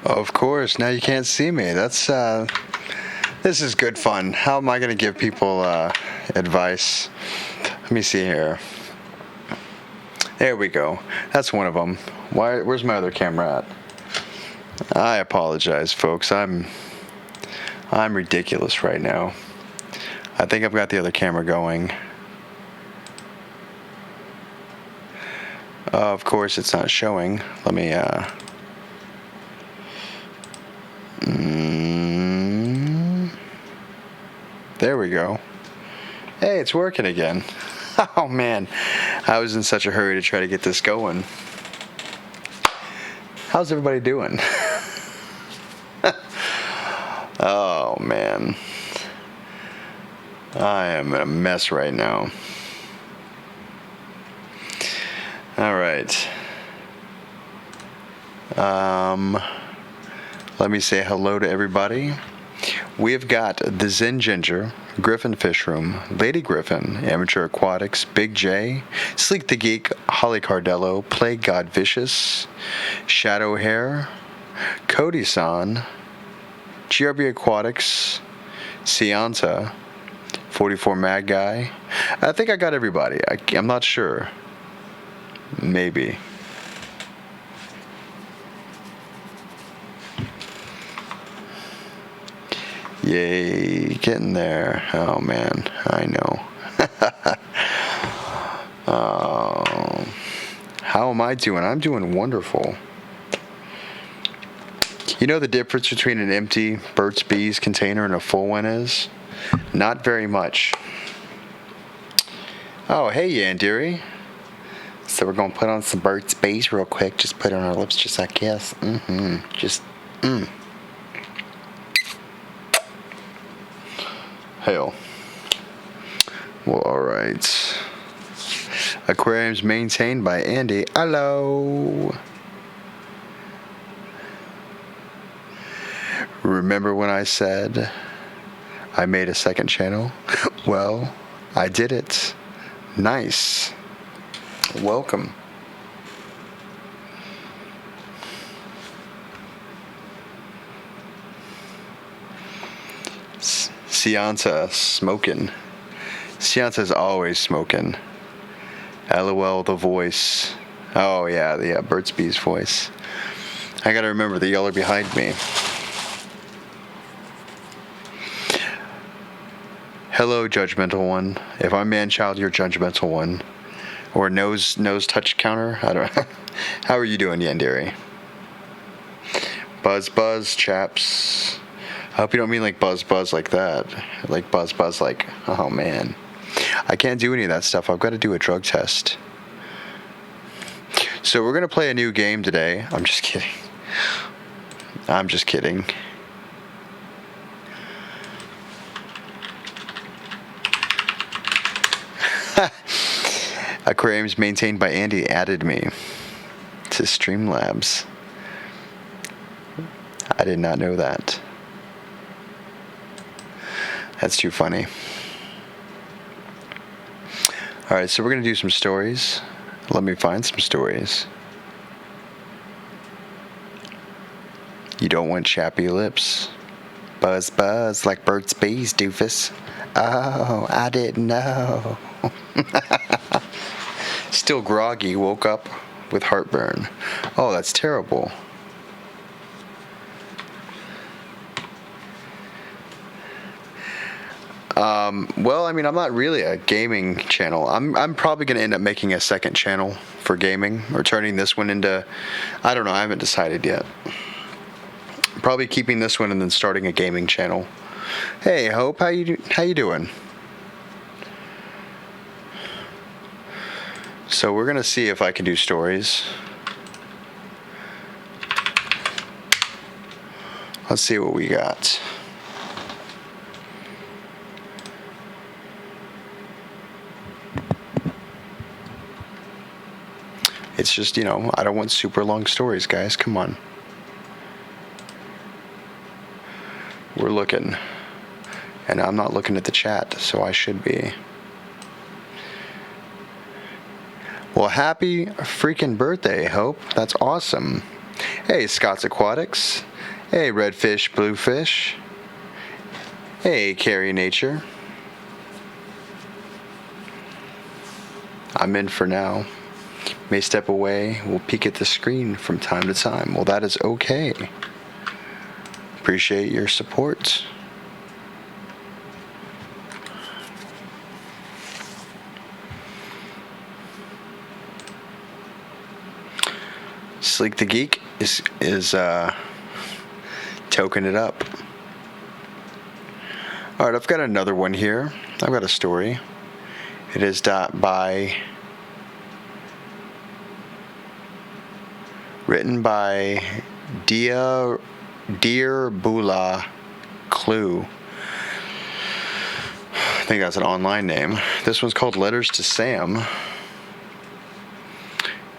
Of course. Now you can't see me. This is good fun. How am I going to give people advice? Let me see here. There we go. That's one of them. Where's my other camera at? I apologize, folks. I'm ridiculous right now. I think I've got the other camera going. Of course, it's not showing. Let me. There we go. Hey, it's working again. Oh man, I was in such a hurry to try to get this going. How's everybody doing? Oh man, I am in a mess right now. All right. Let me say hello to everybody. We have got the Zen Ginger, Griffin Fish Room, Lady Griffin, Amateur Aquatics, Big J, Sleek the Geek, Holly Cardello, Plague God Vicious, Shadow Hair, Cody San, GRB Aquatics, Cianta, 44 Mad Guy. I think I got everybody. I'm not sure. Maybe. Yay, getting there. Oh man, I know. How am I doing? I'm doing wonderful. You know the difference between an empty Burt's Bees container and a full one is? Not very much. Oh, hey Yandiri. So we're gonna put on some Burt's Bees real quick. Just put it on our lips just like this. Hell. Well, alright. Aquariums maintained by Andy. Hello. Remember when I said I made a second channel? Well, I did it. Nice. Welcome. Cianta smoking. Cianta's always smoking. LOL the voice. Oh yeah, Burt's Bees voice. I gotta remember that y'all are behind me. Hello, judgmental one. If I'm man-child, you're judgmental one. Or nose touch counter. I don't know. How are you doing, Yandiri? Buzz, chaps. I hope you don't mean like buzz like that. Like buzz like, oh man. I can't do any of that stuff. I've got to do a drug test. So we're going to play a new game today. I'm just kidding. Aquariums maintained by Andy added me to Streamlabs. I did not know that. That's too funny. Alright, so we're going to do some stories. Let me find some stories. You don't want chappy lips. Buzz like Burt's Bees, doofus. Oh, I didn't know. Still groggy, woke up with heartburn. Oh, that's terrible. Well, I mean, I'm not really a gaming channel. I'm probably going to end up making a second channel for gaming, or turning this one into, I don't know, I haven't decided yet. Probably keeping this one and then starting a gaming channel. Hey, Hope, how you doing? So we're going to see if I can do stories. Let's see what we got. It's just, I don't want super long stories, guys. Come on. We're looking. And I'm not looking at the chat, so I should be. Well, happy freaking birthday, Hope. That's awesome. Hey, Scott's Aquatics. Hey, Redfish, Bluefish. Hey, Carrie Nature. I'm in for now. May step away. We'll peek at the screen from time to time. Well, that is okay. Appreciate your support. Sleek the Geek is toking it up. All right, I've got another one here. I've got a story. It is written by Dear Bula Clue. I think that's an online name. This one's called Letters to Sam.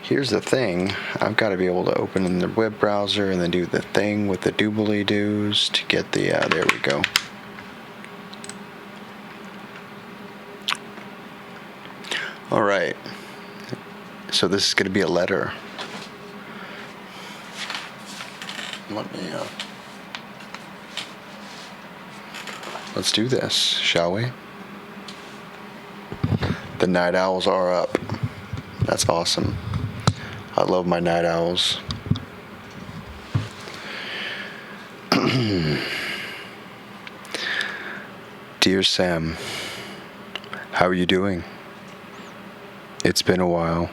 Here's the thing. I've got to be able to open in the web browser and then do the thing with the doobly-doos to get the, there we go. All right. So this is going to be a letter. Let's do this, shall we? The night owls are up. That's awesome. I love my night owls. Dear Sam, how are you doing? It's been a while.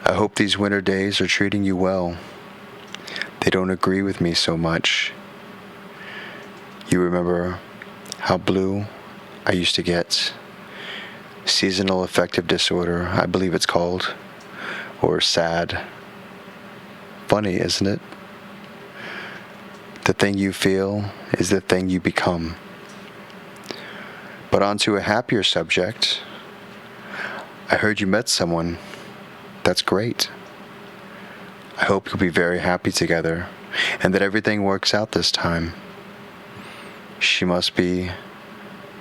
I hope these winter days are treating you well. They don't agree with me so much. You remember how blue I used to get? Seasonal affective disorder, I believe it's called. Or sad. Funny, isn't it? The thing you feel is the thing you become. But onto a happier subject. I heard you met someone. That's great. I hope you'll be very happy together and that everything works out this time. She must be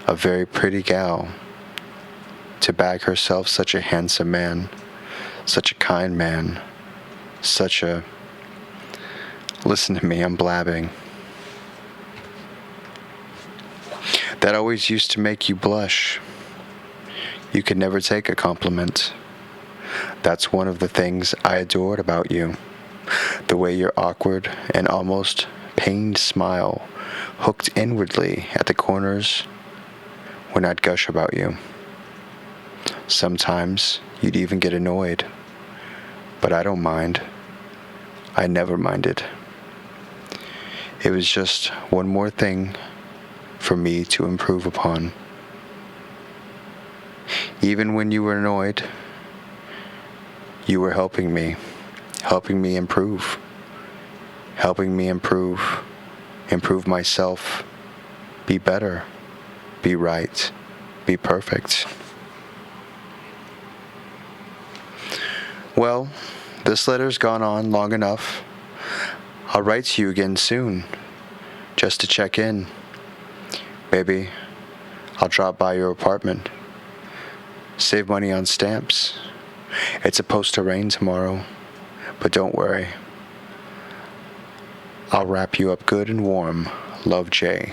a very pretty gal to bag herself such a handsome man, such a kind man, such a... Listen to me, I'm blabbing. That always used to make you blush. You could never take a compliment. That's one of the things I adored about you. The way your awkward and almost pained smile hooked inwardly at the corners when I'd gush about you. Sometimes you'd even get annoyed, but I don't mind. I never minded. It was just one more thing for me to improve upon. Even when you were annoyed, you were helping me improve, improve myself, be better, be right, be perfect. Well, this letter's gone on long enough. I'll write to you again soon, just to check in. Maybe I'll drop by your apartment. Save money on stamps. It's supposed to rain tomorrow, but don't worry. I'll wrap you up good and warm. Love, Jay.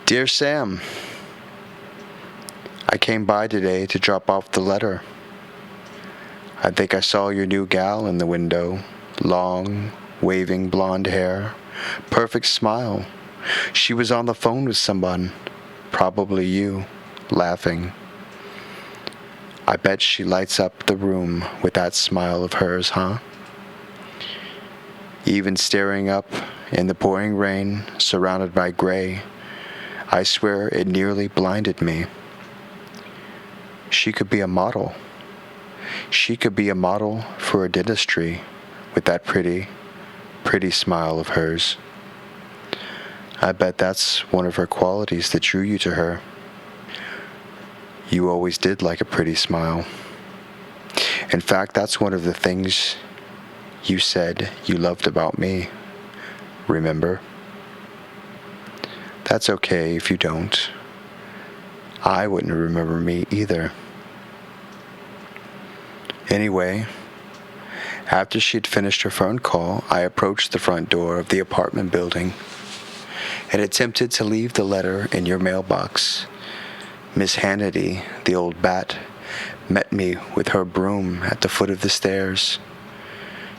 Dear Sam, I came by today to drop off the letter. I think I saw your new gal in the window. Long, waving blonde hair, perfect smile. She was on the phone with someone, probably you, laughing. I bet she lights up the room with that smile of hers, huh? Even staring up in the pouring rain, surrounded by gray, I swear it nearly blinded me. She could be a model. She could be a model for a dentistry with that pretty, pretty smile of hers. I bet that's one of her qualities that drew you to her. You always did like a pretty smile. In fact, that's one of the things you said you loved about me. Remember? That's okay if you don't. I wouldn't remember me either. Anyway, after she'd finished her phone call, I approached the front door of the apartment building and attempted to leave the letter in your mailbox. Miss Hannity, the old bat, met me with her broom at the foot of the stairs.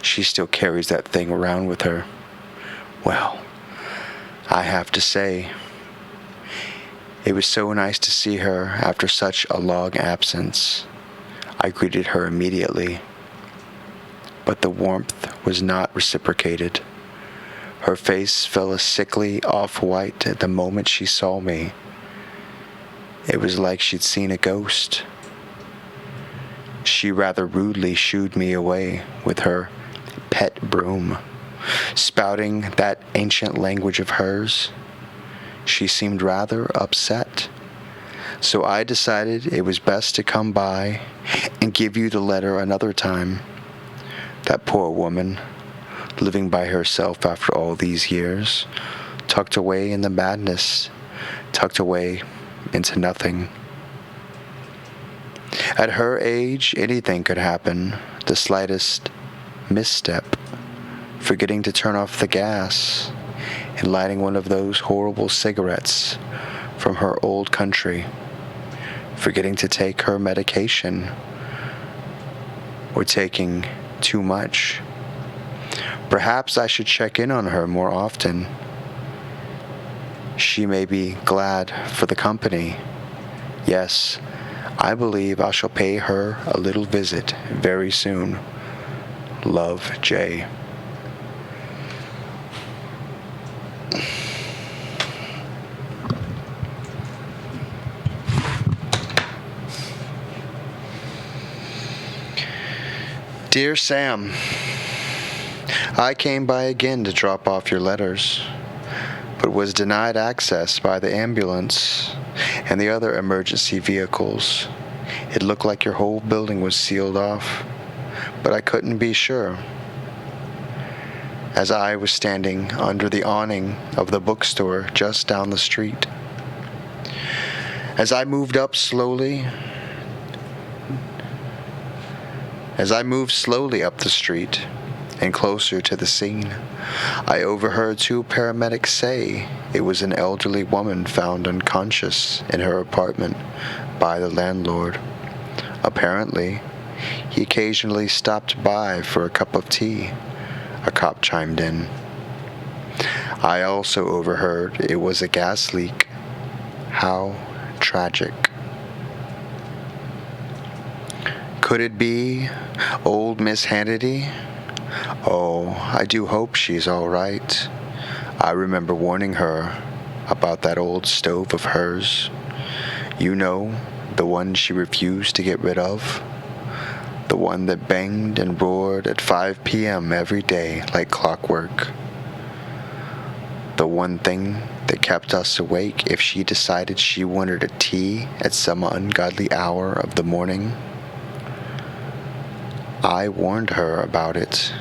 She still carries that thing around with her. Well, I have to say, it was so nice to see her after such a long absence. I greeted her immediately, but the warmth was not reciprocated. Her face fell a sickly off-white at the moment she saw me. It was like she'd seen a ghost. She rather rudely shooed me away with her pet broom, spouting that ancient language of hers. She seemed rather upset, so I decided it was best to come by and give you the letter another time. That poor woman, living by herself after all these years, tucked away in the madness, tucked away into nothing. At her age, anything could happen, the slightest misstep, forgetting to turn off the gas and lighting one of those horrible cigarettes from her old country, forgetting to take her medication, or taking too much. Perhaps I should check in on her more often. She may be glad for the company. Yes, I believe I shall pay her a little visit very soon. Love, Jay. Dear Sam, I came by again to drop off your letters, but was denied access by the ambulance and the other emergency vehicles. It looked like your whole building was sealed off, but I couldn't be sure. As I was standing under the awning of the bookstore just down the street. As I moved slowly up the street and closer to the scene, I overheard two paramedics say it was an elderly woman found unconscious in her apartment by the landlord. Apparently, he occasionally stopped by for a cup of tea, a cop chimed in. I also overheard it was a gas leak. How tragic. Could it be old Miss Hannity? Oh, I do hope she's all right. I remember warning her about that old stove of hers. You know, the one she refused to get rid of. The one that banged and roared at 5 p.m. every day like clockwork. The one thing that kept us awake if she decided she wanted a tea at some ungodly hour of the morning. I warned her about it.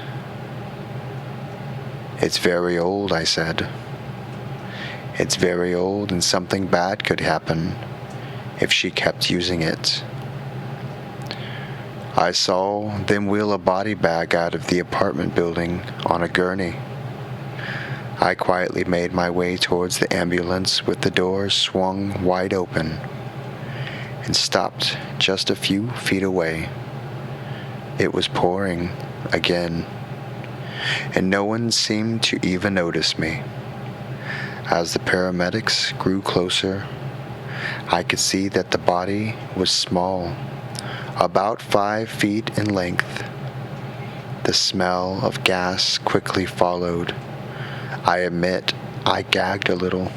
It's very old, I said. It's very old and something bad could happen if she kept using it. I saw them wheel a body bag out of the apartment building on a gurney. I quietly made my way towards the ambulance with the doors swung wide open and stopped just a few feet away. It was pouring again, and no one seemed to even notice me. As the paramedics grew closer, I could see that the body was small, about 5 feet in length. The smell of gas quickly followed. I admit I gagged a little.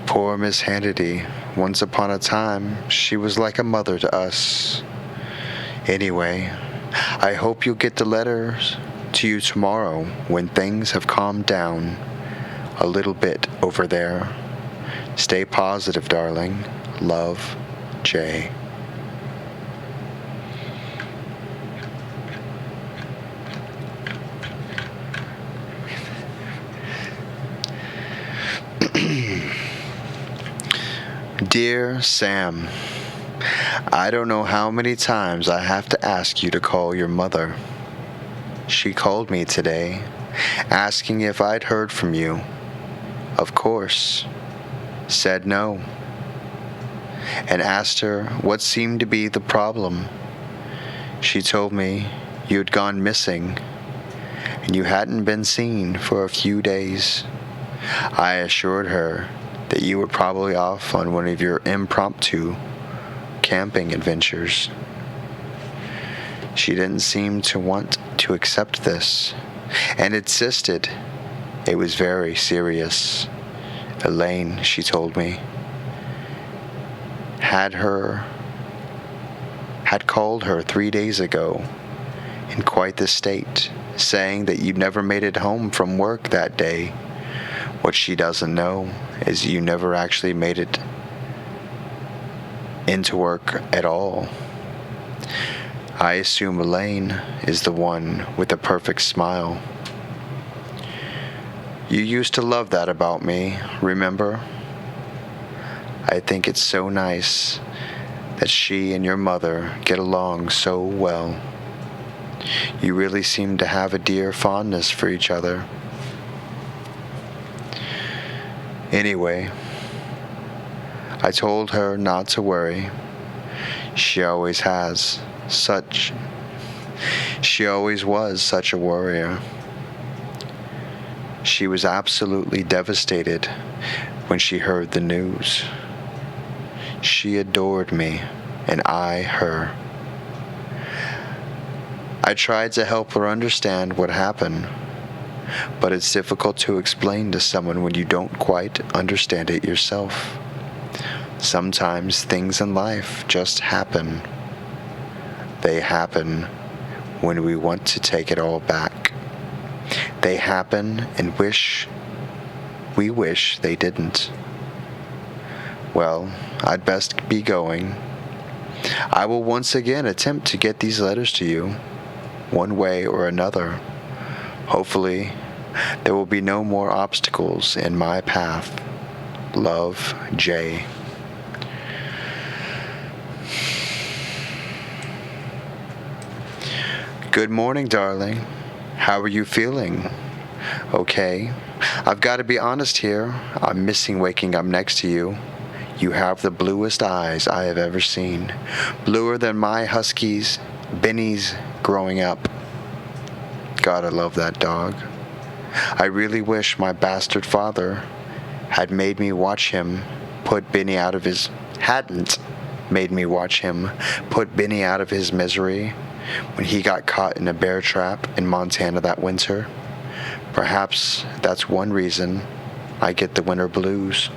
Poor Miss Hannity, once upon a time, she was like a mother to us. Anyway, I hope you'll get the letters to you tomorrow when things have calmed down a little bit over there. Stay positive, darling. Love, Jay. Dear Sam, I don't know how many times I have to ask you to call your mother. She called me today, asking if I'd heard from you. Of course. Said no. And asked her what seemed to be the problem. She told me you'd gone missing and you hadn't been seen for a few days. I assured her that you were probably off on one of your impromptu camping adventures. She didn't seem to want to accept this and insisted it was very serious. Elaine, she told me, had called her 3 days ago in quite the state, saying that you never made it home from work that day. What she doesn't know is you never actually made it into work at all. I assume Elaine is the one with the perfect smile. You used to love that about me, remember? I think it's so nice that she and your mother get along so well. You really seem to have a dear fondness for each other. Anyway, I told her not to worry. She always was such a worrier. She was absolutely devastated when she heard the news. She adored me, and I her. I tried to help her understand what happened, but it's difficult to explain to someone when you don't quite understand it yourself. Sometimes things in life just happen. They happen when we want to take it all back. They happen and we wish they didn't. Well, I'd best be going. I will once again attempt to get these letters to you, one way or another. Hopefully, there will be no more obstacles in my path. Love, Jay. Good morning, darling. How are you feeling? Okay. I've got to be honest here. I'm missing waking up next to you. You have the bluest eyes I have ever seen. Bluer than my husky's, Benny's, growing up. God, I love that dog. I really wish my bastard father hadn't made me watch him put Benny out of his misery when he got caught in a bear trap in Montana that winter. Perhaps that's one reason I get the winter blues.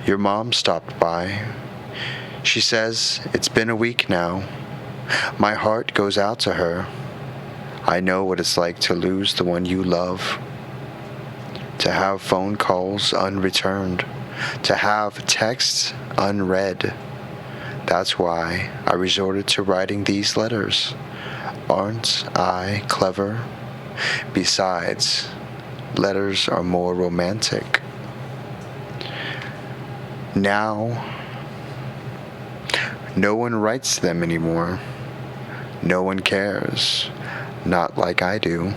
Your mom stopped by. She says it's been a week now. My heart goes out to her. I know what it's like to lose the one you love, to have phone calls unreturned, to have texts unread. That's why I resorted to writing these letters. Aren't I clever? Besides, letters are more romantic. Now, no one writes them anymore. No one cares. Not like I do.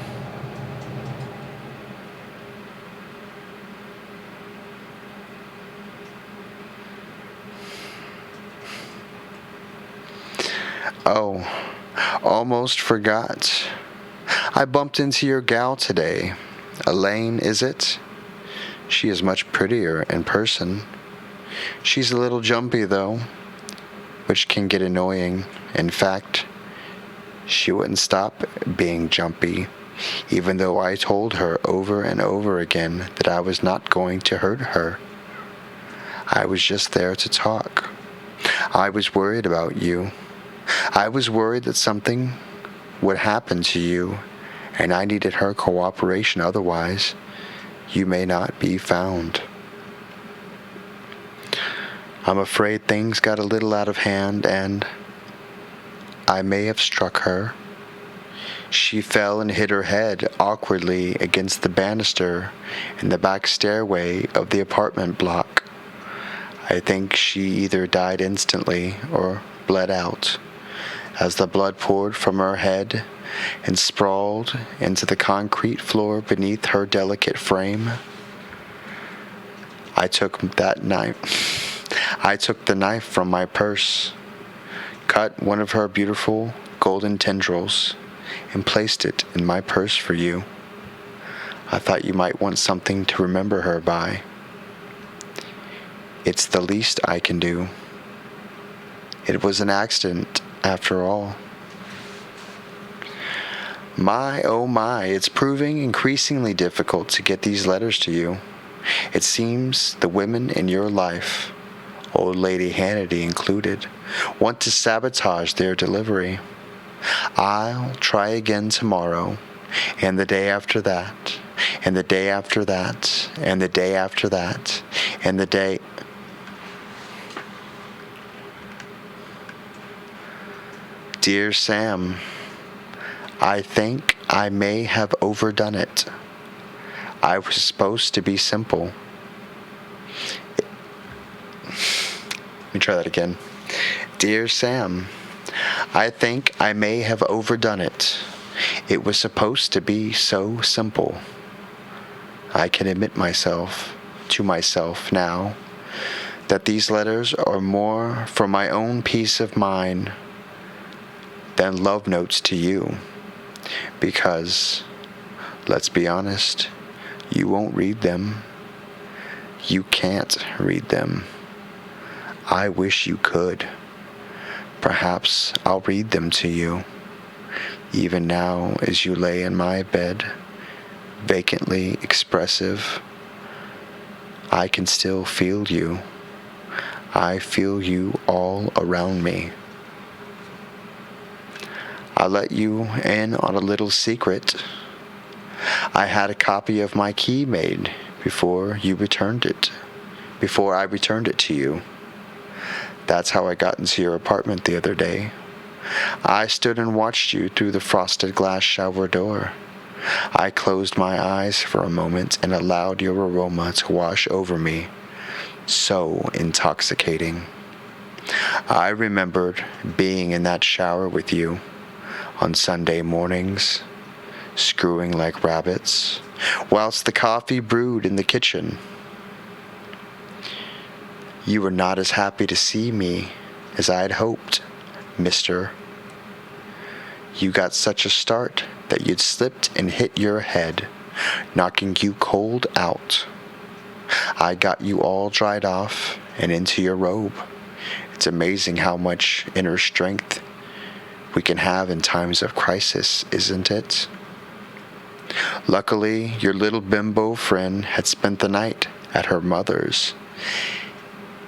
Oh, almost forgot. I bumped into your gal today. Elaine, is it? She is much prettier in person. She's a little jumpy, though, which can get annoying. In fact, she wouldn't stop being jumpy, even though I told her over and over again that I was not going to hurt her. I was just there to talk. I was worried about you. I was worried that something would happen to you, and I needed her cooperation, otherwise you may not be found. I'm afraid things got a little out of hand, and I may have struck her. She fell and hit her head awkwardly against the banister in the back stairway of the apartment block. I think she either died instantly or bled out, as the blood poured from her head and sprawled into the concrete floor beneath her delicate frame. I took the knife from my purse, cut one of her beautiful golden tendrils, and placed it in my purse for you. I thought you might want something to remember her by. It's the least I can do. It was an accident, after all. My, oh my, it's proving increasingly difficult to get these letters to you. It seems the women in your life, old lady Hannity included, want to sabotage their delivery. I'll try again tomorrow, and the day after that, and the day after that, and the day after that, and the day... Dear Sam, I think I may have overdone it. I was supposed to be simple. Let me try that again. Dear Sam, I think I may have overdone it. It was supposed to be so simple. I can admit to myself now that these letters are more for my own peace of mind than love notes to you, because, let's be honest, you won't read them. You can't read them. I wish you could. Perhaps I'll read them to you, even now as you lay in my bed, vacantly expressive. I can still feel you. I feel you all around me. I'll let you in on a little secret. I had a copy of my key made before I returned it to you. That's how I got into your apartment the other day. I stood and watched you through the frosted glass shower door. I closed my eyes for a moment and allowed your aroma to wash over me. So intoxicating. I remembered being in that shower with you on Sunday mornings, screwing like rabbits, whilst the coffee brewed in the kitchen. You were not as happy to see me as I had hoped, mister. You got such a start that you'd slipped and hit your head, knocking you cold out. I got you all dried off and into your robe. It's amazing how much inner strength we can have in times of crisis, isn't it? Luckily, your little bimbo friend had spent the night at her mother's,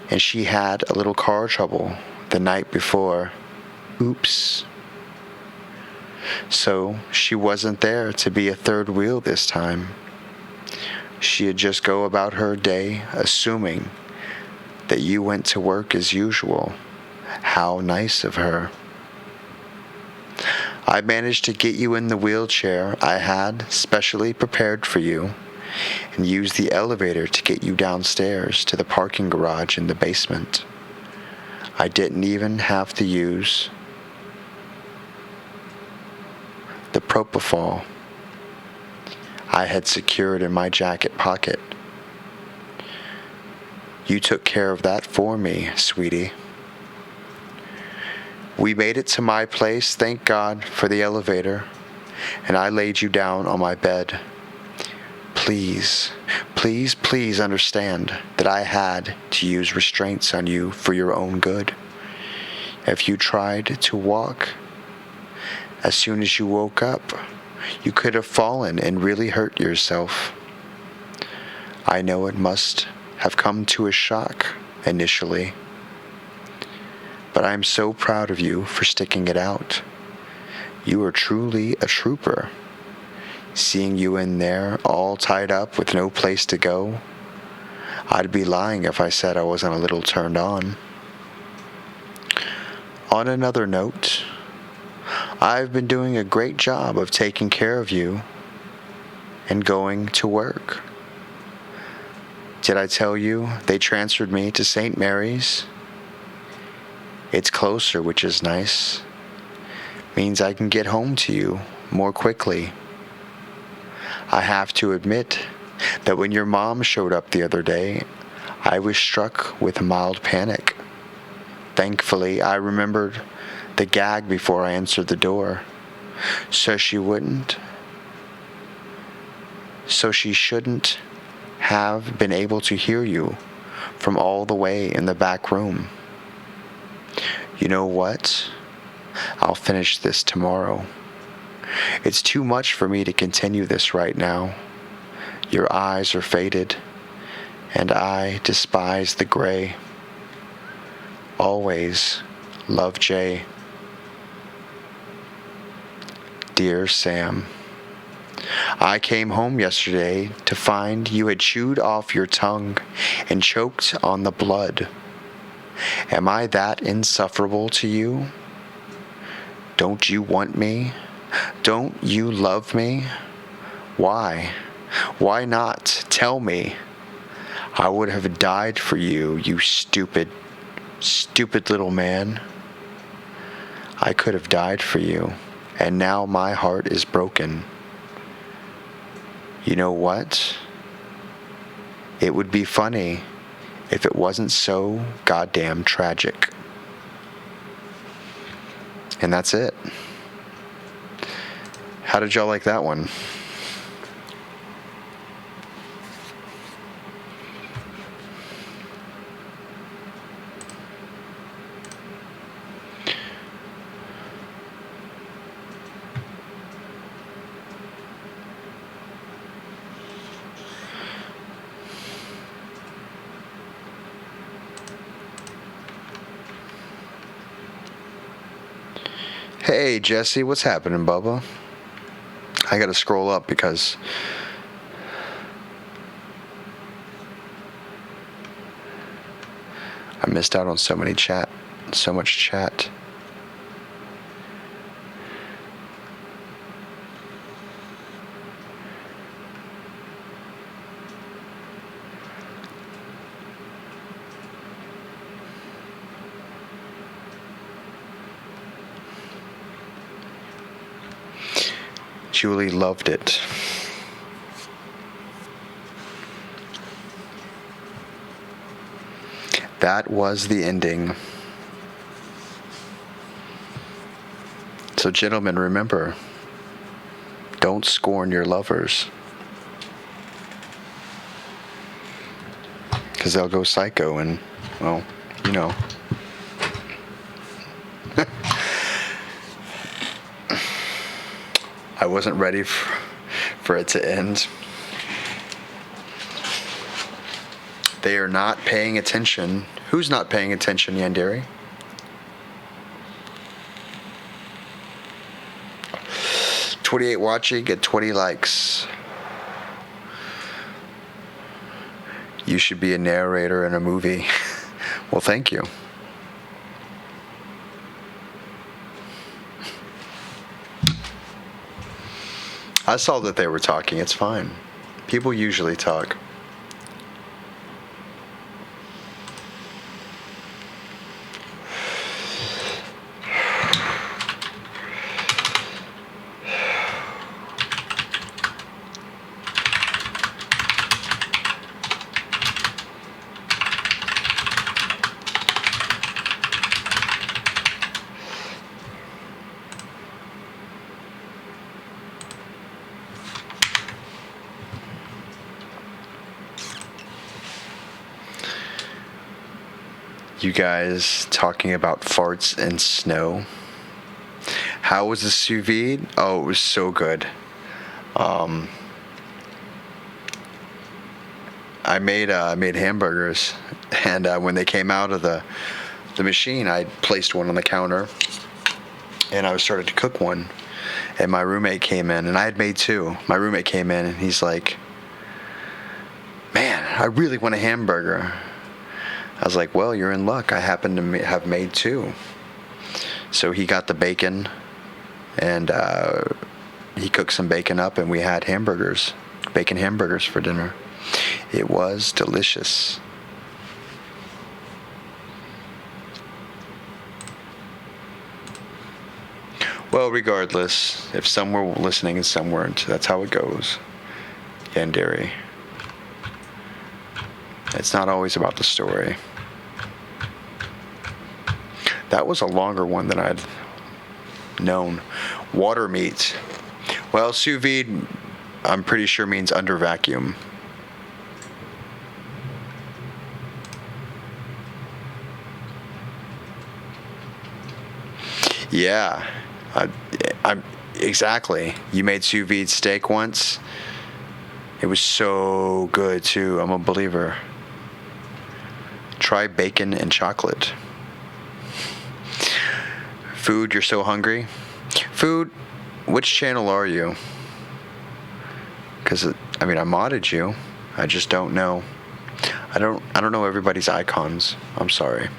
and she had a little car trouble the night before. Oops. So she wasn't there to be a third wheel this time. She'd just go about her day assuming that you went to work as usual. How nice of her. I managed to get you in the wheelchair I had specially prepared for you and used the elevator to get you downstairs to the parking garage in the basement. I didn't even have to use the propofol I had secured in my jacket pocket. You took care of that for me, sweetie. We made it to my place, thank God for the elevator, and I laid you down on my bed. Please, please, please understand that I had to use restraints on you for your own good. If you tried to walk, as soon as you woke up, you could have fallen and really hurt yourself. I know it must have come to a shock initially, but I'm so proud of you for sticking it out. You are truly a trooper. Seeing you in there all tied up with no place to go, I'd be lying if I said I wasn't a little turned on. On another note, I've been doing a great job of taking care of you and going to work. Did I tell you they transferred me to St. Mary's? It's closer, which is nice. Means I can get home to you more quickly. I have to admit that when your mom showed up the other day, I was struck with mild panic. Thankfully, I remembered the gag before I answered the door, so she shouldn't have been able to hear you from all the way in the back room. You know what? I'll finish this tomorrow. It's too much for me to continue this right now. Your eyes are faded, and I despise the gray. Always love, Jay. Dear Sam, I came home yesterday to find you had chewed off your tongue and choked on the blood. Am I that insufferable to you? Don't you want me? Don't you love me? Why? Why not? Tell me. I would have died for you, you stupid little man. I could have died for you, and now my heart is broken. You know what? It would be funny if it wasn't so goddamn tragic. And that's it. How did y'all like that one? Hey, Jesse, what's happening, Bubba? I gotta scroll up because I missed out on so much chat. Julie loved it. That was the ending. So, gentlemen, remember, don't scorn your lovers, because they'll go psycho and, well, you know. I wasn't ready for it to end. They are not paying attention. Who's not paying attention, Yandere? $28 watching, get 20 likes. You should be a narrator in a movie. Well, thank you. I saw that they were talking. It's fine. People usually talk. You guys talking about farts and snow. How was the sous vide? Oh, it was so good. I made hamburgers, and when they came out of the machine, I placed one on the counter, and I was started to cook one, and my roommate came in, and I had made two. My roommate came in, and he's like, "Man, I really want a hamburger." I was like, well, you're in luck. I happen to have made two. So he got the bacon and he cooked some bacon up, and we had bacon hamburgers for dinner. It was delicious. Well, regardless, if some were listening and some weren't, that's how it goes. Yandere. It's not always about the story. That was a longer one than I'd known. Water meat. Well, sous vide, I'm pretty sure means under vacuum. Yeah. Exactly. You made sous vide steak once. It was so good too. I'm a believer. Try bacon and chocolate. Food, you're so hungry. Food, which channel are you? Because I modded you. I just don't know. I don't know everybody's icons. I'm sorry.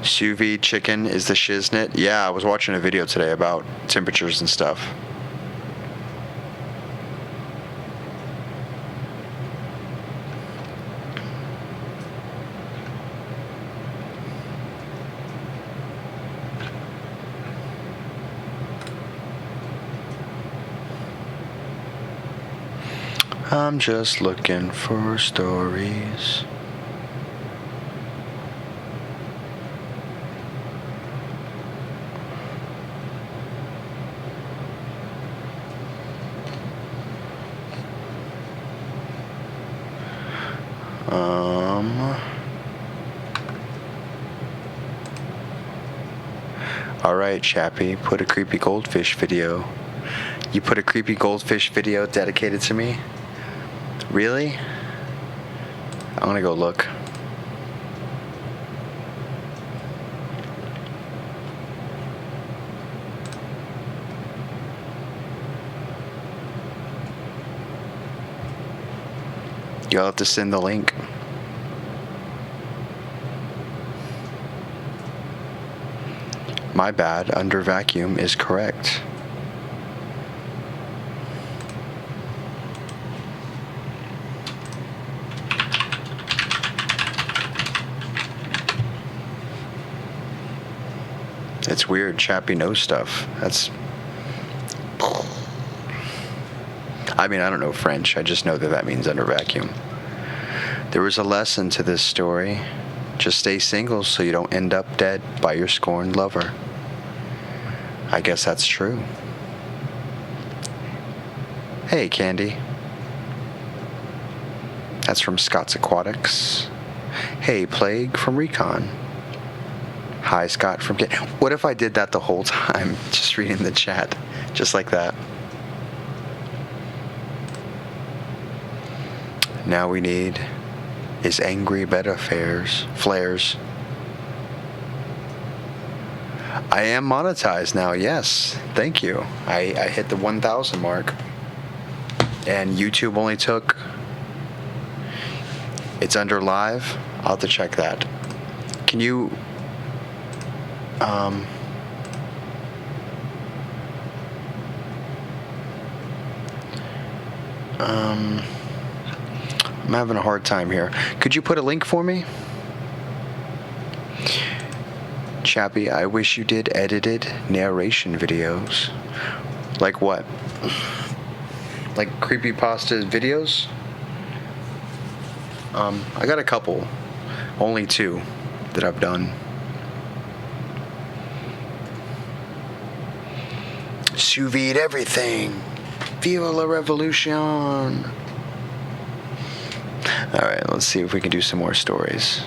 Sous vide chicken is the shiznit. Yeah, I was watching a video today about temperatures and stuff. I'm just looking for stories. Alright, Chappy, put a creepy goldfish video. You put a creepy goldfish video dedicated to me? Really? I'm gonna go look. You'll have to send the link. My bad, under vacuum is correct. It's weird, Chappy knows stuff. I don't know French. I just know that means under vacuum. There was a lesson to this story. Just stay single so you don't end up dead by your scorned lover. I guess that's true. Hey, Candy. That's from Scott's Aquatics. Hey, Plague from Recon. Hi, Scott from... What if I did that the whole time? Just reading the chat. Just like that. Now we need is angry beta flares. I am monetized now, yes. Thank you. I hit the 1,000 mark. And YouTube only took... It's under live. I'll have to check that. Can you... I'm having a hard time here. Could you put a link for me? Chappy, I wish you did edited narration videos. Like what? Like creepypasta videos? I got a couple. Only 2 that I've done. Sous vide everything. Viva la revolution. Alright, let's see if we can do some more stories.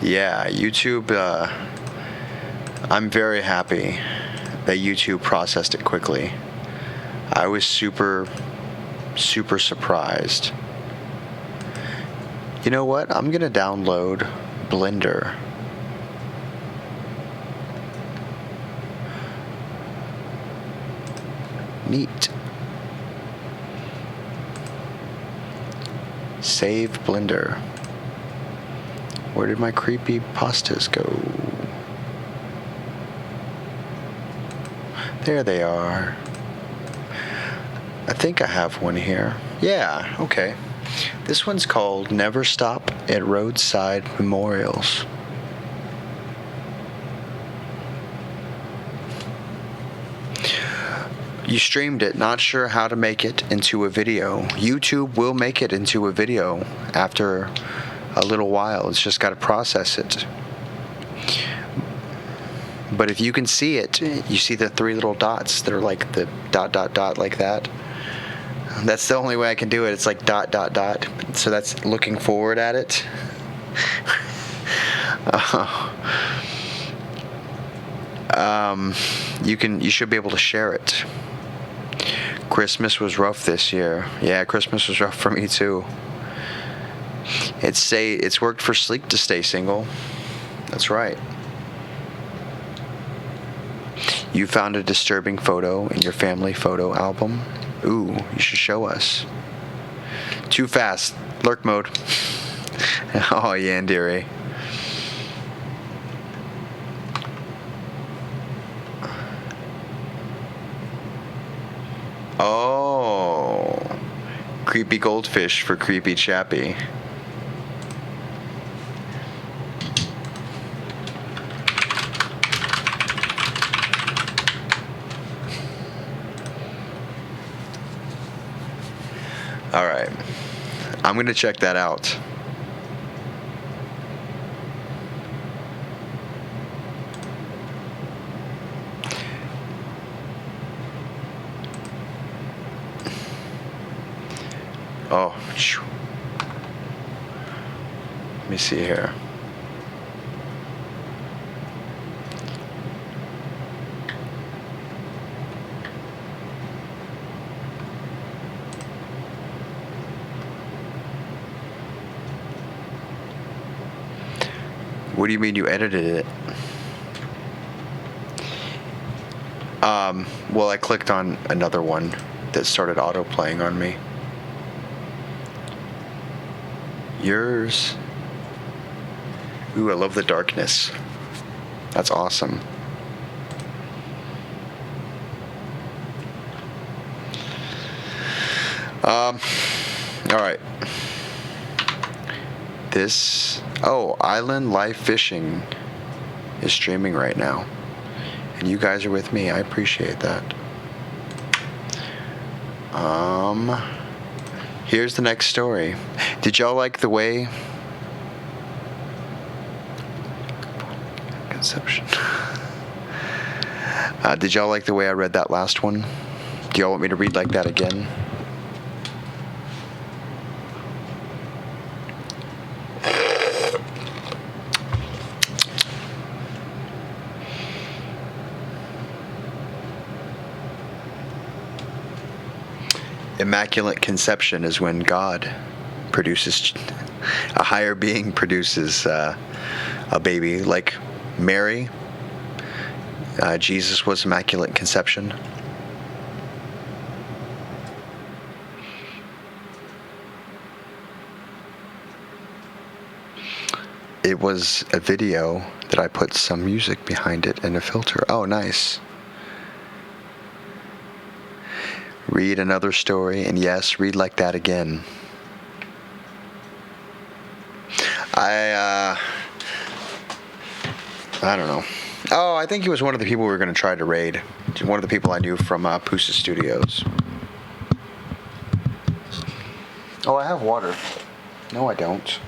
Yeah, YouTube, I'm very happy that YouTube processed it quickly. I was super surprised. You know what? I'm gonna download Blender. Neat. Save Blender. Where did my creepy pastas go? There they are. I think I have one here. Yeah, okay. This one's called Never Stop at Roadside Memorials. You streamed it, not sure how to make it into a video. YouTube will make it into a video after a little while. It's just got to process it. But if you can see it, you see the three little dots that are like the ... like that. That's the only way I can do it. It's like ... So that's looking forward at it. You should be able to share it. Christmas was rough this year. Yeah, Christmas was rough for me too. It's worked for Sleek to stay single. That's right. You found a disturbing photo in your family photo album. Ooh, you should show us. Too fast. Lurk mode. Oh, Yandere. Oh. Creepy goldfish for creepy Chappy. All right. I'm going to check that out. Oh, let me see here. What do you mean you edited it? Well, I clicked on another one that started auto-playing on me. Yours. Ooh, I love the darkness. That's awesome. All right. Island Live Fishing is streaming right now. And you guys are with me. I appreciate that. Here's the next story. Did y'all like the way... Conception. Did y'all like the way I read that last one? Do y'all want me to read like that again? Immaculate conception is when God produces, a higher being produces a baby. Like Mary, Jesus was immaculate conception. It was a video that I put some music behind it and a filter. Oh, nice. Read another story, and yes, read like that again. I don't know. Oh, I think he was one of the people we were going to try to raid. One of the people I knew from Pusa Studios. Oh, I have water. No, I don't.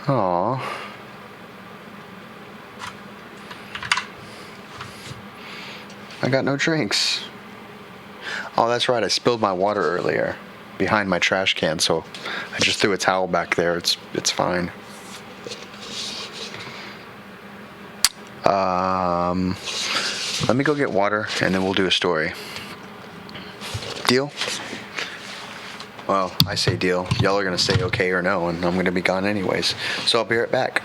Aw. I got no drinks. Oh, that's right. I spilled my water earlier behind my trash can, so I just threw a towel back there. It's fine. Let me go get water, and then we'll do a story. Deal? Well, I say deal. Y'all are going to say okay or no, and I'm going to be gone anyways. So I'll be right back.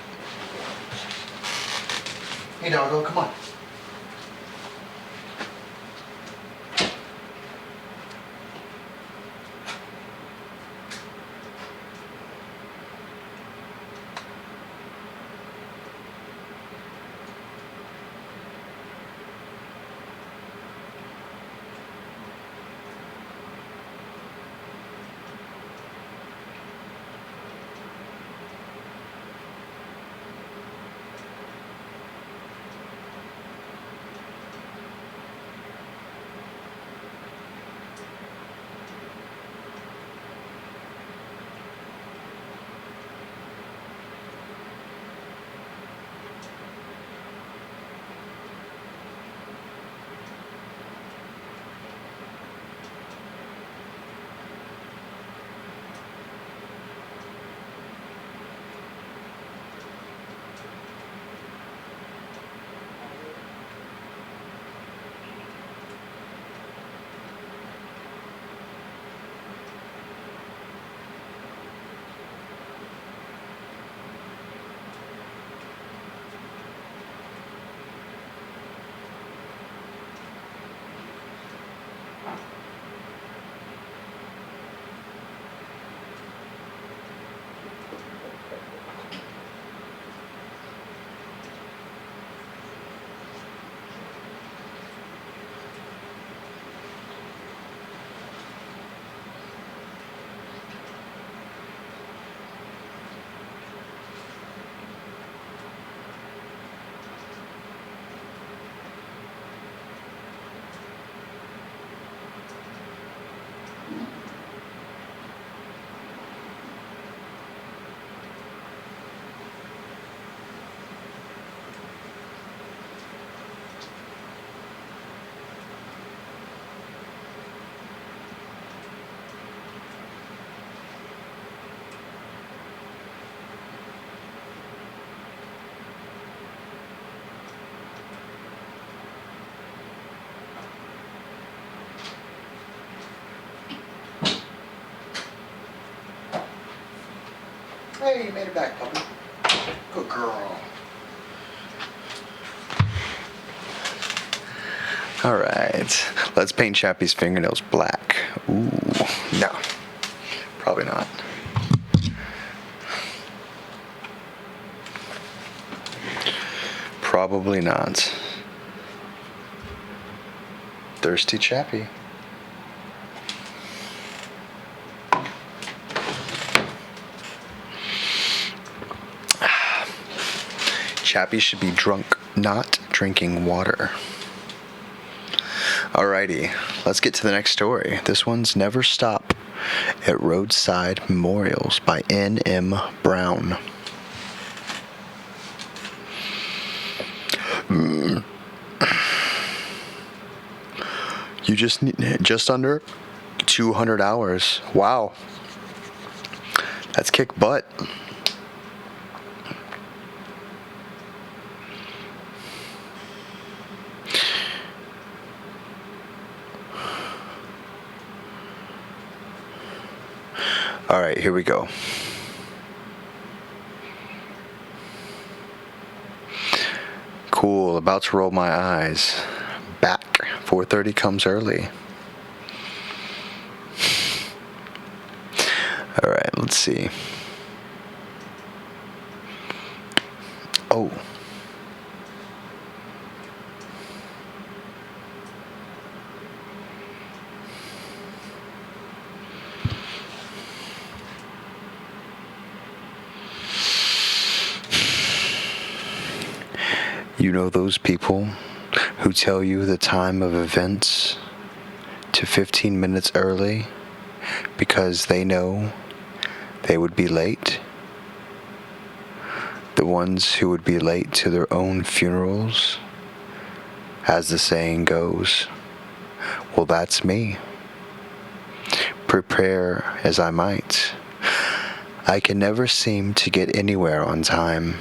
Hey, doggo, come on. Hey, you made it back, puppy. Good girl. All right, let's paint Chappy's fingernails black. Ooh, no, probably not. Probably not. Thirsty Chappy. Chappy should be drunk, not drinking water. Alrighty, let's get to the next story. This one's Never Stop at Roadside Memorials by N.M. Brown. You just need just under 200 hours. Wow. That's kick butt. All right, here we go. Cool, about to roll my eyes. Back, 4:30 comes early. All right, let's see. Oh. You know those people who tell you the time of events to 15 minutes early because they know they would be late? The ones who would be late to their own funerals, as the saying goes. Well, that's me. Prepare as I might, I can never seem to get anywhere on time.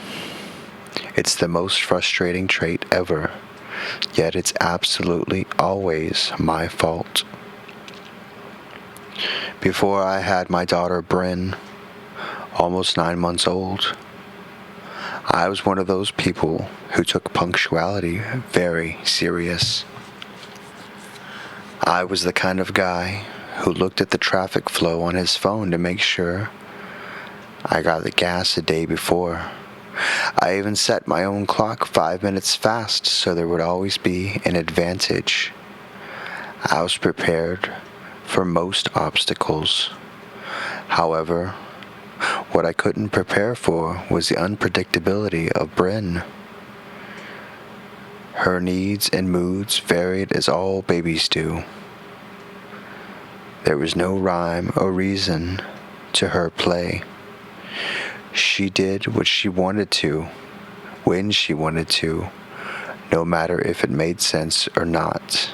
It's the most frustrating trait ever, yet it's absolutely always my fault. Before I had my daughter Bryn, almost 9 months old, I was one of those people who took punctuality very serious. I was the kind of guy who looked at the traffic flow on his phone to make sure I got the gas a day before. I even set my own clock 5 minutes fast so there would always be an advantage. I was prepared for most obstacles. However, what I couldn't prepare for was the unpredictability of Bryn. Her needs and moods varied as all babies do. There was no rhyme or reason to her play. She did what she wanted to, when she wanted to, no matter if it made sense or not.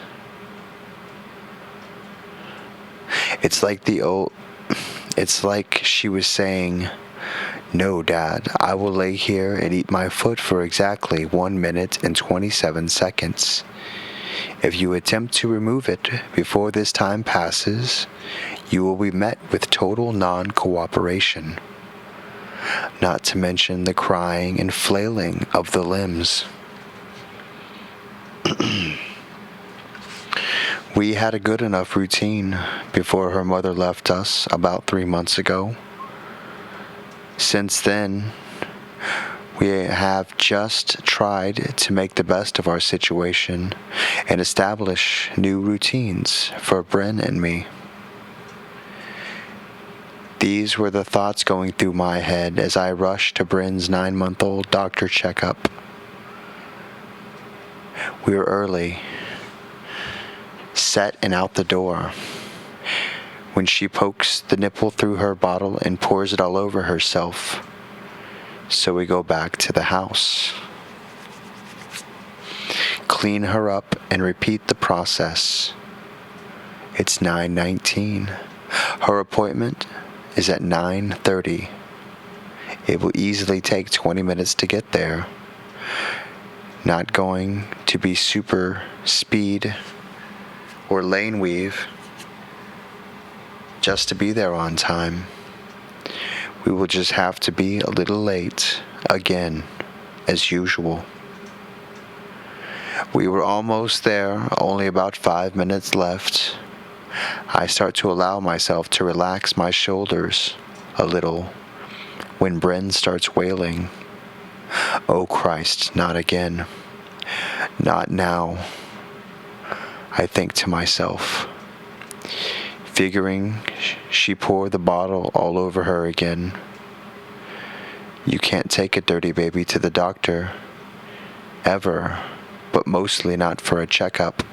It's like she was saying, "No, Dad, I will lay here and eat my foot for exactly 1 minute and 27 seconds. If you attempt to remove it before this time passes, you will be met with total non-cooperation. Not to mention the crying and flailing of the limbs." We had a good enough routine before her mother left us about 3 months ago. Since then, we have just tried to make the best of our situation and establish new routines for Bryn and me. These were the thoughts going through my head as I rushed to Bryn's 9-month-old doctor checkup. We were early, set and out the door, when she pokes the nipple through her bottle and pours it all over herself. So we go back to the house, clean her up, and repeat the process. It's 9:19. Her appointment is at 9:30. It will easily take 20 minutes to get there. Not going to be super speed or lane weave just to be there on time. We will just have to be a little late again, as usual. We were almost there, only about 5 minutes left. I start to allow myself to relax my shoulders a little when Bryn starts wailing. Oh Christ, not again. Not now, I think to myself, figuring she poured the bottle all over her again. You can't take a dirty baby to the doctor, ever, but mostly not for a checkup.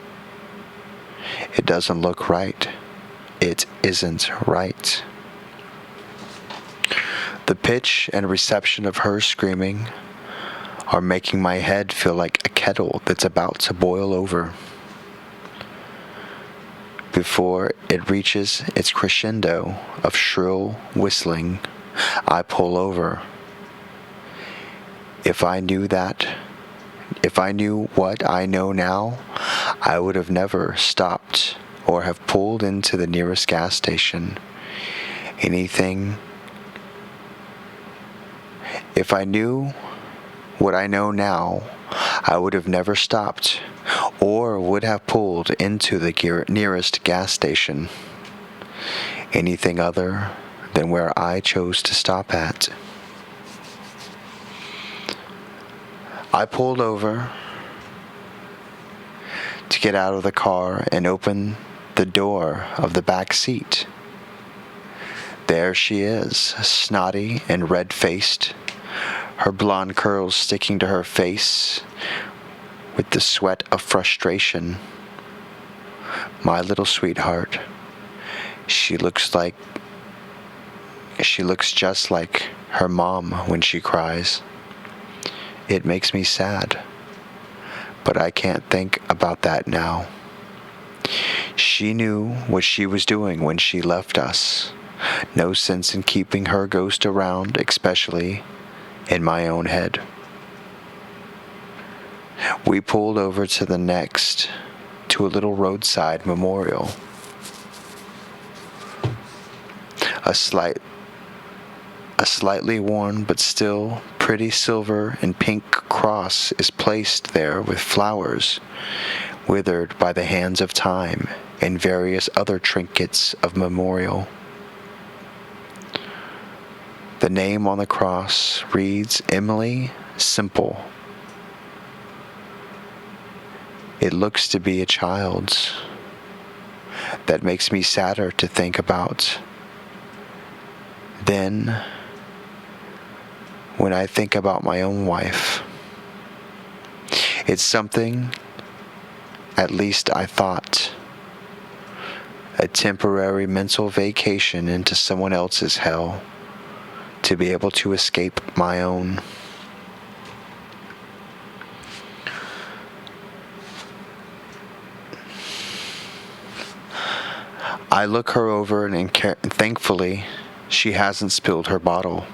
It doesn't look right. It isn't right. The pitch and reception of her screaming are making my head feel like a kettle that's about to boil over. Before it reaches its crescendo of shrill whistling, I pull over. If I knew what I know now, I would have never stopped or have pulled into the nearest gas station. If I knew what I know now, I would have never stopped or would have pulled into the nearest gas station. Anything other than where I chose to stop at. I pulled over to get out of the car and open the door of the back seat. There she is, snotty and red-faced, her blonde curls sticking to her face with the sweat of frustration. My little sweetheart. She looks just like her mom when she cries. It makes me sad, but I can't think about that now. She knew what she was doing when she left us. No sense in keeping her ghost around, especially in my own head. We pulled over to a little roadside memorial. A slightly worn but still pretty silver and pink cross is placed there with flowers, withered by the hands of time, and various other trinkets of memorial. The name on the cross reads Emily Simple. It looks to be a child's. That makes me sadder to think about. Then, when I think about my own wife, it's something, at least I thought, a temporary mental vacation into someone else's hell to be able to escape my own. I look her over and thankfully she hasn't spilled her bottle.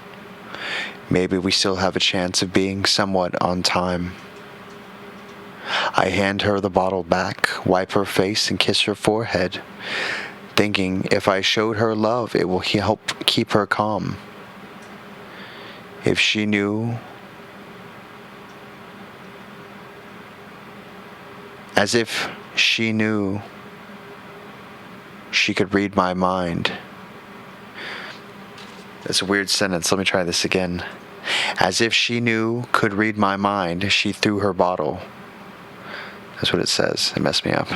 Maybe we still have a chance of being somewhat on time. I hand her the bottle back, wipe her face and kiss her forehead, thinking if I showed her love it will help keep her calm. If she knew, as if she knew she could read my mind. That's a weird sentence. Let me try this again. As if she knew, could read my mind, she threw her bottle. That's what it says. It messed me up.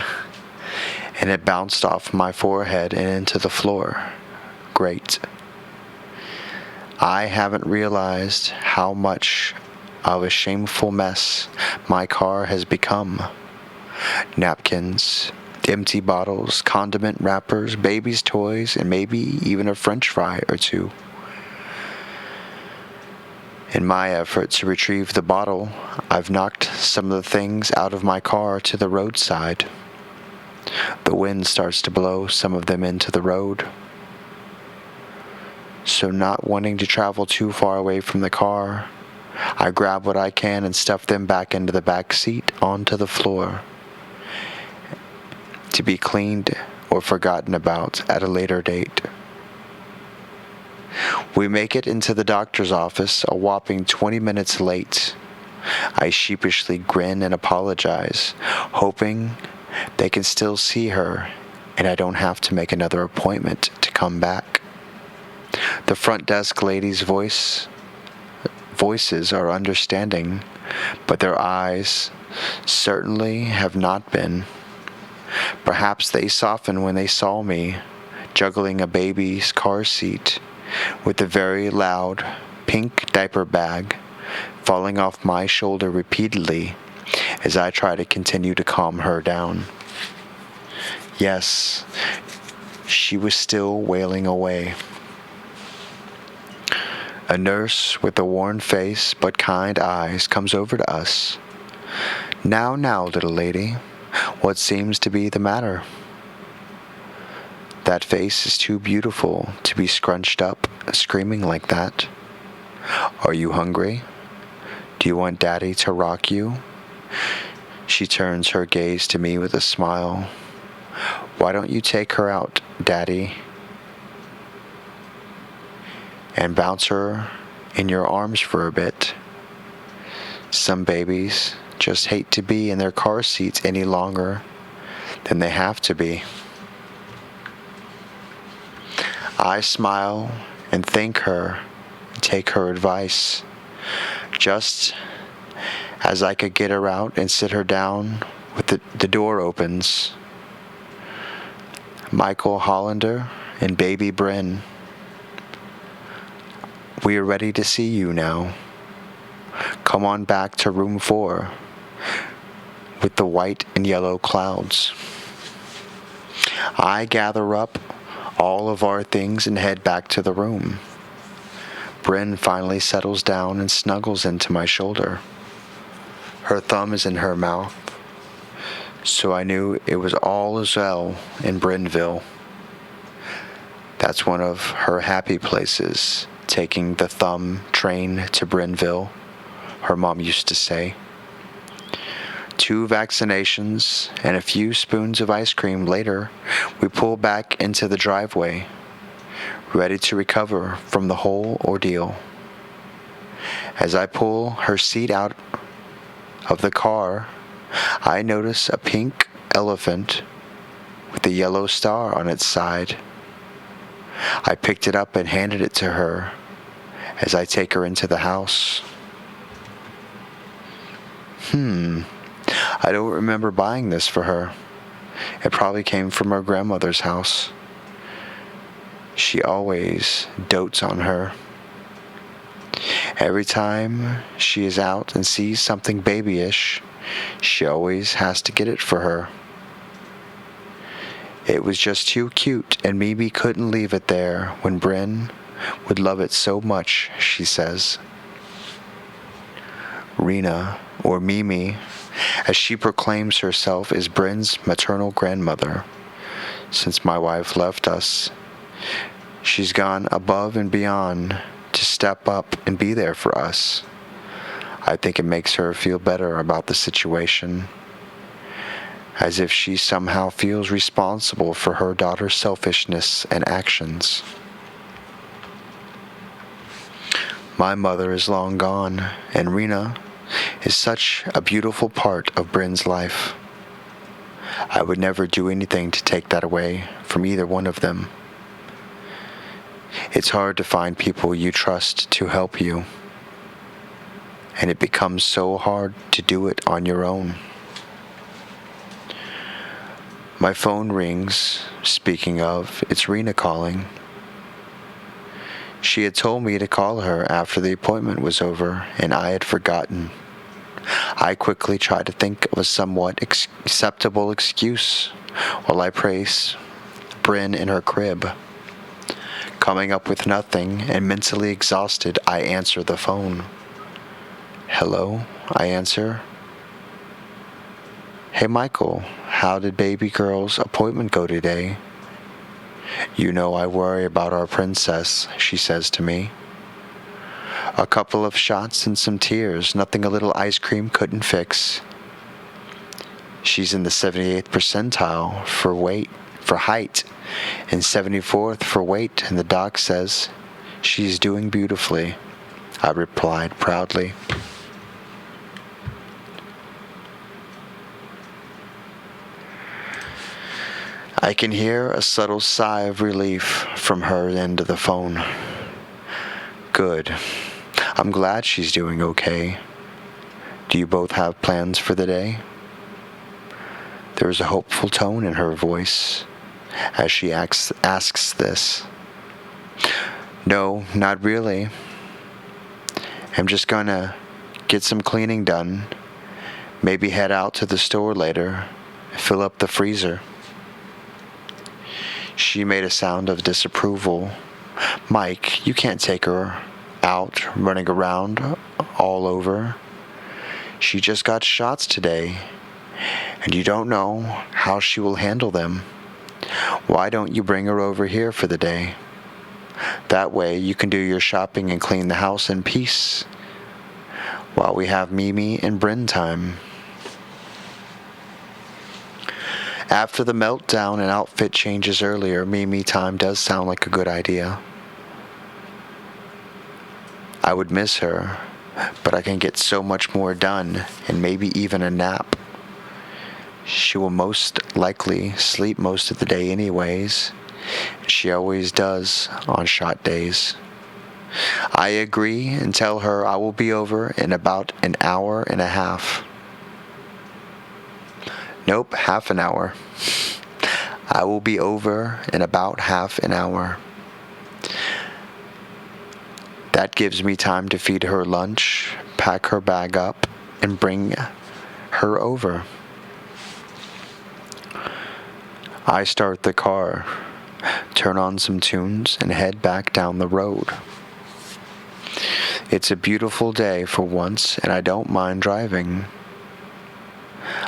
And it bounced off my forehead and into the floor. Great. I haven't realized how much of a shameful mess my car has become. Napkins, empty bottles, condiment wrappers, baby's toys, and maybe even a French fry or two. In my effort to retrieve the bottle, I've knocked some of the things out of my car to the roadside. The wind starts to blow some of them into the road. So not wanting to travel too far away from the car, I grab what I can and stuff them back into the back seat onto the floor, to be cleaned or forgotten about at a later date. We make it into the doctor's office a whopping 20 minutes late. I sheepishly grin and apologize, hoping they can still see her and I don't have to make another appointment to come back. The front desk lady's voices are understanding, but their eyes certainly have not been. Perhaps they softened when they saw me juggling a baby's car seat with a very loud pink diaper bag falling off my shoulder repeatedly as I try to continue to calm her down. Yes, she was still wailing away. A nurse with a worn face but kind eyes comes over to us. Now, little lady. What seems to be the matter? That face is too beautiful to be scrunched up, screaming like that. Are you hungry? Do you want Daddy to rock you? She turns her gaze to me with a smile. Why don't you take her out, Daddy, and bounce her in your arms for a bit? Some babies just hate to be in their car seats any longer than they have to be. I smile and thank her and take her advice. Just as I could get her out and sit her down, with the door opens. Michael Hollander and baby Bryn. We are ready to see you now. Come on back to room 4 with the white and yellow clouds. I gather up all of our things and head back to the room. Bryn finally settles down and snuggles into my shoulder. Her thumb is in her mouth, so I knew it was all as well in Brynville. That's one of her happy places, taking the thumb train to Brynville, her mom used to say. 2 vaccinations and a few spoons of ice cream later, we pull back into the driveway. ready to recover from the whole ordeal. As I pull her seat out of the car, I notice a pink elephant with a yellow star on its side. I picked it up and handed it to her as I take her into the house. I don't remember buying this for her. It probably came from her grandmother's house. She always dotes on her. Every time she is out and sees something babyish, she always has to get it for her. It was just too cute, and Mimi couldn't leave it there when Bryn would love it so much, she says. Rena, or Mimi, as she proclaims herself, is Bryn's maternal grandmother. Since my wife left us, she's gone above and beyond to step up and be there for us. I think it makes her feel better about the situation, as if she somehow feels responsible for her daughter's selfishness and actions. My mother is long gone, and Rena is such a beautiful part of Bryn's life. I would never do anything to take that away from either one of them. It's hard to find people you trust to help you, and it becomes so hard to do it on your own. My phone rings. Speaking of, it's Rena calling. She had told me to call her after the appointment was over, and I had forgotten. I quickly tried to think of a somewhat acceptable excuse while I praised Bryn in her crib. Coming up with nothing and mentally exhausted, I answer the phone. Hello, I answer. Hey Michael, how did baby girl's appointment go today? You know I worry about our princess, she says to me. A couple of shots and some tears, nothing a little ice cream couldn't fix. She's in the 78th percentile for height, and 74th for weight, and the doc says she's doing beautifully, I replied proudly. I can hear a subtle sigh of relief from her end of the phone. Good. I'm glad she's doing okay. Do you both have plans for the day? There is a hopeful tone in her voice as she asks this. No, not really. I'm just gonna get some cleaning done, maybe head out to the store later, fill up the freezer. She made a sound of disapproval. Mike, you can't take her out running around all over. She just got shots today, and you don't know how she will handle them. Why don't you bring her over here for the day? That way you can do your shopping and clean the house in peace while we have Mimi and Bryn time. After the meltdown and outfit changes earlier, Mimi time does sound like a good idea. I would miss her, but I can get so much more done, and maybe even a nap. She will most likely sleep most of the day anyways. She always does on shot days. I agree and tell her I will be over in about an hour and a half. Nope, half an hour. I will be over in about half an hour. That gives me time to feed her lunch, pack her bag up, and bring her over. I start the car, turn on some tunes, and head back down the road. It's a beautiful day for once, and I don't mind driving.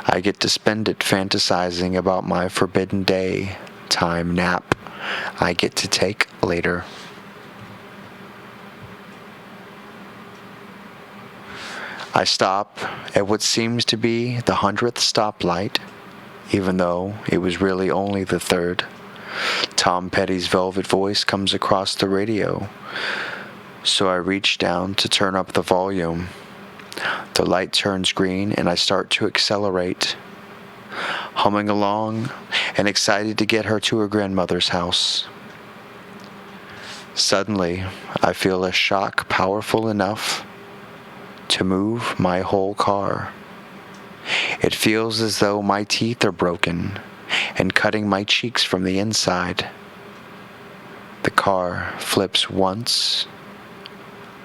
I get to spend it fantasizing about my forbidden day time nap I get to take later. I stop at what seems to be the 100th stoplight, even though it was really only the 3rd. Tom Petty's velvet voice comes across the radio, so I reach down to turn up the volume. The light turns green and I start to accelerate, humming along and excited to get her to her grandmother's house. Suddenly, I feel a shock powerful enough to move my whole car. It feels as though my teeth are broken and cutting my cheeks from the inside. The car flips once,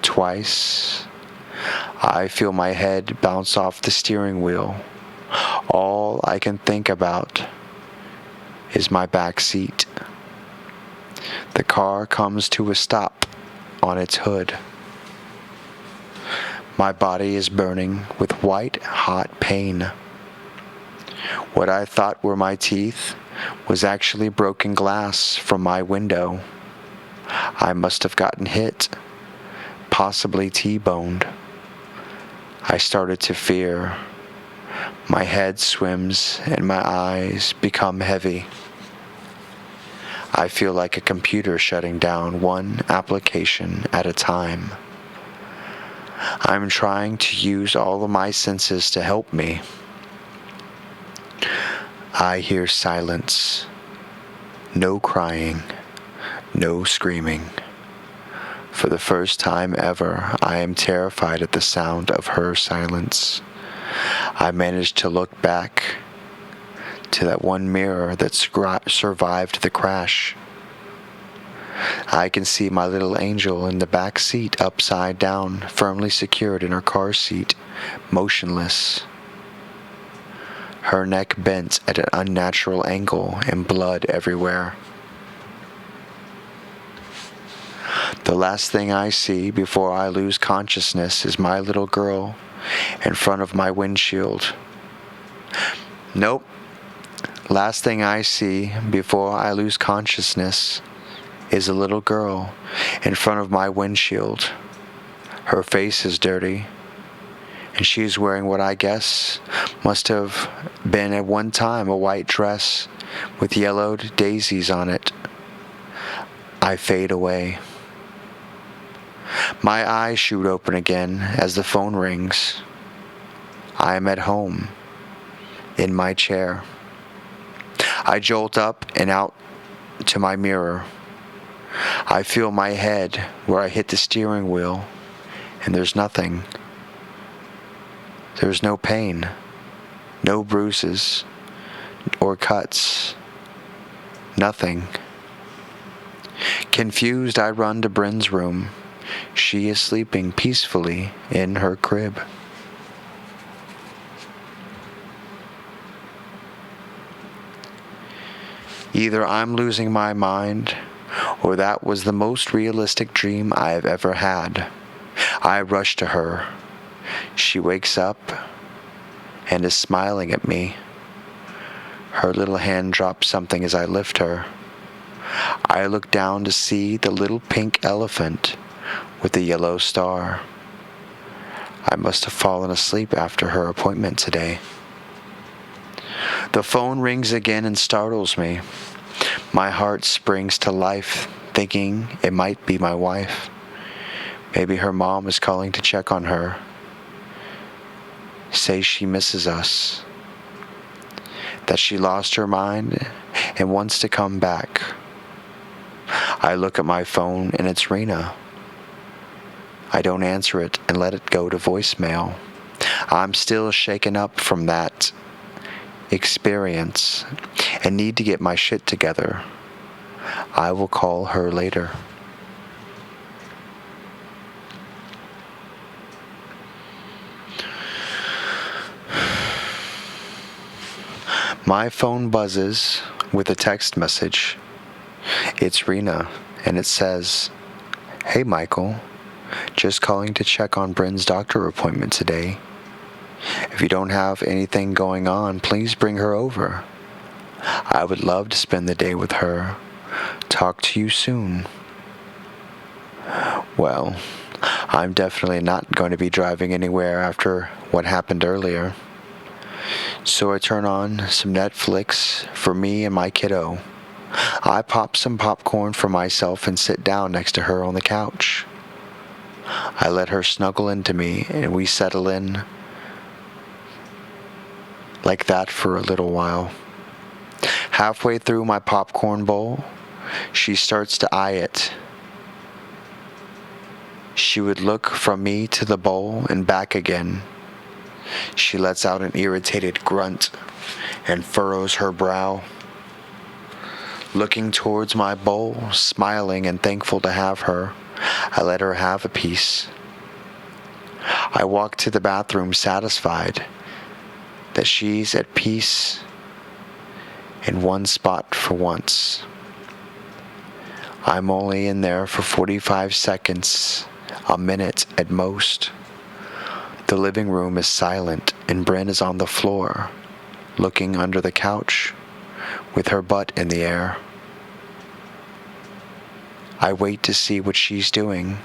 twice. I feel my head bounce off the steering wheel. All I can think about is my back seat. The car comes to a stop on its hood. My body is burning with white, hot pain. What I thought were my teeth was actually broken glass from my window. I must have gotten hit, possibly T-boned. I started to fear. My head swims and my eyes become heavy. I feel like a computer shutting down one application at a time. I'm trying to use all of my senses to help me. I hear silence. No crying. No screaming. For the first time ever, I am terrified at the sound of her silence. I managed to look back to that one mirror that survived the crash. I can see my little angel in the back seat upside down, firmly secured in her car seat, motionless. Her neck bent at an unnatural angle and blood everywhere. The last thing I see before I lose consciousness is my little girl in front of my windshield. Nope. Last thing I see before I lose consciousness is a little girl in front of my windshield. Her face is dirty, and she's wearing what I guess must have been at one time a white dress with yellowed daisies on it. I fade away. My eyes shoot open again as the phone rings. I am at home, in my chair. I jolt up and out to my mirror. I feel my head where I hit the steering wheel, and there's nothing. There's no pain, no bruises or cuts, nothing. Confused, I run to Bryn's room. She is sleeping peacefully in her crib. Either I'm losing my mind, or that was the most realistic dream I have ever had. I rush to her. She wakes up and is smiling at me. Her little hand drops something as I lift her. I look down to see the little pink elephant with the yellow star. I must have fallen asleep after her appointment today. The phone rings again and startles me. My heart springs to life, thinking it might be my wife. Maybe her mom is calling to check on her. Say she misses us. That she lost her mind and wants to come back. I look at my phone and it's Rena. I don't answer it and let it go to voicemail. I'm still shaken up from that experience and need to get my shit together. I will call her later. My phone buzzes with a text message. It's Rena, and it says, "Hey Michael, just calling to check on Bryn's doctor appointment today. If you don't have anything going on, please bring her over. I would love to spend the day with her. Talk to you soon." Well, I'm definitely not going to be driving anywhere after what happened earlier. So I turn on some Netflix for me and my kiddo. I pop some popcorn for myself and sit down next to her on the couch. I let her snuggle into me and we settle in like that for a little while. Halfway through my popcorn bowl, she starts to eye it. She would look from me to the bowl and back again. She lets out an irritated grunt and furrows her brow. Looking towards my bowl, smiling and thankful to have her, I let her have a piece. I walk to the bathroom satisfied that she's at peace in one spot for once. I'm only in there for 45 seconds, a minute at most. The living room is silent and Bryn is on the floor, looking under the couch with her butt in the air. I wait to see what she's doing,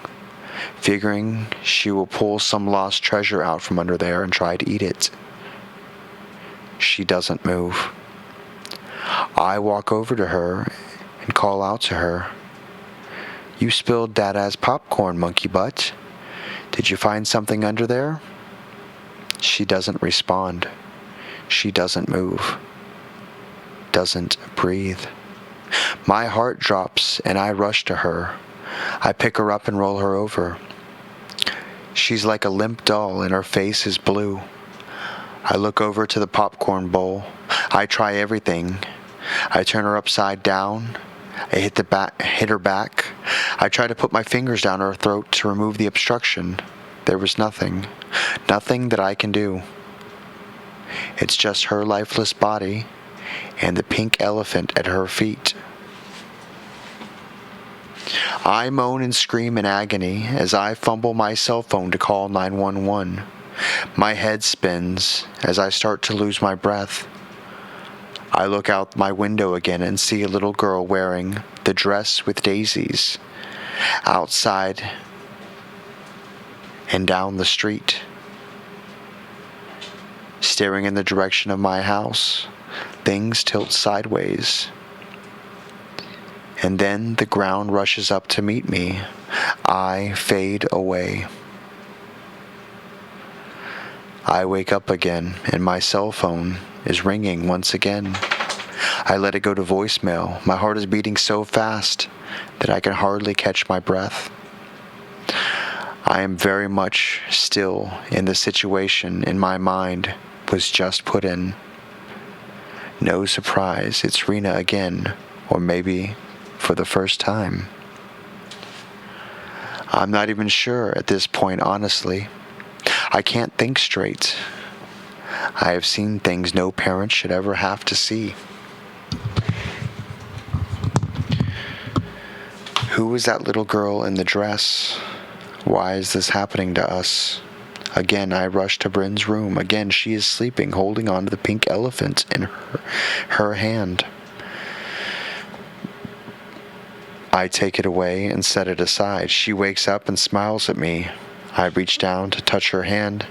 figuring she will pull some lost treasure out from under there and try to eat it. She doesn't move. I walk over to her and call out to her, "You spilled Dada's popcorn, monkey butt. Did you find something under there?" She doesn't respond. She doesn't move. Doesn't breathe. My heart drops and I rush to her. I pick her up and roll her over. She's like a limp doll and her face is blue. I look over to the popcorn bowl. I try everything. I turn her upside down. I hit her back. I try to put my fingers down her throat to remove the obstruction. There was nothing. Nothing that I can do. It's just her lifeless body and the pink elephant at her feet. I moan and scream in agony as I fumble my cell phone to call 911. My head spins as I start to lose my breath. I look out my window again and see a little girl wearing the dress with daisies outside and down the street, staring in the direction of my house. Things tilt sideways, and then the ground rushes up to meet me. I fade away. I wake up again, and my cell phone is ringing once again. I let it go to voicemail. My heart is beating so fast that I can hardly catch my breath. I am very much still in the situation in my mind was just put in. No surprise, it's Rena again, or maybe for the first time. I'm not even sure at this point, honestly. I can't think straight. I have seen things no parent should ever have to see. Who is that little girl in the dress? Why is this happening to us? Again, I rush to Bryn's room. Again, she is sleeping, holding on to the pink elephant in her hand. I take it away and set it aside. She wakes up and smiles at me. I reach down to touch her hand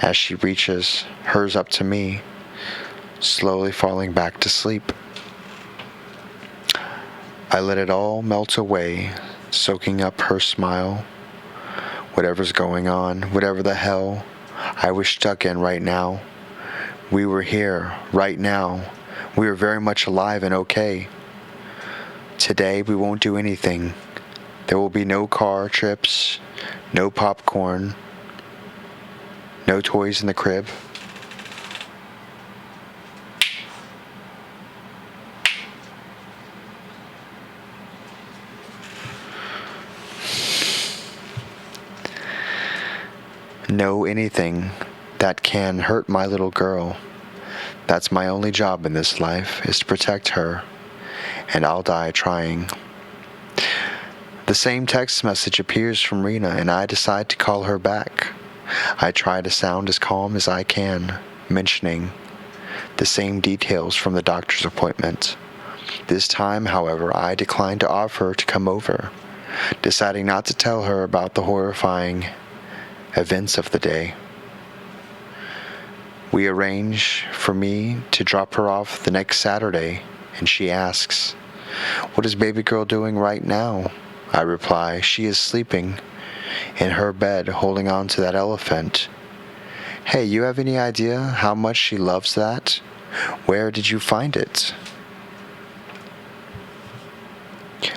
as she reaches hers up to me, slowly falling back to sleep. I let it all melt away, soaking up her smile. Whatever's going on, whatever the hell I was stuck in right now, we were here right now. We are very much alive and okay. Today we won't do anything. There will be no car trips, no popcorn, no toys in the crib. No anything that can hurt my little girl. That's my only job in this life, is to protect her, and I'll die trying. The same text message appears from Rena, and I decide to call her back. I try to sound as calm as I can, mentioning the same details from the doctor's appointment. This time, however, I decline to offer her to come over, deciding not to tell her about the horrifying events of the day. We arrange for me to drop her off the next Saturday and she asks, "What is baby girl doing right now?" I reply, "She is sleeping in her bed holding on to that elephant." "Hey, you have any idea how much she loves that? Where did you find it?"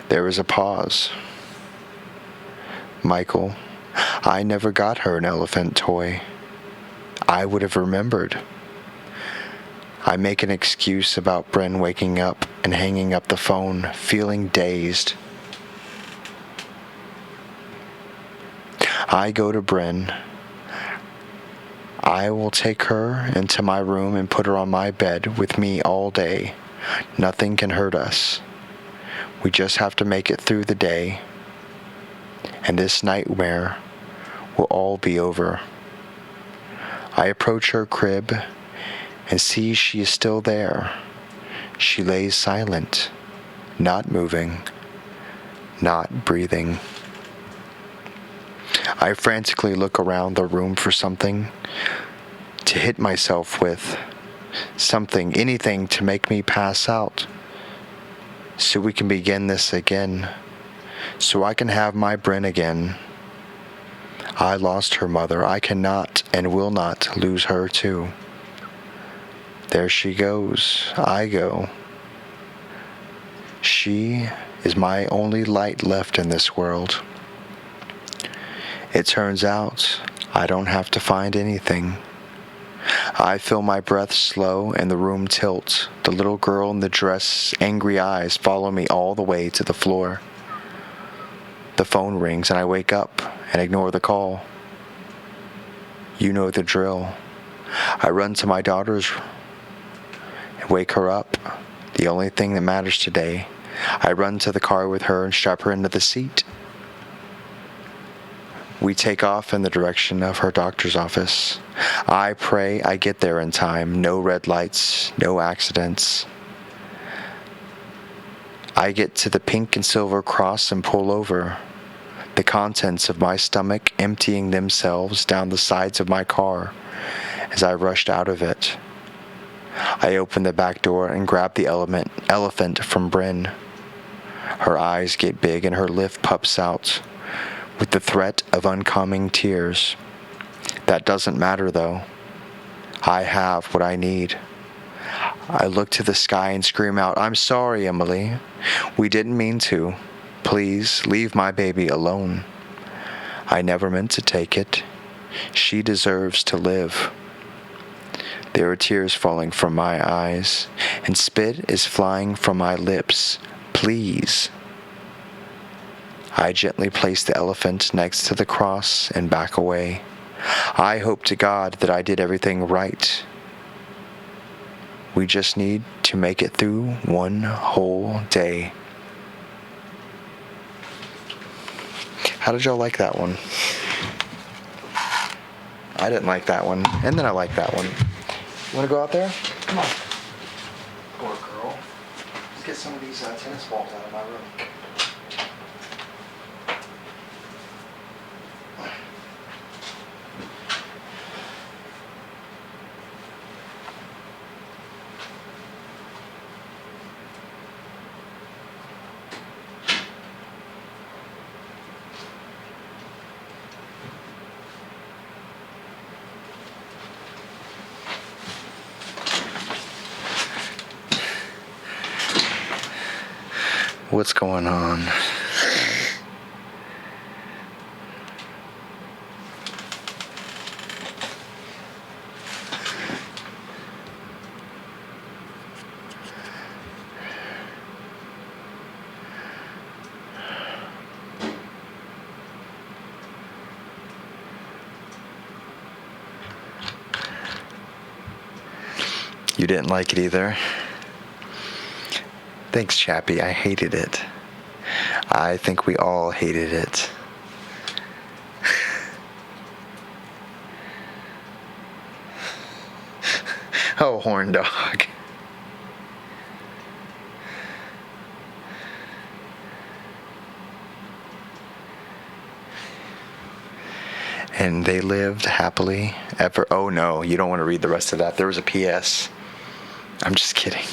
There is a pause. "Michael, I never got her an elephant toy. I would have remembered." I make an excuse about Bryn waking up and hanging up the phone, feeling dazed. I go to Bryn. "I will take her into my room and put her on my bed with me all day. Nothing can hurt us. We just have to make it through the day, and this nightmare will all be over." I approach her crib and see she is still there. She lays silent, not moving, not breathing. I frantically look around the room for something to hit myself with, something, anything to make me pass out, so we can begin this again, so I can have my Bryn again. I lost her mother. I cannot and will not lose her too. There she goes. I go. She is my only light left in this world. It turns out I don't have to find anything. I feel my breath slow and the room tilt. The little girl in the dress, angry eyes follow me all the way to the floor. The phone rings and I wake up and ignore the call. You know the drill. I run to my daughter's and wake her up. The only thing that matters today. I run to the car with her and strap her into the seat. We take off in the direction of her doctor's office. I pray I get there in time. No red lights, no accidents. I get to the pink and silver cross and pull over. The contents of my stomach emptying themselves down the sides of my car as I rushed out of it. I open the back door and grab the elephant from Bryn. Her eyes get big and her lip puffs out with the threat of oncoming tears. That doesn't matter though. I have what I need. I look to the sky and scream out, "I'm sorry, Emily. We didn't mean to. Please leave my baby alone. I never meant to take it. She deserves to live." There are tears falling from my eyes, and spit is flying from my lips. Please. I gently place the elephant next to the cross and back away. I hope to God that I did everything right. We just need to make it through one whole day. How did y'all like that one? I didn't like that one, and then I like that one. You want to go out there? Come on. Poor girl. Let's get some of these tennis balls out of my room. What's going on? You didn't like it either? Thanks, Chappy. I hated it. I think we all hated it. Oh, horn dog. And they lived happily ever. Oh no, you don't want to read the rest of that. There was a PS. I'm just kidding.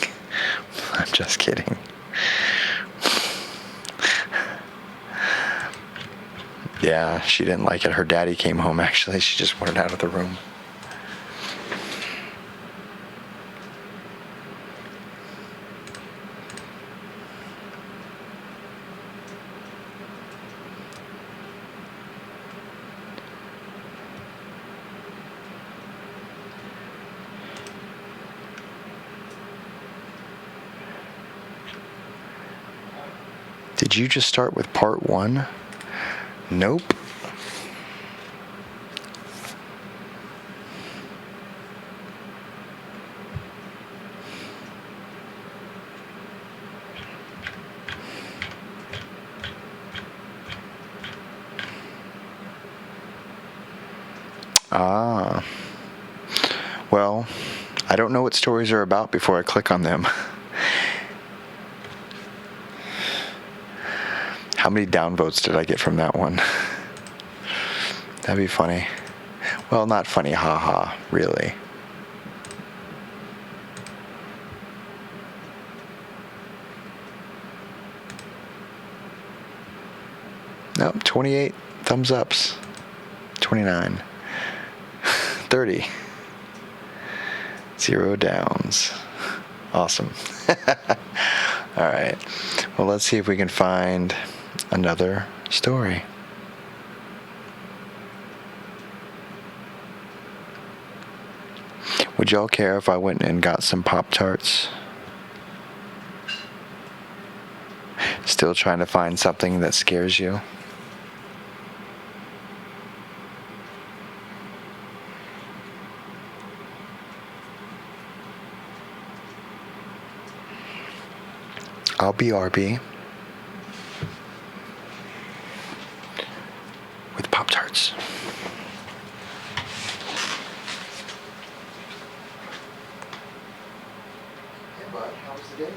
I'm just kidding. Yeah, she didn't like it. Her daddy came home, actually. She just wanted out of the room. Did you just start with part 1? Nope. Ah. Well, I don't know what stories are about before I click on them. How many downvotes did I get from that one? That'd be funny. Well, not funny, haha, really. Nope, 28 thumbs ups. 29. 30. 0 downs. Awesome. All right. Well, let's see if we can find another story. Would y'all care if I went and got some Pop-Tarts? Still trying to find something that scares you? I'll be RB. With Pop-Tarts. Hey bud, how was the day?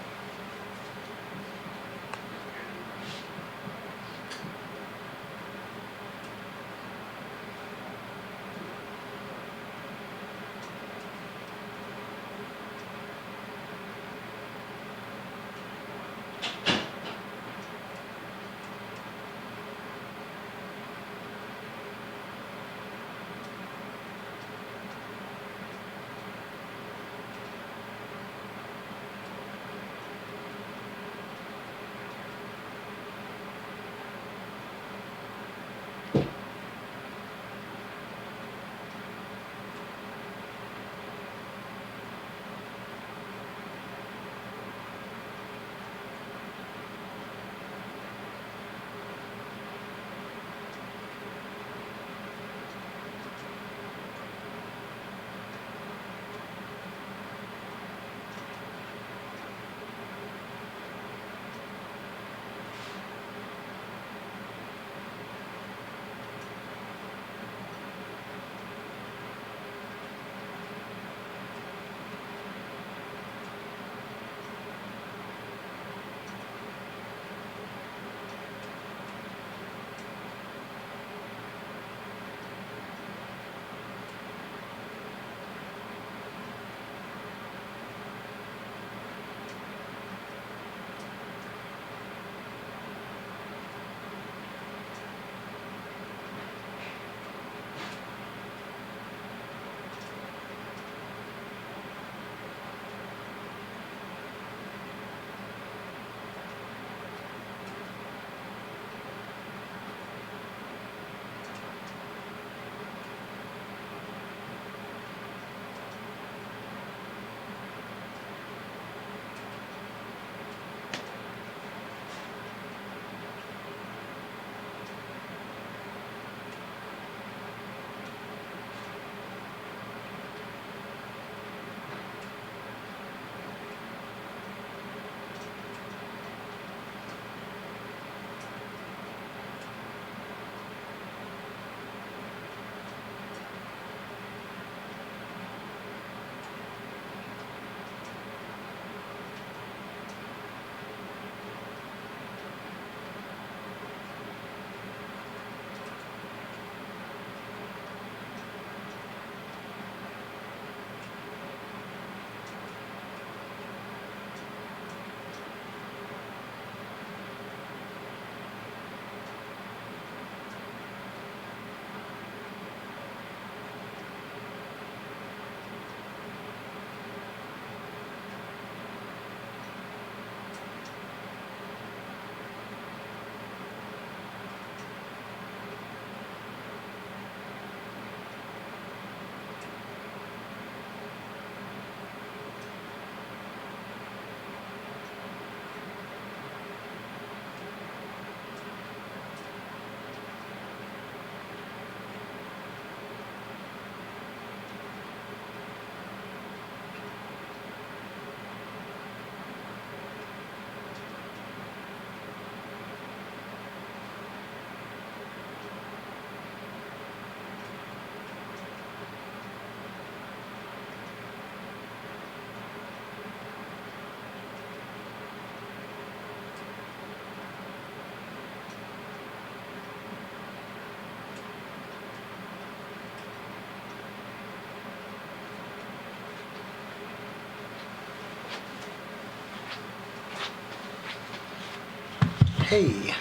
Hey.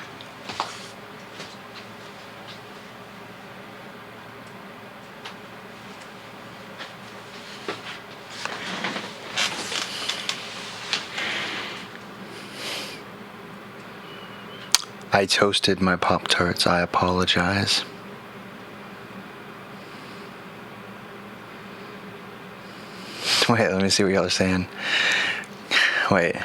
I toasted my Pop-Tarts. I apologize. Wait, let me see what y'all are saying. Wait.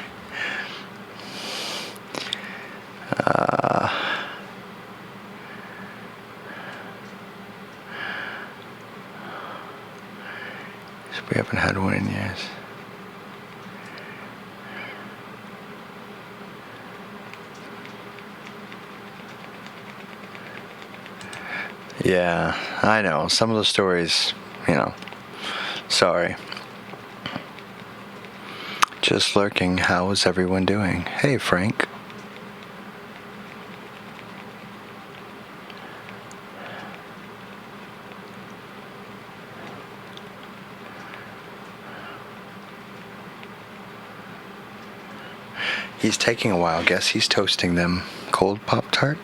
We haven't had one in years. Yeah, I know. Some of the stories, sorry. Just lurking. How is everyone doing? Hey, Frank. He's taking a while. Guess he's toasting them. Cold Pop-Tart?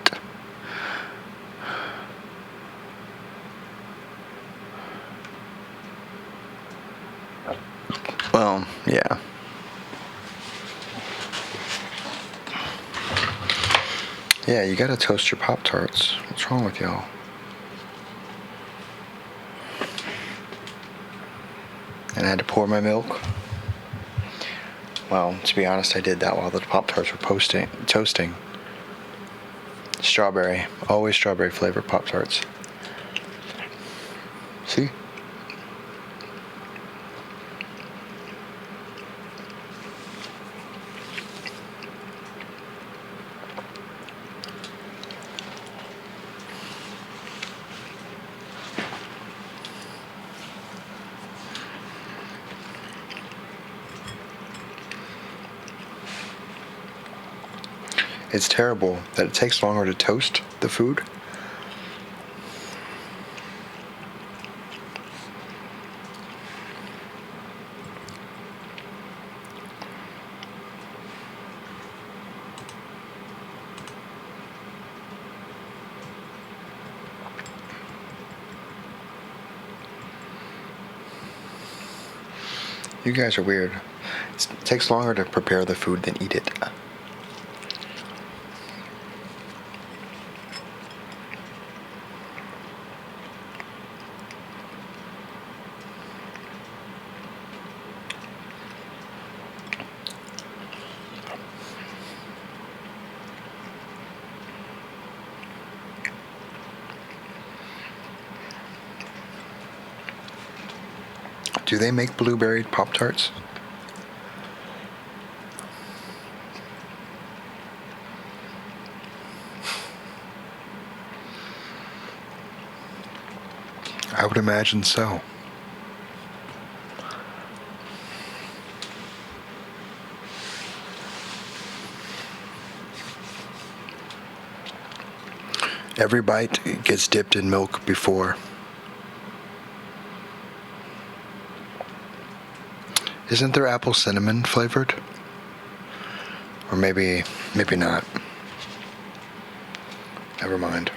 Well, yeah. Yeah, you gotta toast your Pop-Tarts. What's wrong with y'all? And I had to pour my milk. Well, to be honest, I did that while the Pop-Tarts were toasting. Strawberry. Always strawberry flavored Pop-Tarts. See? It's terrible that it takes longer to toast the food. You guys are weird. It takes longer to prepare the food than eat it. Do they make blueberry Pop-Tarts? I would imagine so. Every bite gets dipped in milk before. Isn't there apple cinnamon flavored? Or maybe not. Never mind.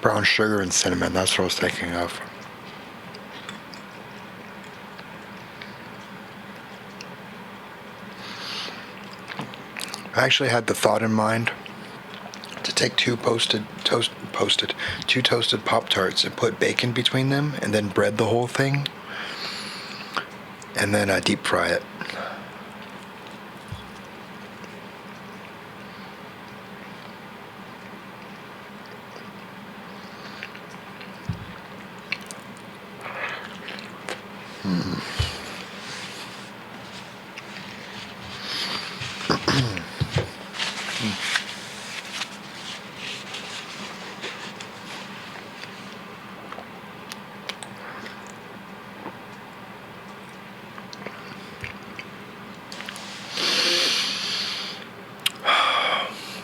Brown sugar and cinnamon, that's what I was thinking of. I actually had the thought in mind to take two toasted Pop-Tarts and put bacon between them and then bread the whole thing. and then deep fry it.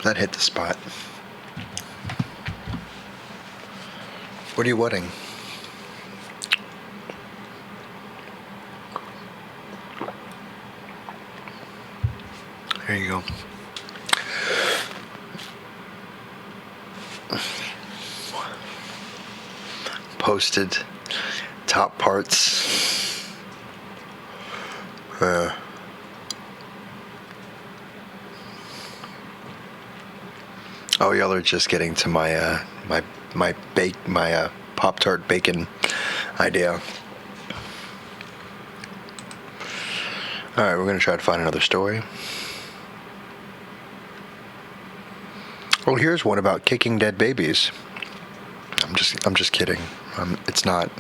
That hit the spot. What are you wanting? There you go. Posted top parts. Oh, y'all are just getting to my Pop-Tart bacon idea. All right, we're gonna try to find another story. Well, here's one about kicking dead babies. I'm just kidding. It's not.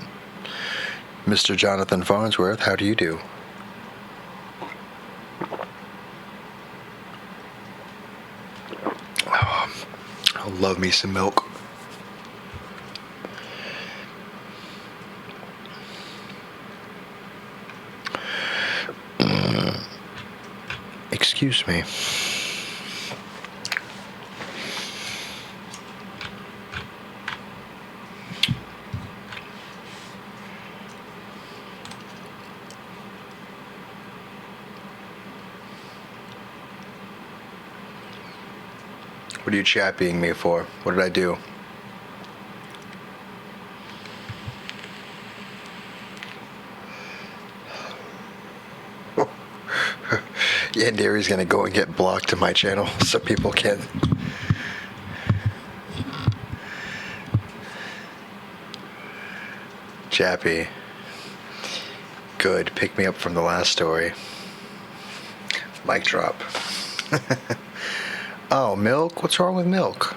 Mr. Jonathan Farnsworth, how do you do? Oh, I love me some milk. Excuse me. What are you chappying me for? What did I do? Yeah, Gary's gonna go and get blocked to my channel so people can. Chappy. Good. Pick me up from the last story. Mic drop. Oh, milk? What's wrong with milk?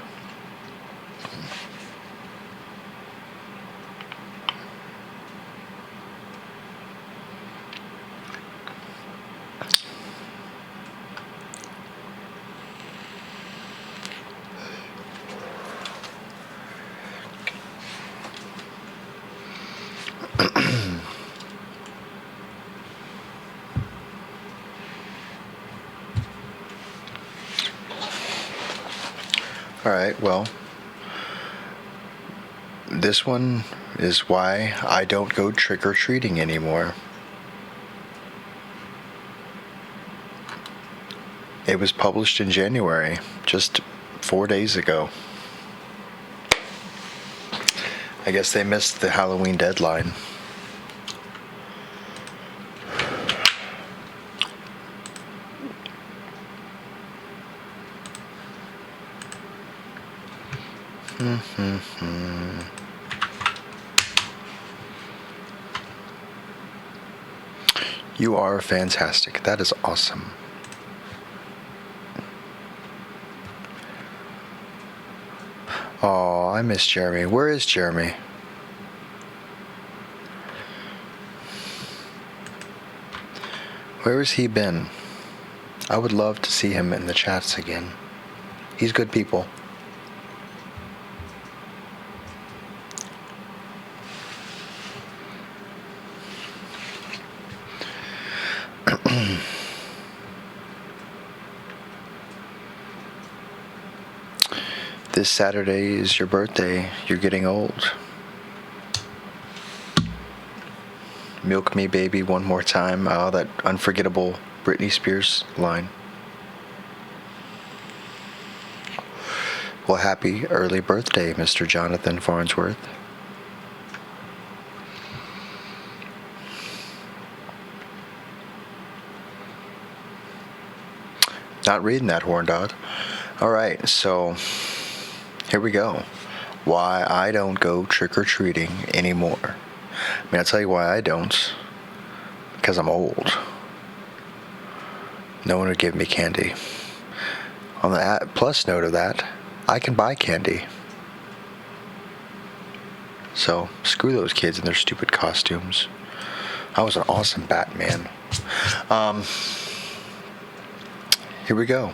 All right, well, this one is why I don't go trick-or-treating anymore. It was published in January, just 4 days ago. I guess they missed the Halloween deadline. You are fantastic. That is awesome. Oh, I miss Jeremy. Where is Jeremy? Where has he been? I would love to see him in the chats again. He's good people. This Saturday is your birthday. You're getting old. Milk me, baby, one more time. Oh, that unforgettable Britney Spears line. Well, happy early birthday, Mr. Jonathan Farnsworth. Not reading that, horn dog. All right, so here we go. Why I don't go trick-or-treating anymore. I mean, I'll tell you why I don't. because I'm old. No one would give me candy. On the plus note of that, I can buy candy. So, screw those kids and their stupid costumes. I was an awesome Batman. Here we go.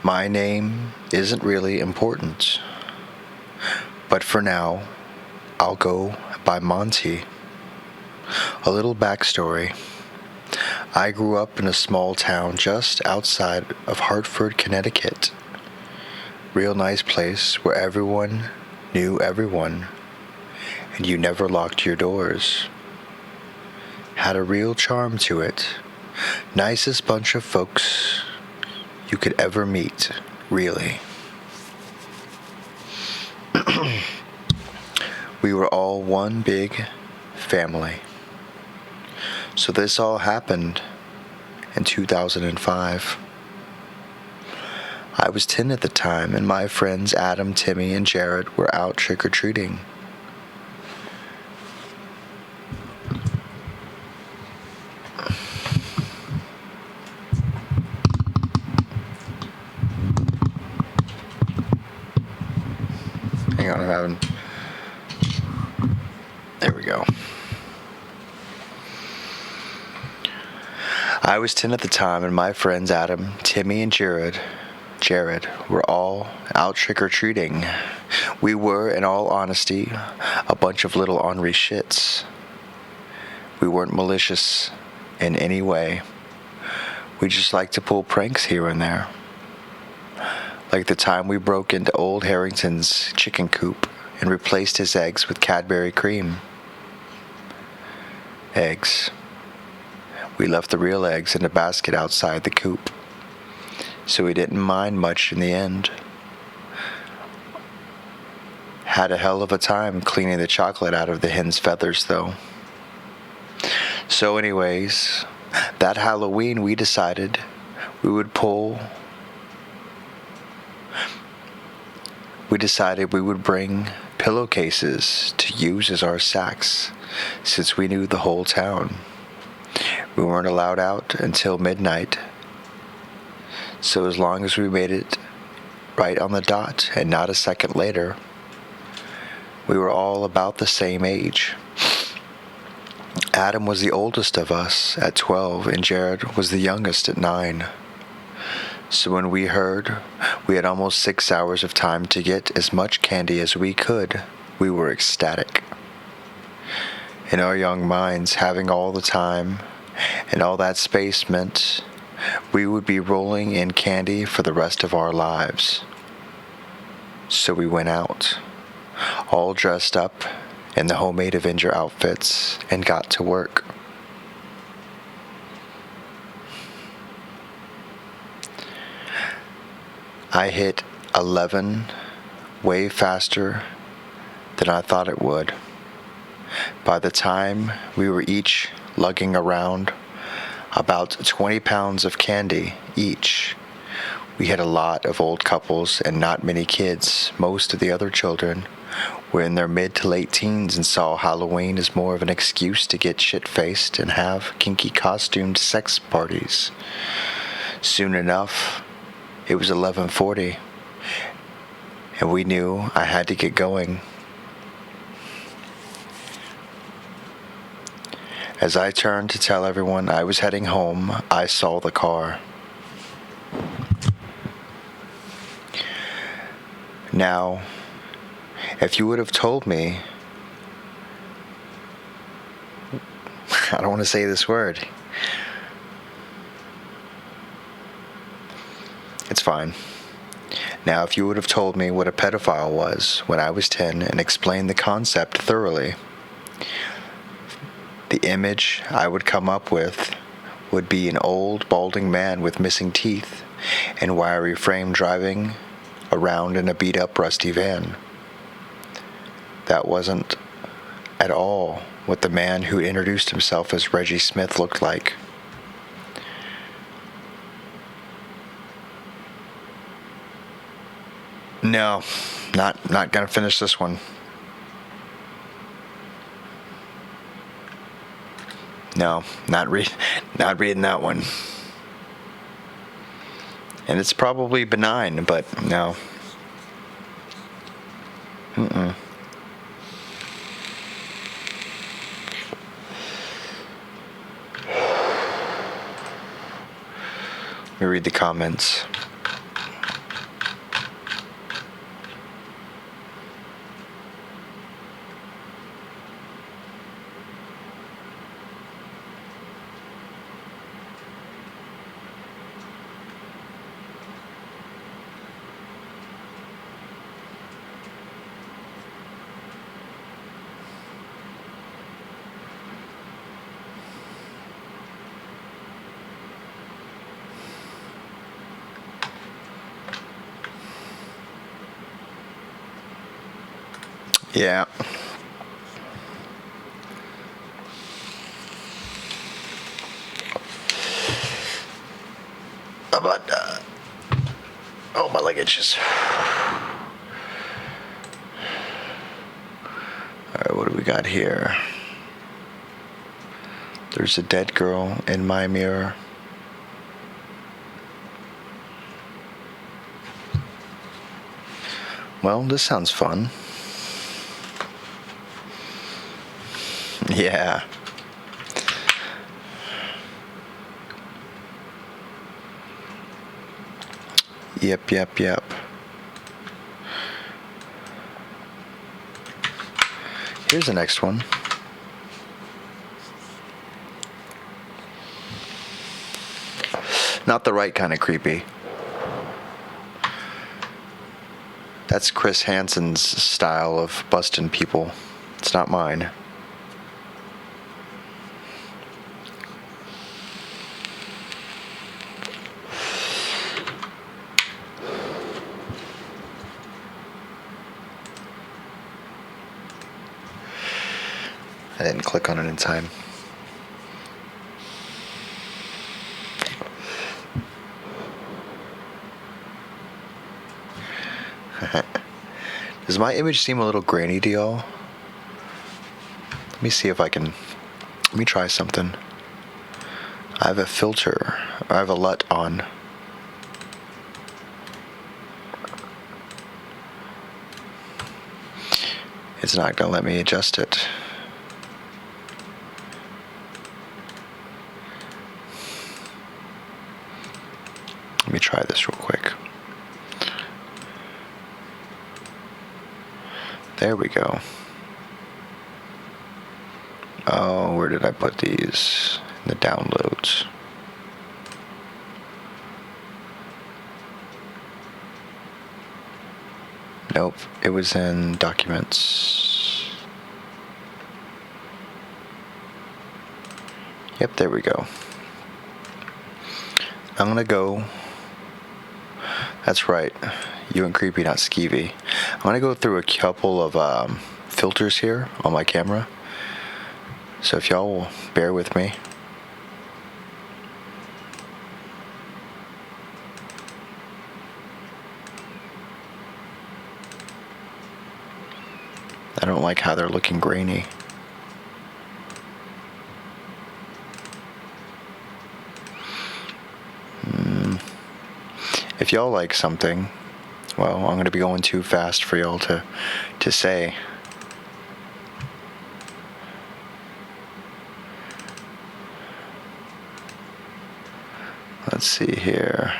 My name isn't really important, but for now, I'll go by Monty. A little backstory. I grew up in a small town just outside of Hartford, Connecticut. Real nice place where everyone knew everyone, and you never locked your doors. Had a real charm to it. Nicest bunch of folks you could ever meet, really. We were all one big family. So this all happened in 2005. I was 10 at the time, and my friends Adam, Timmy, and Jared were out trick-or-treating. Hang on, I'm having... There we go. I was 10 at the time, and my friends Adam, Timmy, and Jared were all out trick-or-treating. We were, in all honesty, a bunch of little ornery shits. We weren't malicious in any way. We just liked to pull pranks here and there. Like the time we broke into old Harrington's chicken coop and replaced his eggs with Cadbury cream. Eggs. We left the real eggs in a basket outside the coop, so we didn't mind much in the end. Had a hell of a time cleaning the chocolate out of the hen's feathers, though. So anyways, that Halloween we decided we would bring pillowcases to use as our sacks, since we knew the whole town. We weren't allowed out until midnight, so as long as we made it right on the dot and not a second later, we were all about the same age. Adam was the oldest of us at 12, and Jared was the youngest at 9. So when we heard we had almost 6 hours of time to get as much candy as we could, we were ecstatic. In our young minds, having all the time and all that space meant we would be rolling in candy for the rest of our lives. So we went out, all dressed up in the homemade Avenger outfits, and got to work. I hit 11 way faster than I thought it would. By the time we were each lugging around about 20 pounds of candy each, we had a lot of old couples and not many kids. Most of the other children were in their mid to late teens and saw Halloween as more of an excuse to get shit-faced and have kinky costumed sex parties. Soon enough, it was 11:40, and we knew I had to get going. As I turned to tell everyone I was heading home, I saw the car. Now, if you would have told me, I don't want to say this word. It's fine. Now, if you would have told me what a pedophile was when I was 10 and explained the concept thoroughly, the image I would come up with would be an old, balding man with missing teeth and wiry frame driving around in a beat-up, rusty van. That wasn't at all what the man who introduced himself as Reggie Smith looked like. No, not gonna finish this one. No, not reading that one. And it's probably benign, but no. Mm-mm. Let me read the comments. Yeah. About oh, my leg itches. Alright, what do we got here? There's a dead girl in my mirror. Well, this sounds fun. Yeah. Yep. Here's the next one. Not the right kind of creepy. That's Chris Hansen's style of busting people. It's not mine. I didn't click on it in time. Does my image seem a little grainy to y'all? Let me see if I can. Let me try something. I have a filter. I have a LUT on. It's not gonna let me adjust it. Let me try this real quick. There we go. Oh, where did I put these? In the downloads. Nope, it was in documents. Yep, there we go. I'm gonna go. That's right. You and Creepy, not Skeevy. I'm gonna go through a couple of filters here on my camera. So if y'all will bear with me. I don't like how they're looking grainy. If y'all like something, well, I'm going to be going too fast for y'all to say. Let's see here.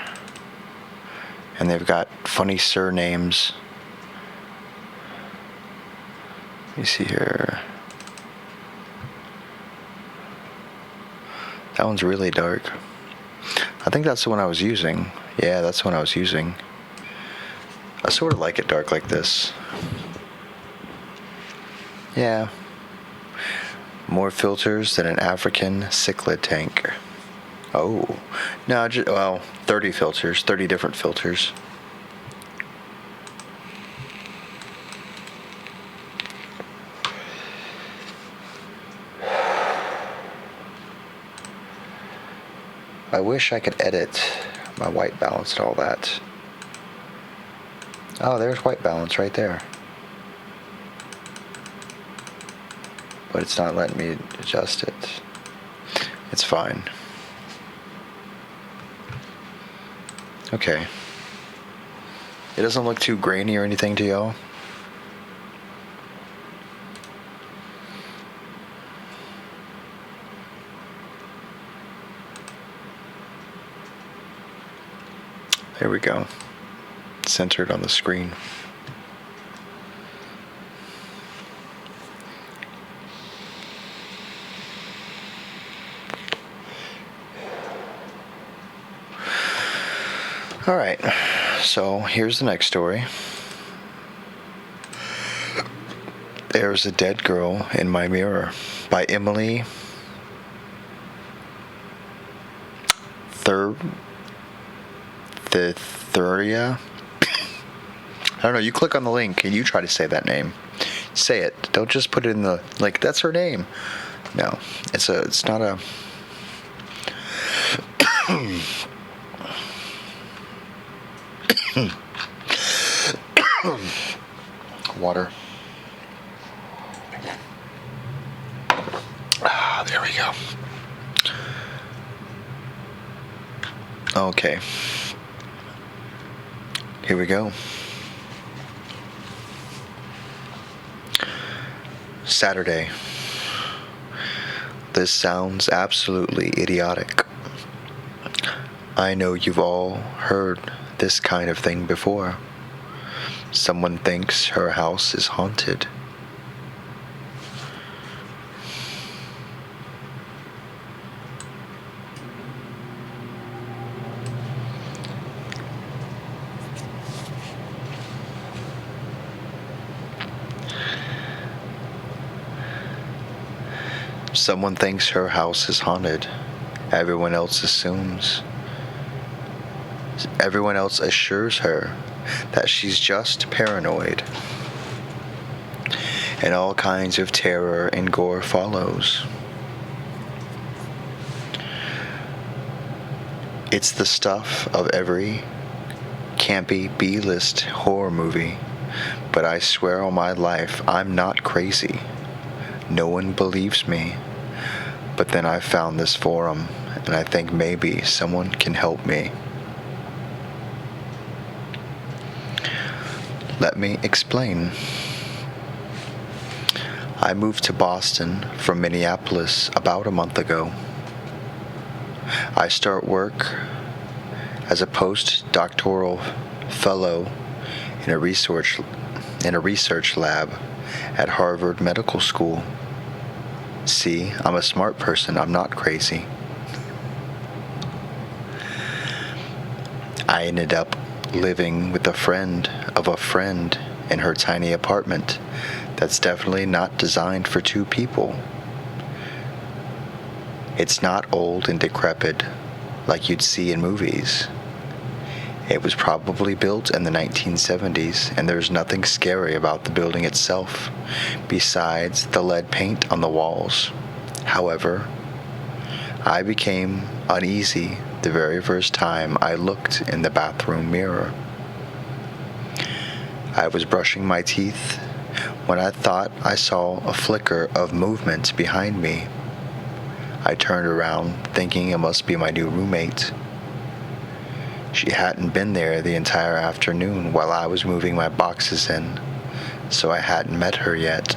And they've got funny surnames. Let me see here. That one's really dark. I think that's the one I was using. Yeah, that's the one I was using. I sort of like it dark like this. Yeah. More filters than an African cichlid tank. Oh. No, well, 30 filters. 30 different filters. I wish I could edit my white balance and all that. Oh, there's white balance right there. But it's not letting me adjust it. It's fine. Okay. It doesn't look too grainy or anything to y'all. There we go. Centered on the screen. All right, so here's the next story. There's a Dead Girl in My Mirror by Emily Thuria. I don't know, you click on the link and you try to say that name. Say it. Don't just put it in the, like, that's her name. No, it's not a... Water. Ah, there we go. Okay. Here we go. Saturday. This sounds absolutely idiotic. I know you've all heard this kind of thing before. Someone thinks her house is haunted. Someone thinks her house is haunted. Everyone else assumes. Everyone else assures her that she's just paranoid. And all kinds of terror and gore follows. It's the stuff of every campy B-list horror movie, but I swear on my life I'm not crazy. No one believes me. But then I found this forum, and I think maybe someone can help me. Let me explain. I moved to Boston from Minneapolis about a month ago. I start work as a postdoctoral fellow in a research lab at Harvard Medical School. See, I'm a smart person. I'm not crazy. I ended up living with a friend of a friend in her tiny apartment that's definitely not designed for two people. It's not old and decrepit like you'd see in movies. It was probably built in the 1970s, and there's nothing scary about the building itself, besides the lead paint on the walls. However, I became uneasy the very first time I looked in the bathroom mirror. I was brushing my teeth when I thought I saw a flicker of movement behind me. I turned around, thinking it must be my new roommate. She hadn't been there the entire afternoon while I was moving my boxes in, so I hadn't met her yet.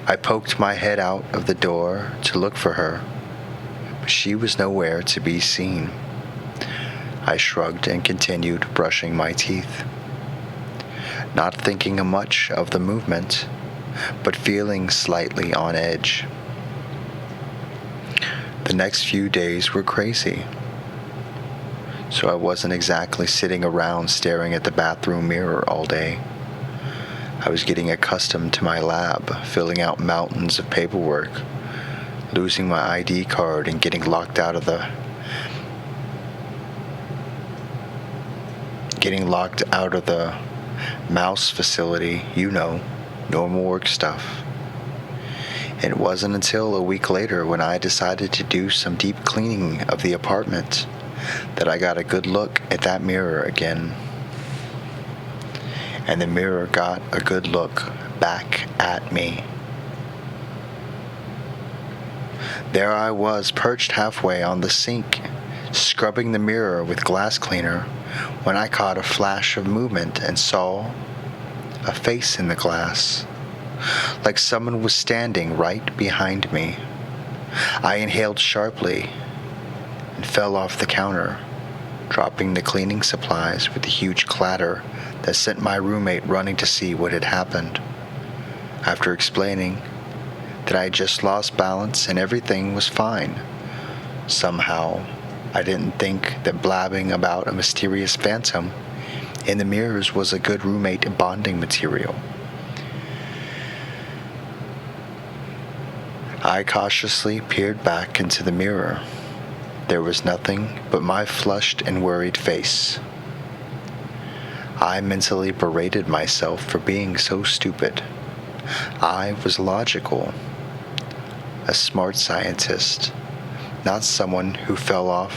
I poked my head out of the door to look for her, but she was nowhere to be seen. I shrugged and continued brushing my teeth, not thinking much of the movement, but feeling slightly on edge. The next few days were crazy, so I wasn't exactly sitting around staring at the bathroom mirror all day. I was getting accustomed to my lab, filling out mountains of paperwork, losing my ID card and getting locked out of the mouse facility, normal work stuff. It wasn't until a week later, when I decided to do some deep cleaning of the apartment, that I got a good look at that mirror again. and the mirror got a good look back at me. There I was, perched halfway on the sink, scrubbing the mirror with glass cleaner, when I caught a flash of movement and saw a face in the glass, like someone was standing right behind me. I inhaled sharply and fell off the counter, dropping the cleaning supplies with a huge clatter that sent my roommate running to see what had happened. After explaining that I had just lost balance and everything was fine, somehow I didn't think that blabbing about a mysterious phantom in the mirrors was a good roommate bonding material. I cautiously peered back into the mirror. There was nothing but my flushed and worried face. I mentally berated myself for being so stupid. I was logical, a smart scientist, not someone who fell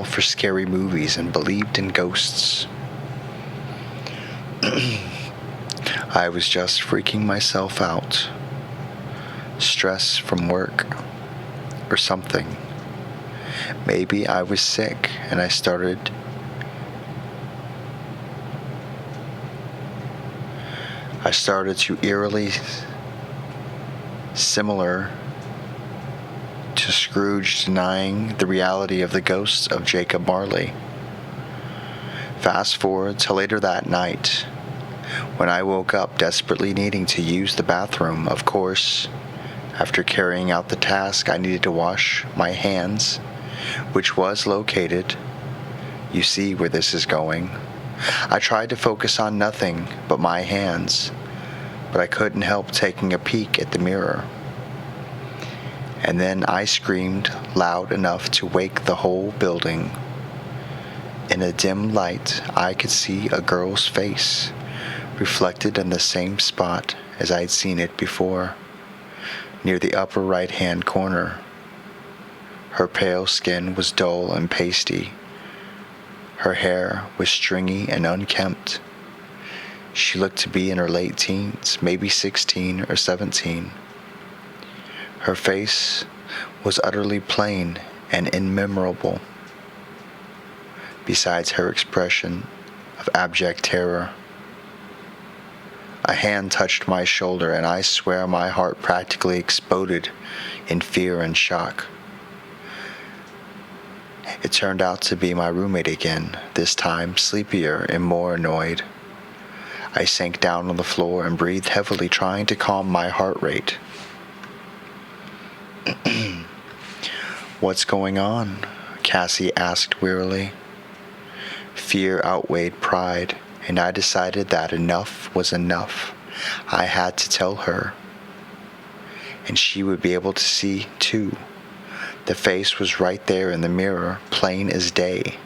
for scary movies and believed in ghosts. I was just freaking myself out. Stress from work or something. Maybe I was sick and I started to eerily similar to Scrooge denying the reality of the ghost of Jacob Marley. Fast forward to later that night, when I woke up desperately needing to use the bathroom. Of course, after carrying out the task, I needed to wash my hands, which was located. You see where this is going. I tried to focus on nothing but my hands, but I couldn't help taking a peek at the mirror. And then I screamed loud enough to wake the whole building. In a dim light, I could see a girl's face, reflected in the same spot as I'd seen it before, near the upper right-hand corner. Her pale skin was dull and pasty. Her hair was stringy and unkempt. She looked to be in her late teens, maybe 16 or 17. Her face was utterly plain and immemorable, besides her expression of abject terror. A hand touched my shoulder, and I swear my heart practically exploded in fear and shock. It turned out to be my roommate again, this time sleepier and more annoyed. I sank down on the floor and breathed heavily, trying to calm my heart rate. "What's going on?" Cassie asked wearily. Fear outweighed pride, and I decided that enough was enough. I had to tell her, and she would be able to see, too. The face was right there in the mirror, plain as day.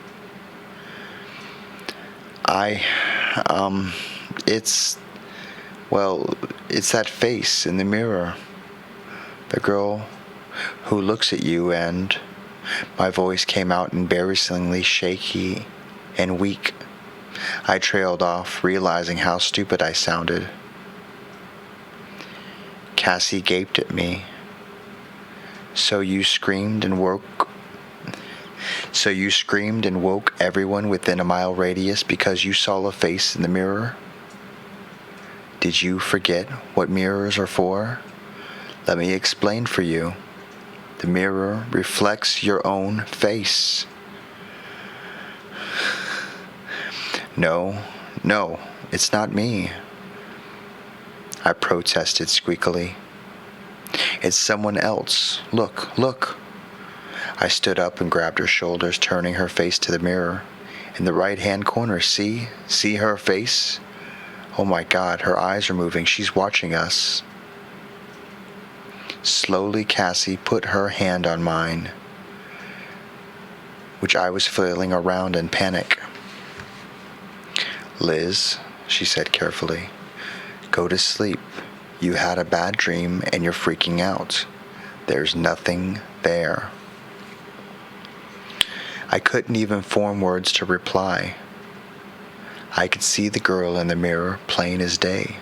It's that face in the mirror. The girl who looks at you, and my voice came out embarrassingly shaky and weak. I trailed off, realizing how stupid I sounded. Cassie gaped at me. So you screamed and woke everyone within a mile radius because you saw a face in the mirror? Did you forget what mirrors are for? Let me explain for you. The mirror reflects your own face. No, it's not me, I protested squeakily. It's someone else. Look. I stood up and grabbed her shoulders, turning her face to the mirror. In the right-hand corner, see her face? Oh my God, her eyes are moving. She's watching us. Slowly, Cassie put her hand on mine, which I was flailing around in panic. "Liz," she said carefully, "go to sleep. You had a bad dream and you're freaking out. There's nothing there." I couldn't even form words to reply. I could see the girl in the mirror plain as day,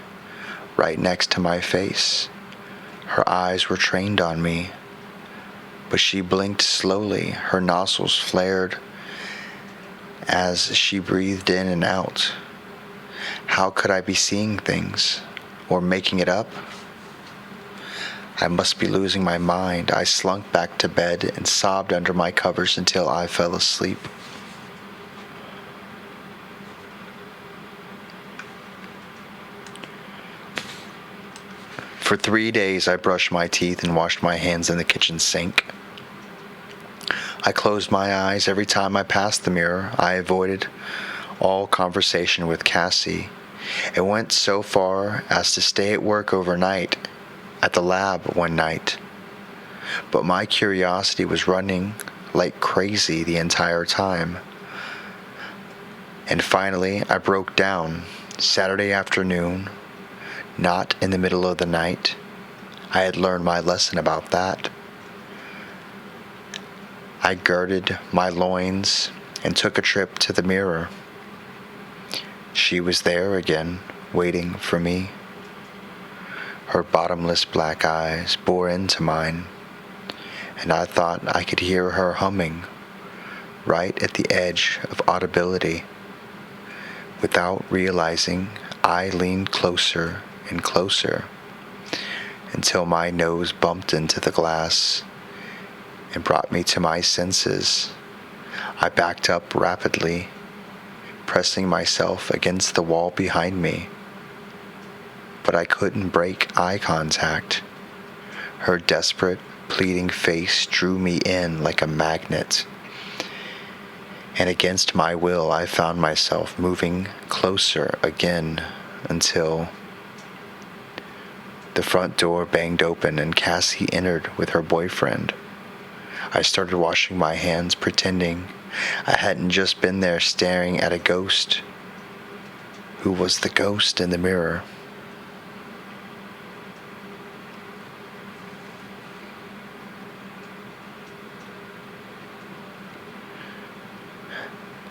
right next to my face. Her eyes were trained on me, but she blinked slowly. Her nostrils flared as she breathed in and out. How could I be seeing things or making it up? I must be losing my mind. I slunk back to bed and sobbed under my covers until I fell asleep. For 3 days I brushed my teeth and washed my hands in the kitchen sink. I closed my eyes every time I passed the mirror. I avoided all conversation with Cassie. It went so far as to stay at work overnight, at the lab one night. But my curiosity was running like crazy the entire time. And finally, I broke down Saturday afternoon, not in the middle of the night. I had learned my lesson about that. I girded my loins and took a trip to the mirror. She was there again, waiting for me. Her bottomless black eyes bore into mine, and I thought I could hear her humming, right at the edge of audibility. Without realizing, I leaned closer and closer until my nose bumped into the glass and brought me to my senses. I backed up rapidly, pressing myself against the wall behind me, but I couldn't break eye contact. Her desperate, pleading face drew me in like a magnet, and against my will I found myself moving closer again until the front door banged open and Cassie entered with her boyfriend. I started washing my hands, pretending I hadn't just been there staring at a ghost. Who was the ghost in the mirror?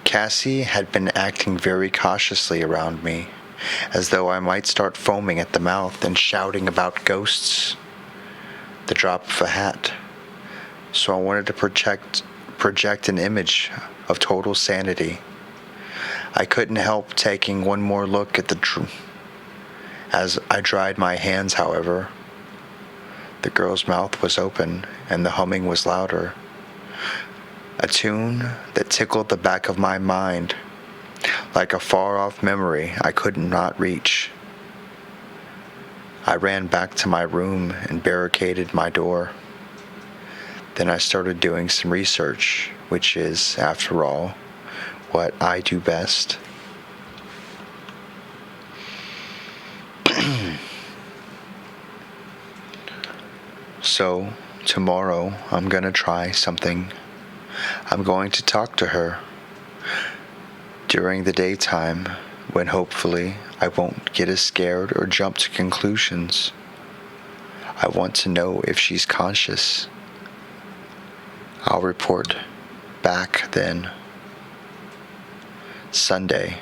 Cassie had been acting very cautiously around me, as though I might start foaming at the mouth and shouting about ghosts, the drop of a hat. So I wanted to project an image of total sanity. I couldn't help taking one more look at as I dried my hands, however. The girl's mouth was open and the humming was louder. A tune that tickled the back of my mind, like a far-off memory I could not reach. I ran back to my room and barricaded my door. Then I started doing some research, which is, after all, what I do best. So, tomorrow I'm going to try something. I'm going to talk to her during the daytime, when hopefully I won't get as scared or jump to conclusions. I want to know if she's conscious. I'll report back then. Sunday.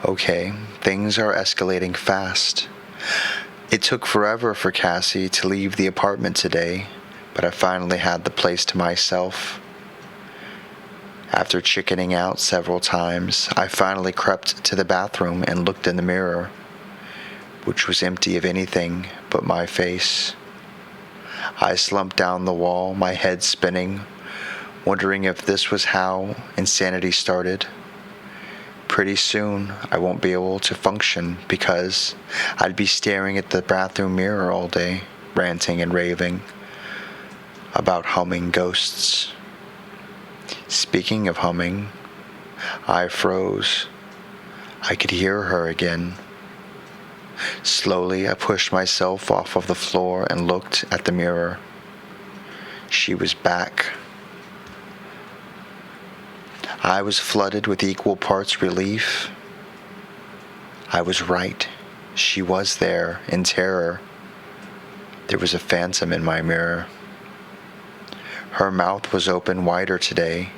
Okay, things are escalating fast. It took forever for Cassie to leave the apartment today, but I finally had the place to myself. After chickening out several times, I finally crept to the bathroom and looked in the mirror, which was empty of anything but my face. I slumped down the wall, my head spinning, wondering if this was how insanity started. Pretty soon, I won't be able to function because I'd be staring at the bathroom mirror all day, ranting and raving about humming ghosts. Speaking of humming, I froze. I could hear her again. Slowly, I pushed myself off of the floor and looked at the mirror. She was back. I was flooded with equal parts relief. I was right. She was there, in terror. There was a phantom in my mirror. Her mouth was open wider today,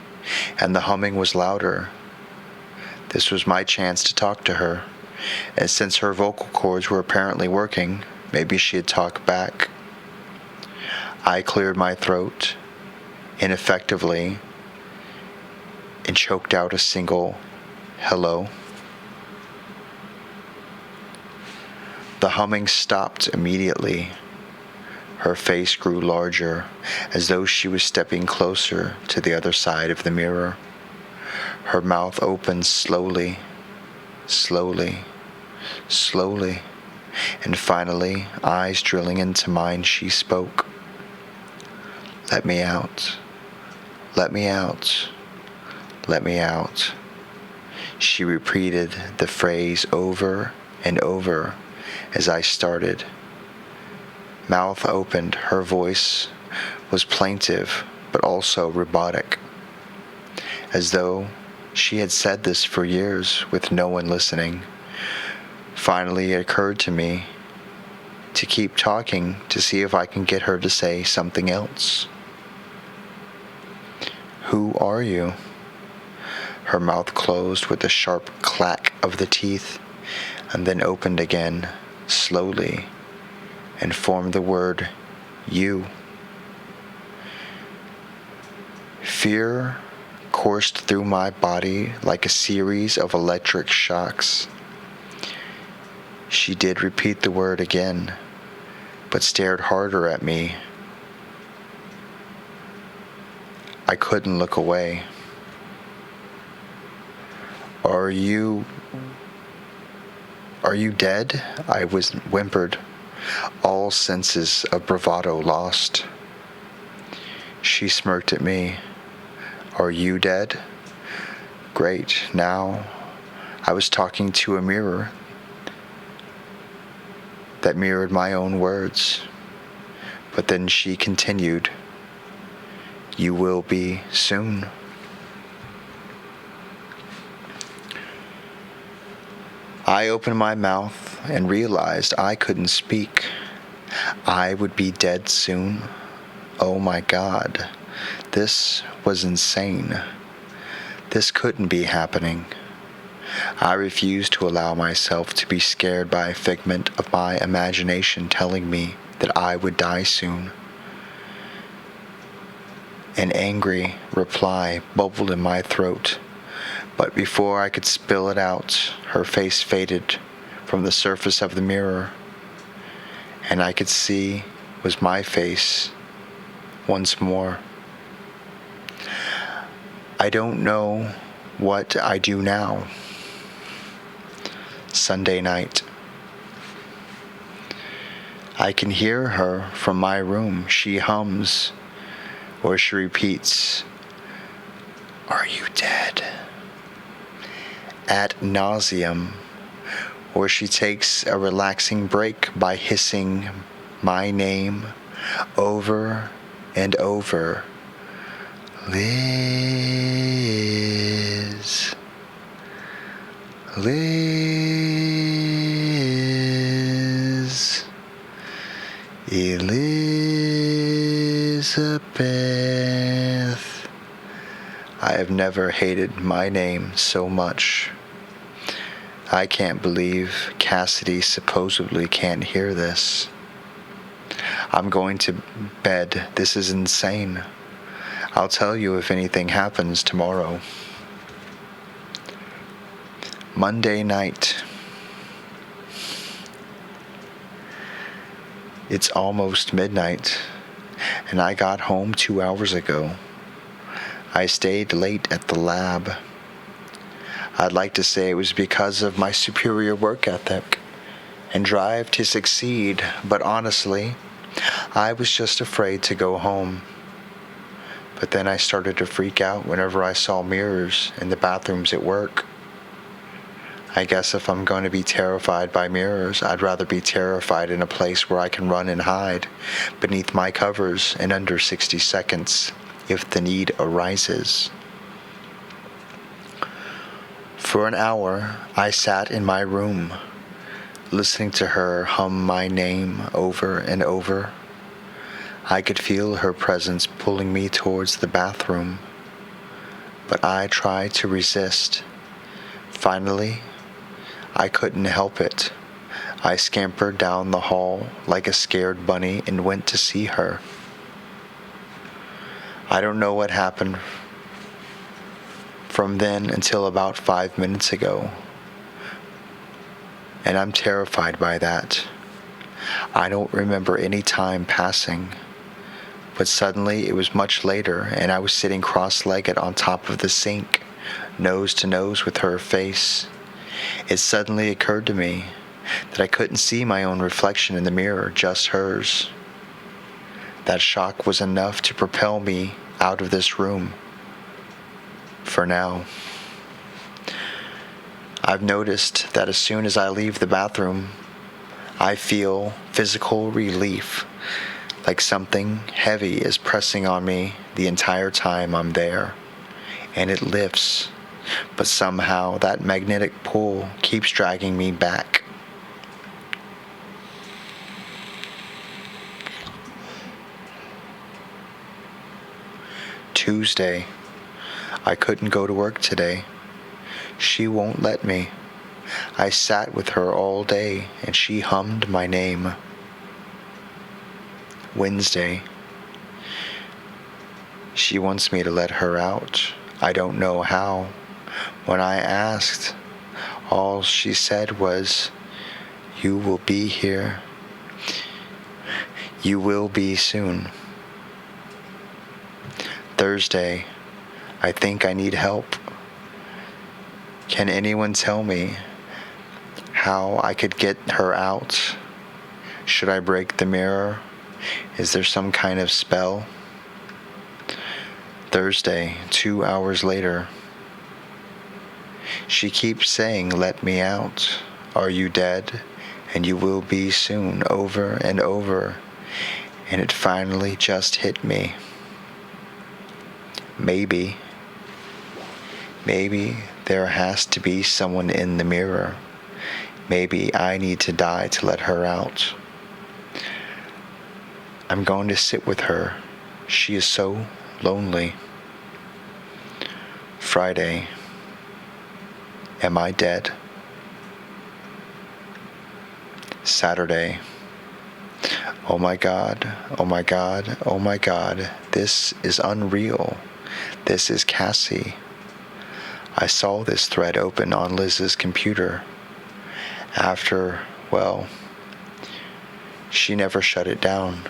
and the humming was louder. This was my chance to talk to her, and since her vocal cords were apparently working, maybe she'd talk back. I cleared my throat ineffectively and choked out a single hello. The humming stopped immediately. Her face grew larger, as though she was stepping closer to the other side of the mirror. Her mouth opened slowly, slowly, slowly, and finally, eyes drilling into mine, she spoke. "Let me out. Let me out. Let me out." She repeated the phrase over and over as I started. Mouth opened, her voice was plaintive but also robotic, as though she had said this for years with no one listening. Finally, it occurred to me to keep talking to see if I can get her to say something else. "Who are you?" Her mouth closed with a sharp clack of the teeth and then opened again, slowly, and formed the word, "you." Fear coursed through my body like a series of electric shocks. She did repeat the word again, but stared harder at me. I couldn't look away. Are you dead?" I whimpered, all senses of bravado lost. She smirked at me. "Are you dead? Great, now I was talking to a mirror that mirrored my own words." But then she continued, "You will be soon." I opened my mouth and realized I couldn't speak. I would be dead soon. Oh my God, this was insane. This couldn't be happening. I refused to allow myself to be scared by a figment of my imagination telling me that I would die soon. An angry reply bubbled in my throat, but before I could spill it out, her face faded from the surface of the mirror, and I could see was my face once more. I don't know what I do now. Sunday night. I can hear her from my room. She hums, or she repeats, "Are you dead?" ad nauseum, or she takes a relaxing break by hissing my name over and over. Liz. Liz. Elizabeth. I have never hated my name so much. I can't believe Cassidy supposedly can't hear this. I'm going to bed. This is insane. I'll tell you if anything happens tomorrow. Monday night. It's almost midnight, and I got home 2 hours ago. I stayed late at the lab. I'd like to say it was because of my superior work ethic and drive to succeed, but honestly, I was just afraid to go home. But then I started to freak out whenever I saw mirrors in the bathrooms at work. I guess if I'm going to be terrified by mirrors, I'd rather be terrified in a place where I can run and hide beneath my covers in under 60 seconds if the need arises. For an hour, I sat in my room, listening to her hum my name over and over. I could feel her presence pulling me towards the bathroom, but I tried to resist, Finally, I couldn't help it. I scampered down the hall like a scared bunny and went to see her. I don't know what happened from then until about 5 minutes ago, and I'm terrified by that. I don't remember any time passing, but suddenly it was much later, and I was sitting cross-legged on top of the sink, nose to nose with her face. It suddenly occurred to me that I couldn't see my own reflection in the mirror, just hers. That shock was enough to propel me out of this room. For now. I've noticed that as soon as I leave the bathroom, I feel physical relief, like something heavy is pressing on me the entire time I'm there, and it lifts, but somehow that magnetic pull keeps dragging me back. Tuesday. I couldn't go to work today. She won't let me. I sat with her all day and she hummed my name. Wednesday. She wants me to let her out. I don't know how. When I asked, all she said was, "You will be here. You will be soon." Thursday. I think I need help. Can anyone tell me how I could get her out? Should I break the mirror? Is there some kind of spell? Thursday, 2 hours later. She keeps saying, "Let me out. Are you dead? And you will be soon," over and over. And it finally just hit me. Maybe there has to be someone in the mirror. Maybe I need to die to let her out. I'm going to sit with her. She is so lonely. Friday. Am I dead? Saturday. Oh my God, oh my God, oh my God. This is unreal. This is Cassie. I saw this thread open on Liz's computer. She never shut it down.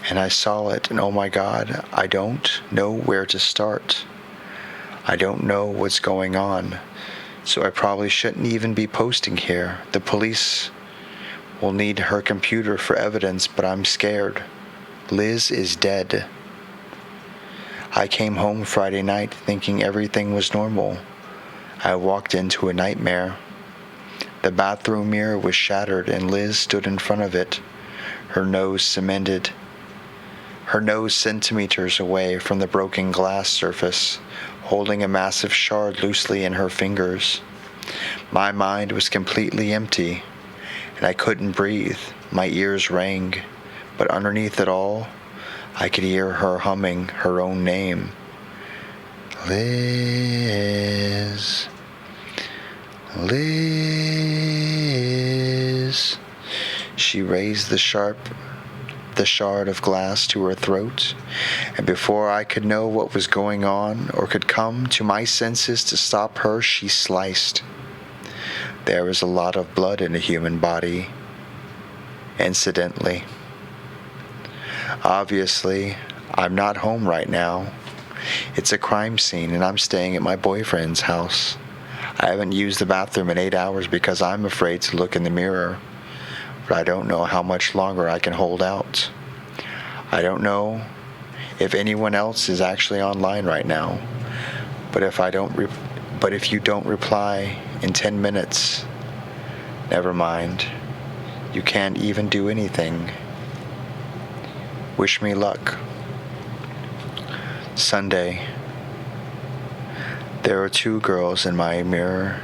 And I saw it, and oh my God, I don't know where to start. I don't know what's going on, so I probably shouldn't even be posting here. The police will need her computer for evidence, but I'm scared. Liz is dead. I came home Friday night thinking everything was normal. I walked into a nightmare. The bathroom mirror was shattered and Liz stood in front of it, her nose centimeters away from the broken glass surface, holding a massive shard loosely in her fingers. My mind was completely empty, and I couldn't breathe. My ears rang, but underneath it all, I could hear her humming her own name. Liz. Liz. She raised the shard of glass to her throat, and before I could know what was going on or could come to my senses to stop her, she sliced. There is a lot of blood in a human body, incidentally. Obviously, I'm not home right now. It's a crime scene and I'm staying at my boyfriend's house. I haven't used the bathroom in 8 hours because I'm afraid to look in the mirror, but I don't know how much longer I can hold out. I don't know if anyone else is actually online right now, but if you don't reply in 10 minutes, never mind. You can't even do anything. Wish me luck. Sunday. There are 2 girls in my mirror.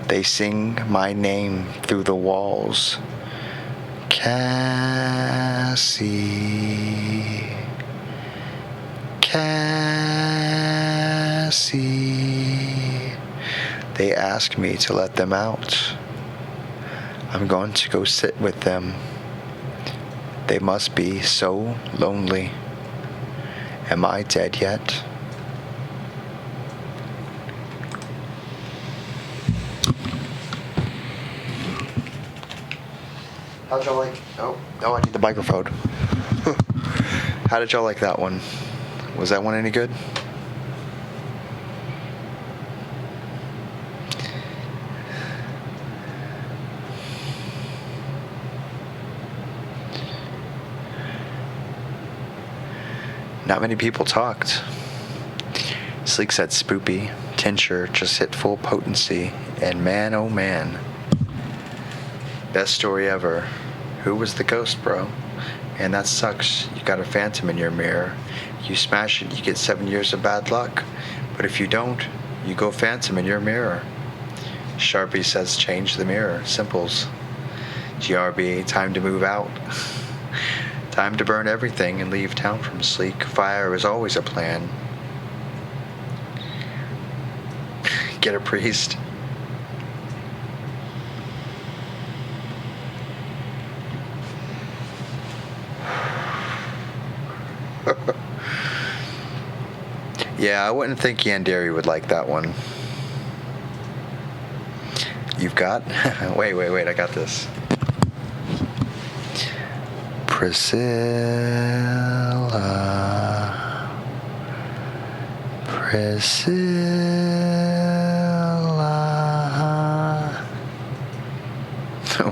They sing my name through the walls. Cassie. Cassie. They ask me to let them out. I'm going to go sit with them. They must be so lonely. Am I dead yet? How'd y'all like? Oh, I need the microphone. How did y'all like that one? Was that one any good? Not many people talked. Sleek said spoopy. Tincture just hit full potency. And man, oh man. Best story ever. Who was the ghost, bro? And that sucks. You got a phantom in your mirror. You smash it, you get 7 years of bad luck. But if you don't, you go phantom in your mirror. Sharpie says change the mirror. Simples. GRB, time to move out. Time to burn everything and leave town from Sleek. Fire is always a plan. Get a priest. Yeah, I wouldn't think Yandere would like that one. You've got? Wait, I got this. Priscilla.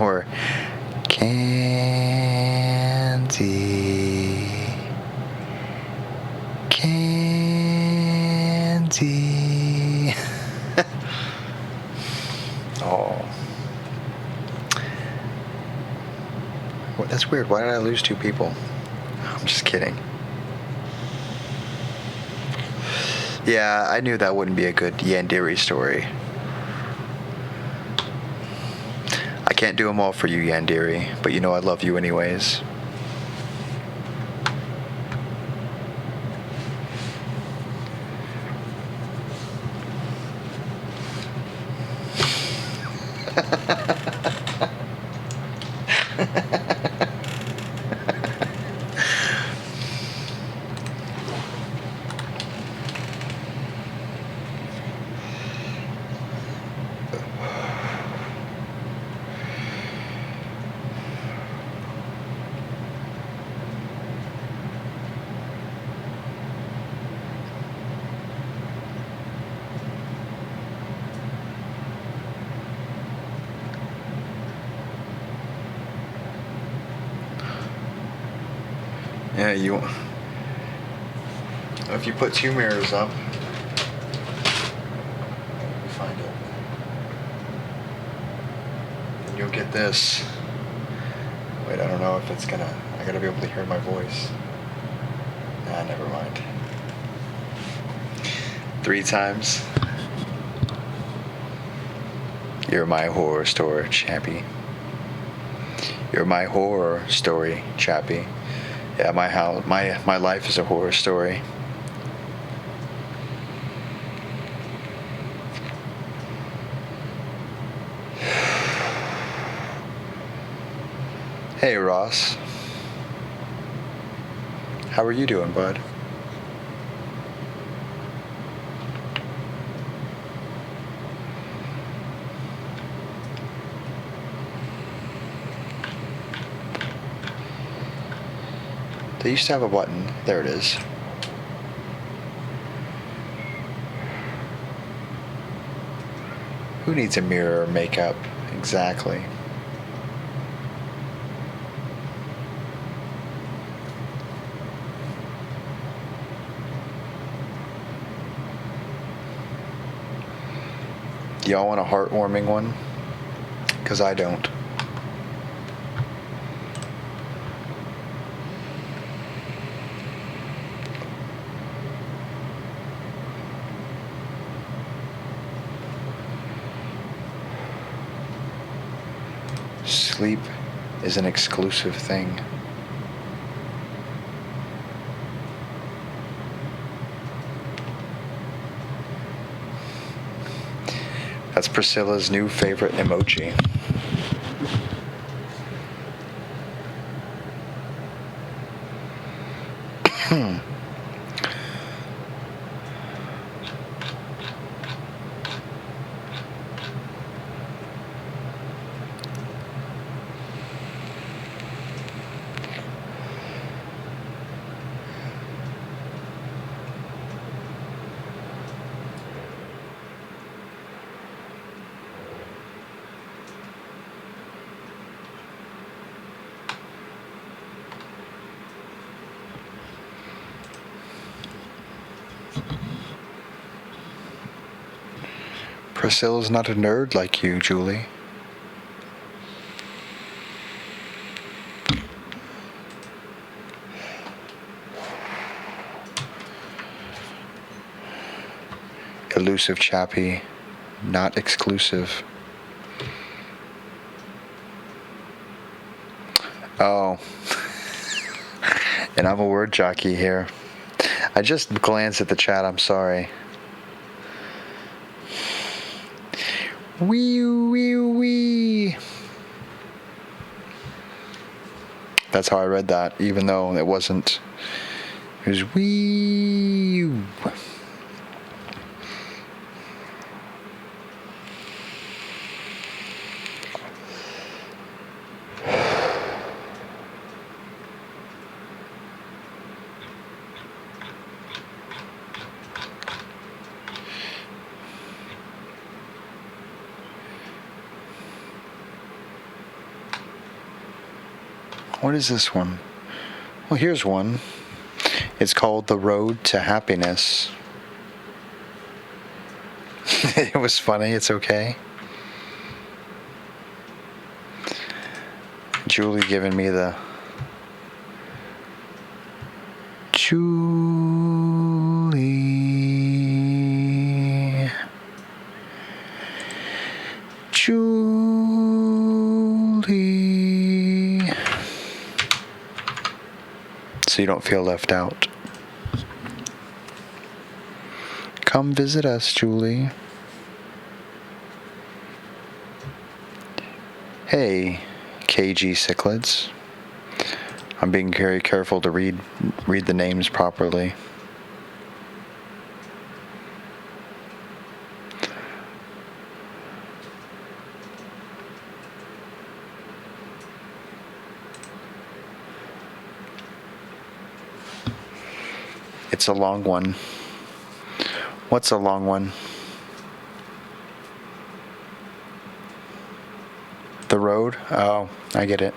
Or Candy. Oh. Well, that's weird. Why did I lose 2 people? I'm just kidding. Yeah, I knew that wouldn't be a good Yandere story. I can't do them all for you, Yandere, but you know I love you anyways. Yeah, if you put 2 mirrors up, let me find it, and you'll get this. Wait, I don't know if it's gonna, I gotta be able to hear my voice. Nah, never mind. 3 times. You're my horror story, Chappy. You're my horror story, Chappy. Yeah, my life is a horror story. Hey, Ross. How are you doing, bud? They used to have a button. There it is. Who needs a mirror or makeup? Exactly. Do y'all want a heartwarming one? 'Cause I don't. Sleep is an exclusive thing. That's Priscilla's new favorite emoji. Priscilla's not a nerd like you, Julie. Elusive Chappy, not exclusive. Oh. And I'm a word jockey here. I just glanced at the chat, I'm sorry. Wee wee wee. That's how I read that, even though it wasn't. It was wee. What is this one? Well, here's one. It's called The Road to Happiness. It was funny. It's okay. Julie giving me the Julie. So you don't feel left out. Come visit us, Julie. Hey, KG Cichlids. I'm being very careful to read the names properly. It's a long one. What's a long one? The road? Oh, I get it.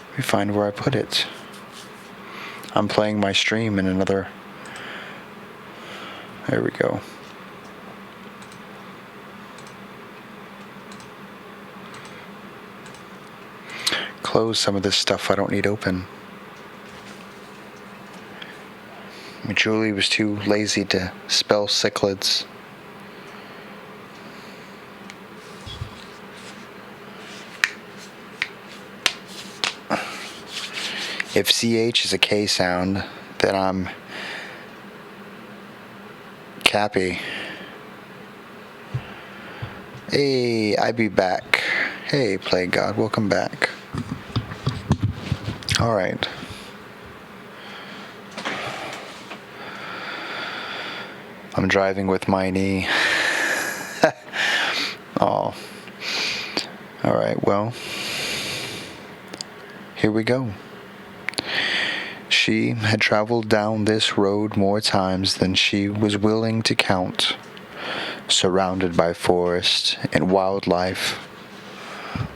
Let me find where I put it. I'm playing my stream in another. There we go. Close some of this stuff I don't need open. Julie was too lazy to spell cichlids. If CH is a K sound, then I'm Chappy. Hey, I be back. Hey, Plague God, welcome back. All right. I'm driving with my knee. Oh. All right, well, here we go. She had traveled down this road more times than she was willing to count, surrounded by forest and wildlife.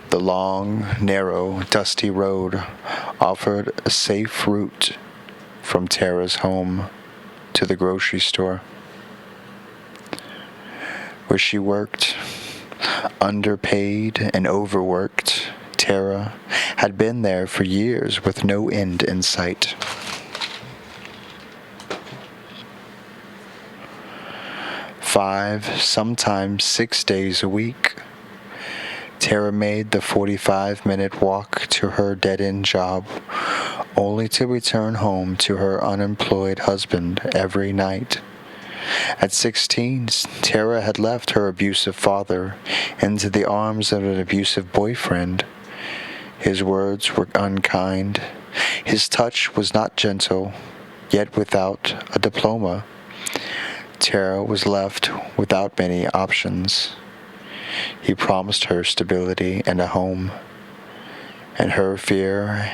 The long, narrow, dusty road offered a safe route from Tara's home to the grocery store, where she worked. Underpaid and overworked, Tara had been there for years with no end in sight. Five, sometimes 6 days a week, Tara made the 45-minute walk to her dead-end job, only to return home to her unemployed husband every night. At 16, Tara had left her abusive father into the arms of an abusive boyfriend. His words were unkind. His touch was not gentle, yet without a diploma, Tara was left without many options. He promised her stability and a home, and her fear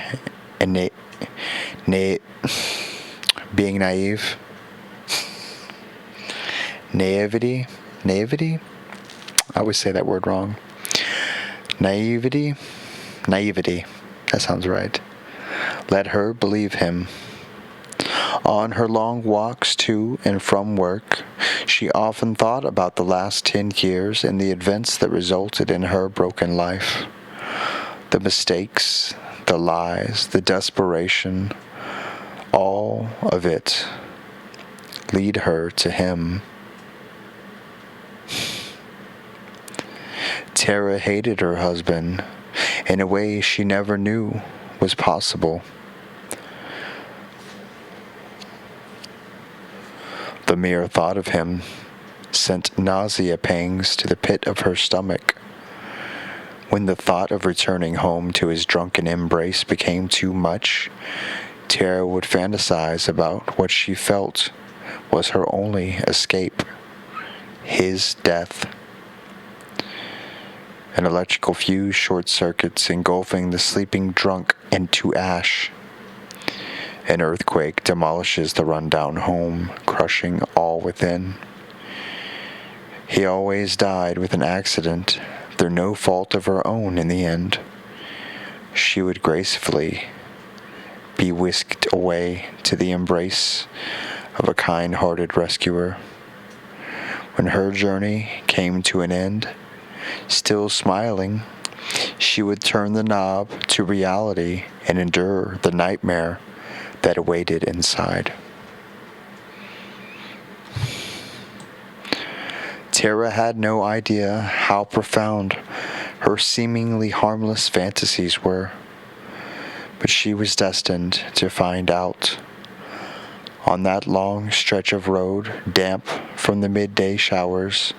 and being naive. Naivety? I always say that word wrong. Naivety, that sounds right. Let her believe him. On her long walks to and from work, she often thought about the last 10 years and the events that resulted in her broken life. The mistakes, the lies, the desperation, all of it lead her to him. Tara hated her husband in a way she never knew was possible. The mere thought of him sent nausea pangs to the pit of her stomach. When the thought of returning home to his drunken embrace became too much, Tara would fantasize about what she felt was her only escape: his death. An electrical fuse short circuits, engulfing the sleeping drunk into ash. An earthquake demolishes the rundown home, crushing all within. He always died with an accident, through no fault of her own in the end. She would gracefully be whisked away to the embrace of a kind-hearted rescuer. When her journey came to an end, still smiling, she would turn the knob to reality and endure the nightmare that awaited inside. Tara had no idea how profound her seemingly harmless fantasies were, but she was destined to find out. On that long stretch of road, damp from the midday showers,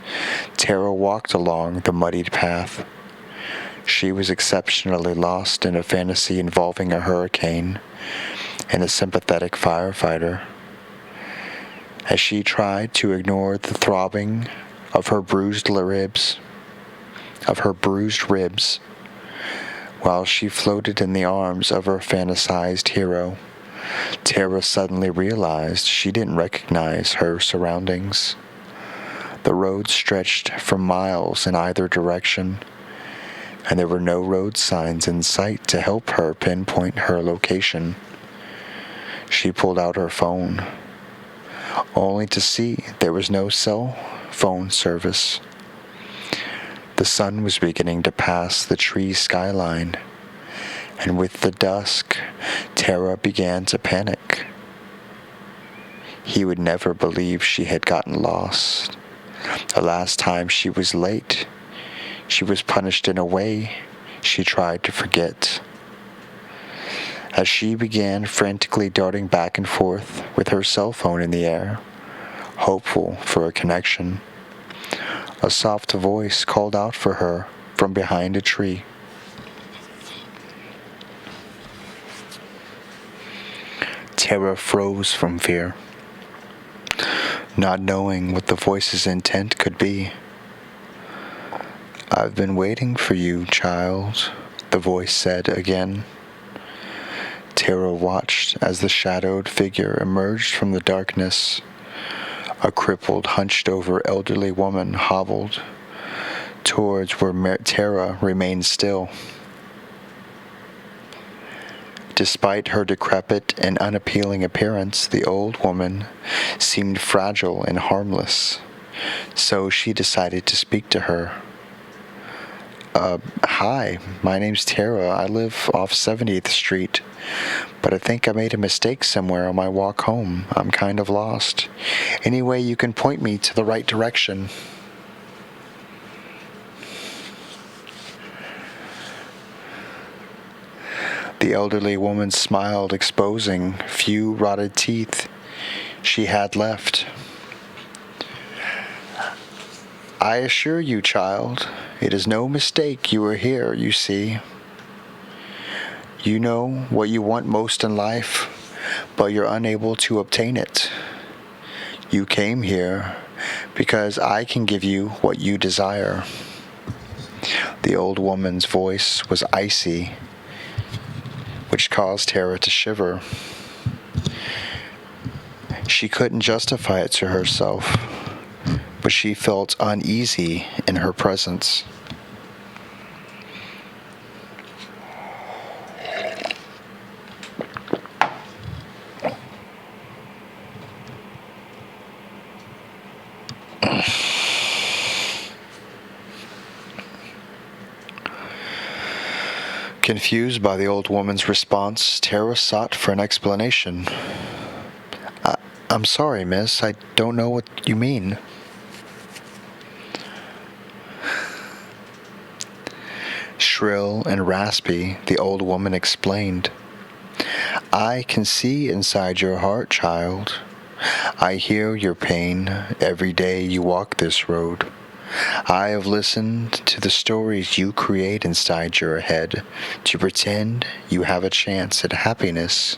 Tara walked along the muddied path. She was exceptionally lost in a fantasy involving a hurricane and a sympathetic firefighter. As she tried to ignore the throbbing of her bruised ribs, while she floated in the arms of her fantasized hero, Tara suddenly realized she didn't recognize her surroundings. The road stretched for miles in either direction, and there were no road signs in sight to help her pinpoint her location. She pulled out her phone, only to see there was no cell phone service. The sun was beginning to pass the tree skyline, and with the dusk, Tara began to panic. He would never believe she had gotten lost. The last time she was late, she was punished in a way she tried to forget. As she began frantically darting back and forth with her cell phone in the air, hopeful for a connection, a soft voice called out for her from behind a tree. Tara froze from fear, not knowing what the voice's intent could be. "I've been waiting for you, child," the voice said again. Tara watched as the shadowed figure emerged from the darkness. A crippled, hunched-over elderly woman hobbled towards where Tara remained still. Despite her decrepit and unappealing appearance, the old woman seemed fragile and harmless, so she decided to speak to her. Hi, my name's Tara. I live off 70th Street, but I think I made a mistake somewhere on my walk home. I'm kind of lost. Any way you can point me to the right direction?" The elderly woman smiled, exposing few rotted teeth she had left. I assure you, child, it is no mistake you are here, you see. You know what you want most in life, but you're unable to obtain it. You came here because I can give you what you desire. The old woman's voice was icy, which caused Tara to shiver. She couldn't justify it to herself, but she felt uneasy in her presence. Confused by the old woman's response, Tara sought for an explanation. I'm sorry, miss. I don't know what you mean. Shrill and raspy, the old woman explained. I can see inside your heart, child. I hear your pain every day you walk this road. I have listened to the stories you create inside your head to pretend you have a chance at happiness.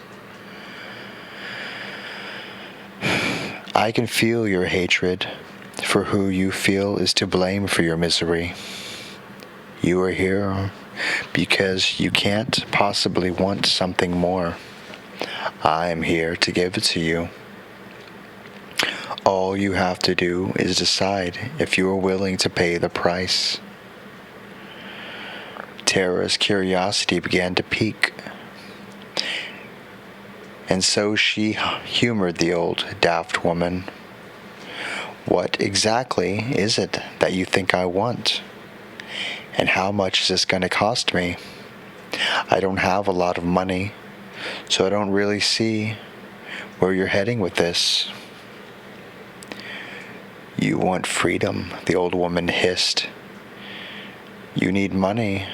I can feel your hatred for who you feel is to blame for your misery. You are here because you can't possibly want something more. I am here to give it to you. All you have to do is decide if you are willing to pay the price. Tara's curiosity began to pique, and so she humored the old daft woman. What exactly is it that you think I want? And how much is this going to cost me? I don't have a lot of money, so I don't really see where you're heading with this. You want freedom, the old woman hissed. You need money.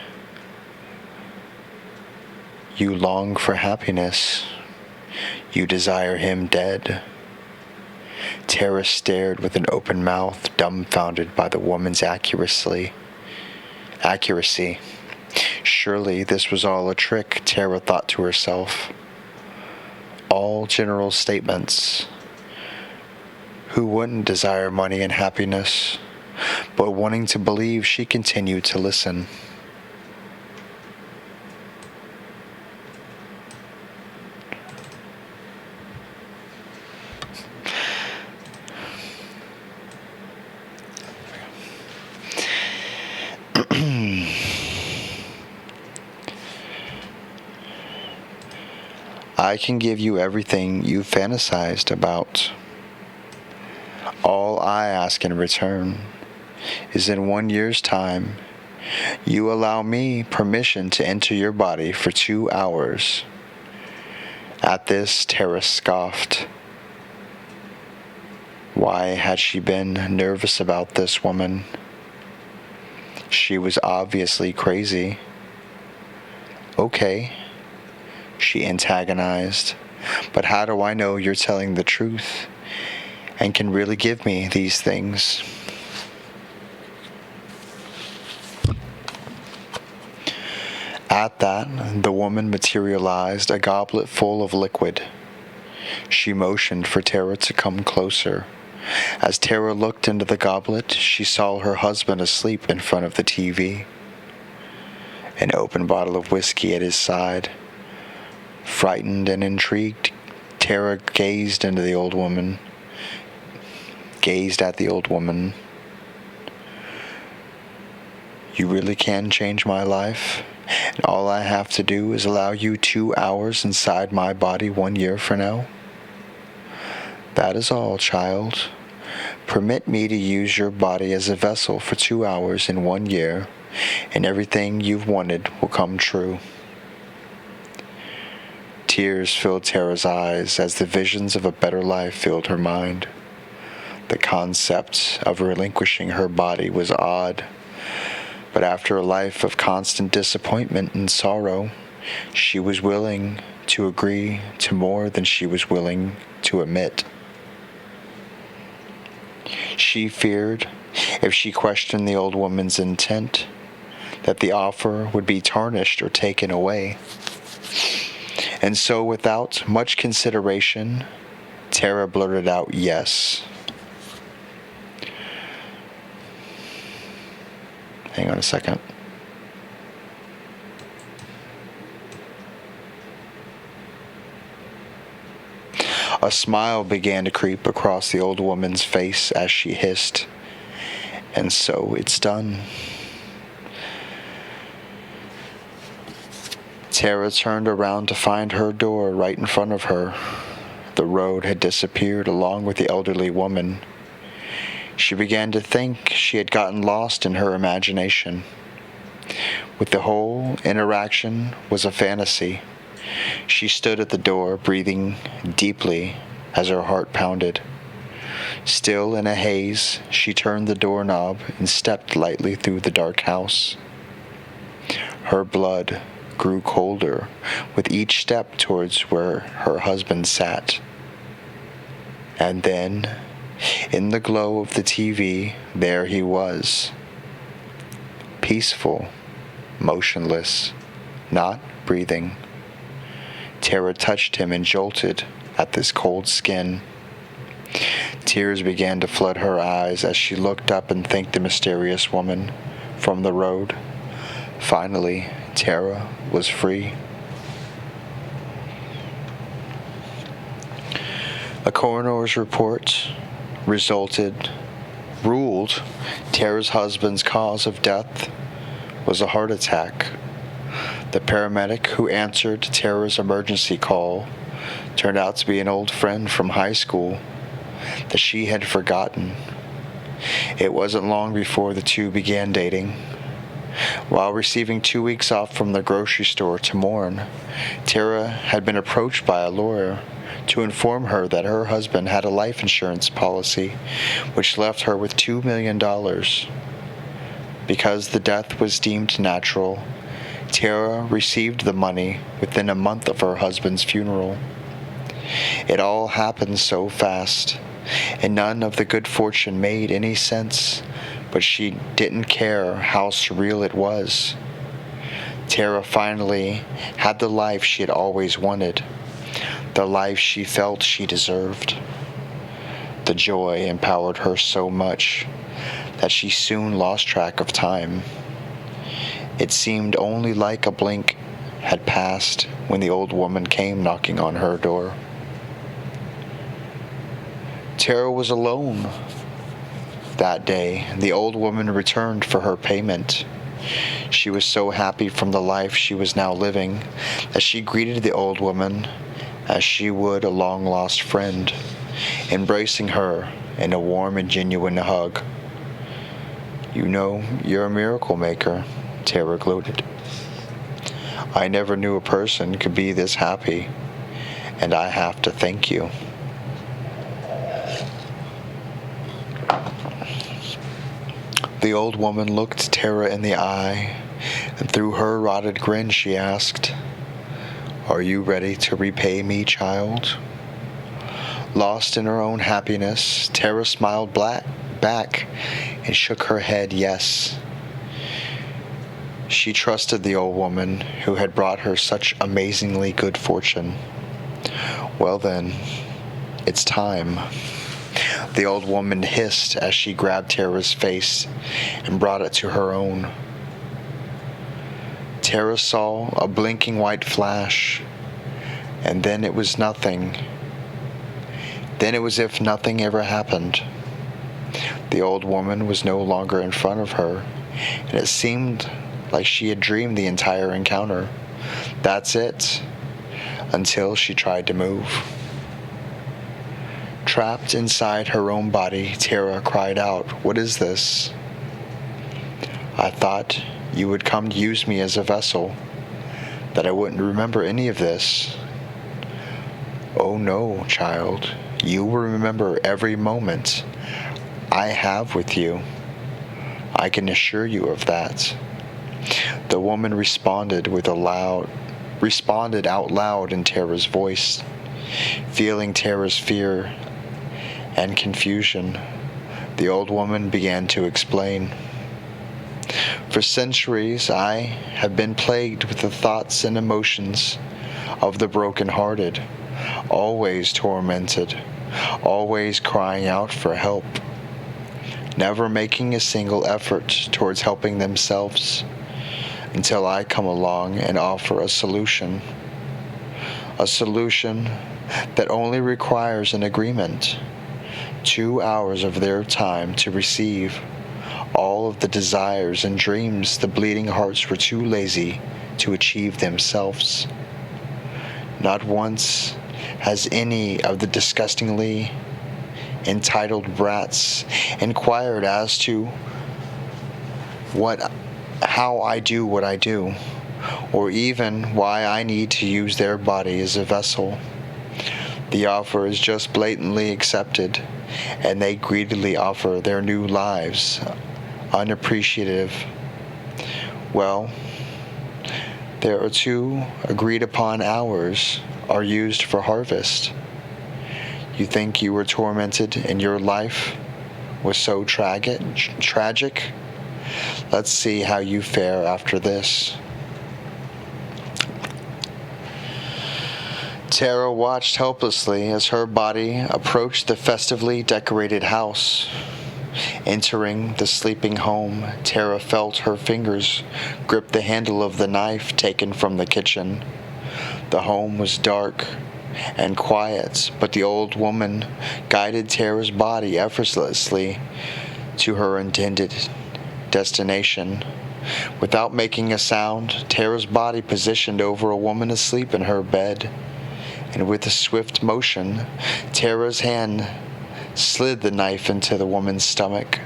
You long for happiness. You desire him dead. Tara stared with an open mouth, dumbfounded by the woman's accuracy. Surely this was all a trick, Tara thought to herself. All general statements. Who wouldn't desire money and happiness? But wanting to believe, she continued to listen. I can give you everything you fantasized about. All I ask in return is in 1 year's time, you allow me permission to enter your body for 2 hours. At this, Tara scoffed. Why had she been nervous about this woman? She was obviously crazy. Okay, she antagonized, but how do I know you're telling the truth and can really give me these things? At that, the woman materialized a goblet full of liquid. She motioned for Tara to come closer. As Tara looked into the goblet, she saw her husband asleep in front of the TV, an open bottle of whiskey at his side. Frightened and intrigued, Tara gazed at the old woman. You really can change my life, and all I have to do is allow you 2 hours inside my body 1 year from now? That is all, child. Permit me to use your body as a vessel for 2 hours in 1 year, and everything you've wanted will come true. Tears filled Tara's eyes as the visions of a better life filled her mind. The concept of relinquishing her body was odd, but after a life of constant disappointment and sorrow, She was willing to agree to more than she was willing to admit. She feared, if she questioned the old woman's intent, that the offer would be tarnished or taken away. And so, without much consideration, Tara blurted out yes. Hang on a second. A smile began to creep across the old woman's face as she hissed, "And so it's done." Tara turned around to find her door right in front of her. The road had disappeared along with the elderly woman. She began to think she had gotten lost in her imagination. With the whole interaction was a fantasy. She stood at the door, breathing deeply as her heart pounded. Still in a haze, she turned the doorknob and stepped lightly through the dark house. Her blood grew colder with each step towards where her husband sat. And then, in the glow of the TV, there he was. Peaceful, motionless, not breathing. Tara touched him and jolted at this cold skin. Tears began to flood her eyes as she looked up and thanked the mysterious woman from the road. Finally, Tara was free. A coroner's report ruled Tara's husband's cause of death was a heart attack. The paramedic who answered Tara's emergency call turned out to be an old friend from high school that she had forgotten. It wasn't long before the two began dating. While receiving 2 weeks off from the grocery store to mourn, Tara had been approached by a lawyer to inform her that her husband had a life insurance policy which left her with $2 million. Because the death was deemed natural, Tara received the money within a month of her husband's funeral. It all happened so fast, and none of the good fortune made any sense, but she didn't care how surreal it was. Tara finally had the life she had always wanted, the life she felt she deserved. The joy empowered her so much that she soon lost track of time. It seemed only like a blink had passed when the old woman came knocking on her door. Tara was alone. That day, the old woman returned for her payment. She was so happy from the life she was now living that she greeted the old woman as she would a long-lost friend, embracing her in a warm and genuine hug. "You know, you're a miracle maker," Tara gloated. "I never knew a person could be this happy, and I have to thank you." The old woman looked Tara in the eye, and through her rotted grin she asked, "Are you ready to repay me, child?" Lost in her own happiness, Tara smiled back and shook her head yes. She trusted the old woman who had brought her such amazingly good fortune. "Well then, it's time," the old woman hissed as she grabbed Tara's face and brought it to her own. Tara saw a blinking white flash, and then it was nothing. Then it was as if nothing ever happened. The old woman was no longer in front of her, and it seemed like she had dreamed the entire encounter. That's it, until she tried to move. Trapped inside her own body, Tara cried out, "What is this?" "I thought you would come to use me as a vessel, that I wouldn't remember any of this." "Oh no, child, you will remember every moment I have with you. I can assure you of that." The woman responded with a loud responded out loud in Tara's voice. Feeling Tara's fear and confusion, the old woman began to explain. For centuries, I have been plagued with the thoughts and emotions of the broken-hearted, always tormented, always crying out for help, never making a single effort towards helping themselves, until I come along and offer a solution that only requires an agreement, 2 hours of their time to receive all of the desires and dreams the bleeding hearts were too lazy to achieve themselves. Not once has any of the disgustingly entitled brats inquired as to how I do what I do, or even why I need to use their body as a vessel. The offer is just blatantly accepted, and they greedily offer their new lives, unappreciative. Well, there are 2 agreed-upon hours are used for harvest. You think you were tormented and your life was so tragic? Let's see how you fare after this. Tara watched helplessly as her body approached the festively decorated house. Entering the sleeping home, Tara felt her fingers grip the handle of the knife taken from the kitchen. The home was dark and quiet, but the old woman guided Tara's body effortlessly to her intended destination. Without making a sound, Tara's body positioned over a woman asleep in her bed, and with a swift motion, Tara's hand slid the knife into the woman's stomach.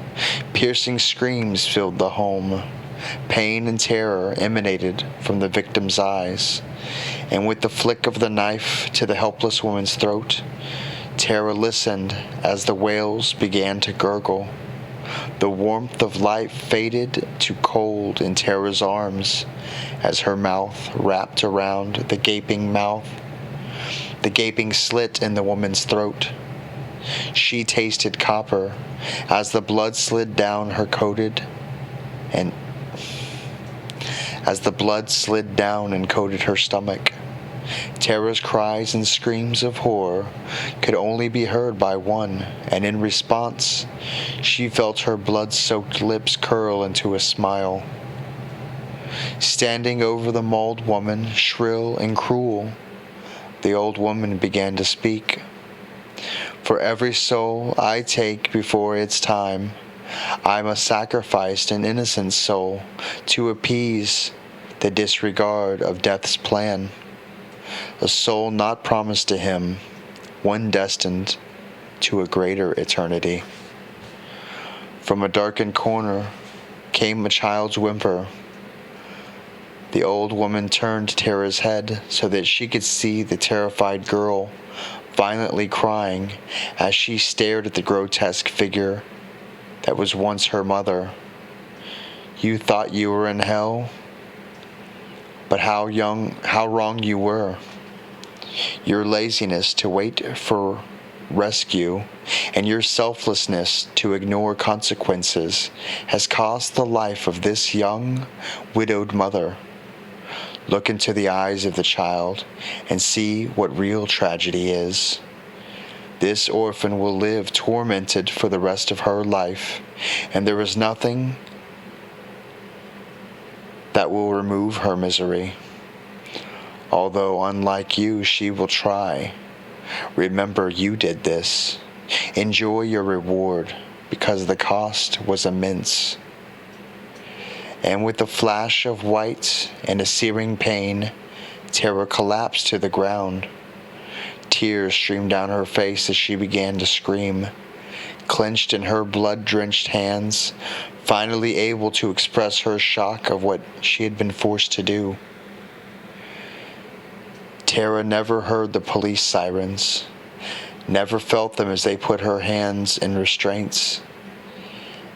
Piercing screams filled the home. Pain and terror emanated from the victim's eyes, and with the flick of the knife to the helpless woman's throat, Tara listened as the wails began to gurgle. The warmth of life faded to cold in Tara's arms as her mouth wrapped around the gaping slit in the woman's throat. She tasted copper as the blood slid down and coated her stomach. Tara's cries and screams of horror could only be heard by one, and in response, she felt her blood-soaked lips curl into a smile. Standing over the mauled woman, shrill and cruel, the old woman began to speak. For every soul I take before its time, I must sacrifice an innocent soul to appease the disregard of death's plan. A soul not promised to him, one destined to a greater eternity. From a darkened corner came a child's whimper. The old woman turned Tara's head so that she could see the terrified girl violently crying as she stared at the grotesque figure that was once her mother. You thought you were in hell? But how wrong you were. Your laziness to wait for rescue and your selflessness to ignore consequences has cost the life of this young, widowed mother. Look into the eyes of the child and see what real tragedy is. This orphan will live tormented for the rest of her life, and there is nothing that will remove her misery. Although, unlike you, she will try. Remember, you did this. Enjoy your reward, because the cost was immense. And with a flash of white and a searing pain, Tara collapsed to the ground. Tears streamed down her face as she began to scream, clenched in her blood-drenched hands, finally able to express her shock of what she had been forced to do. Tara never heard the police sirens, never felt them as they put her hands in restraints,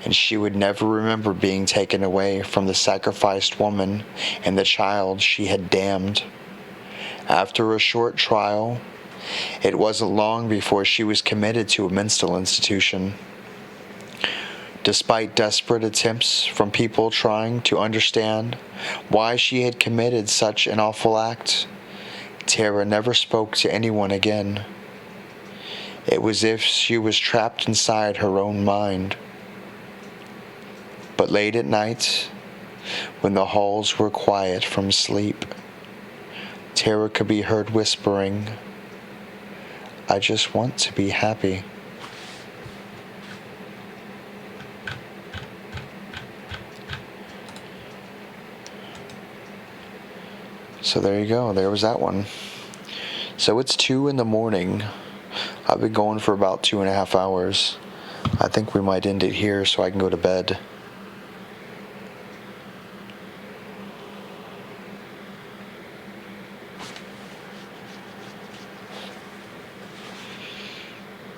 and she would never remember being taken away from the sacrificed woman and the child she had damned. After a short trial, it wasn't long before she was committed to a mental institution. Despite desperate attempts from people trying to understand why she had committed such an awful act, Tara never spoke to anyone again. It was as if she was trapped inside her own mind. But late at night, when the halls were quiet from sleep, Tara could be heard whispering, "I just want to be happy." So there you go. There was that one. So it's 2 in the morning. I've been going for about 2.5 hours. I think we might end it here so I can go to bed.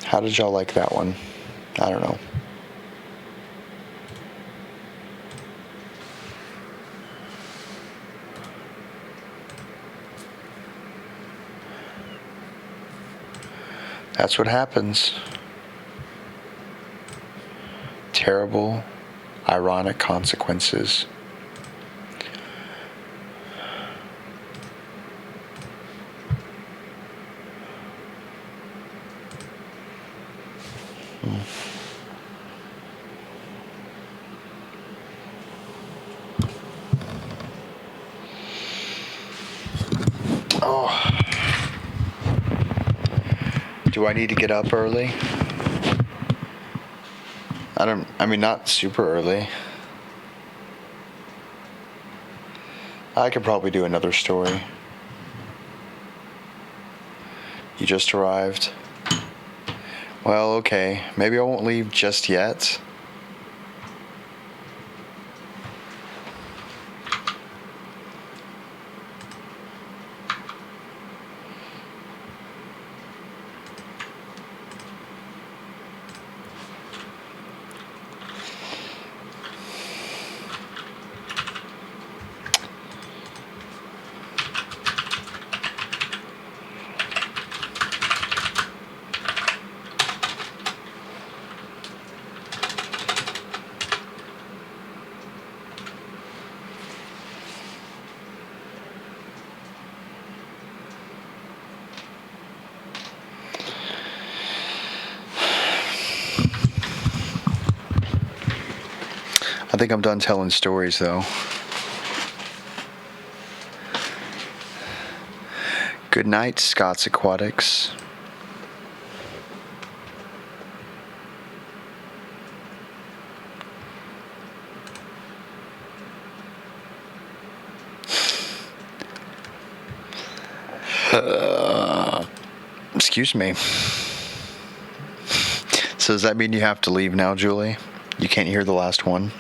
How did y'all like that one? I don't know. That's what happens. Terrible, ironic consequences. Oh. Do I need to get up early? Not super early. I could probably do another story. You just arrived? Well, okay. Maybe I won't leave just yet. I think I'm done telling stories, though. Good night, Scott's Aquatics. Excuse me. So does that mean you have to leave now, Julie? You can't hear the last one?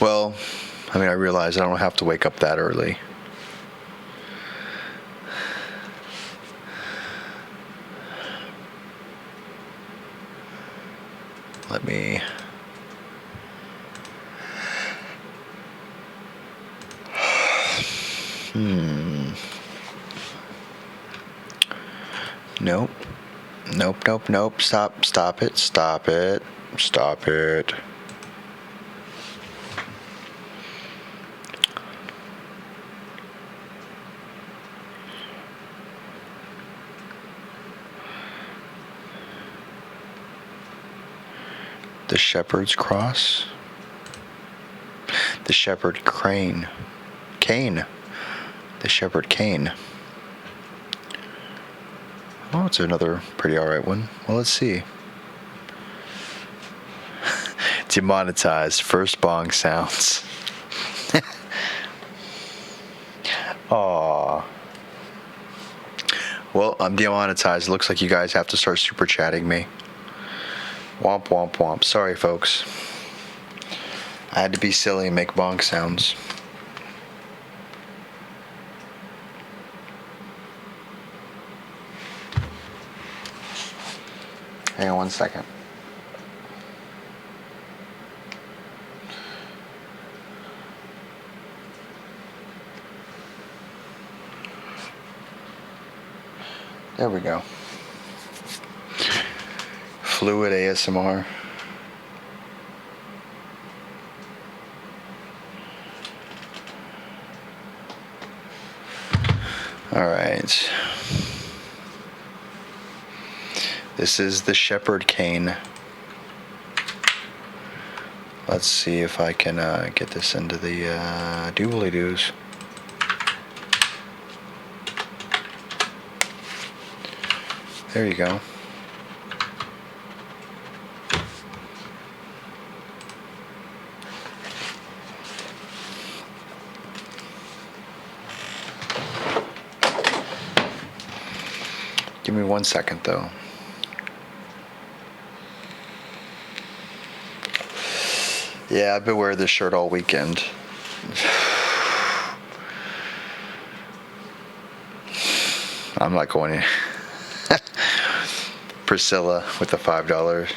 Well, I realize I don't have to wake up that early. Let me... Nope. Nope. Stop it. The shepherd's cross. The shepherd crane. Cane. The shepherd cane. Oh, it's another pretty alright one. Well, let's see. Demonetized. First bong sounds. Aww. Well, I'm demonetized. It looks like you guys have to start super chatting me. Womp womp womp. Sorry, folks. I had to be silly and make bonk sounds. Hang on 1 second. There we go. Fluid ASMR. All right. This is the shepherd cane. Let's see if I can get this into the doobly-doos. There you go. Give me 1 second, though. Yeah, I've been wearing this shirt all weekend. I'm not going in. Priscilla with the $5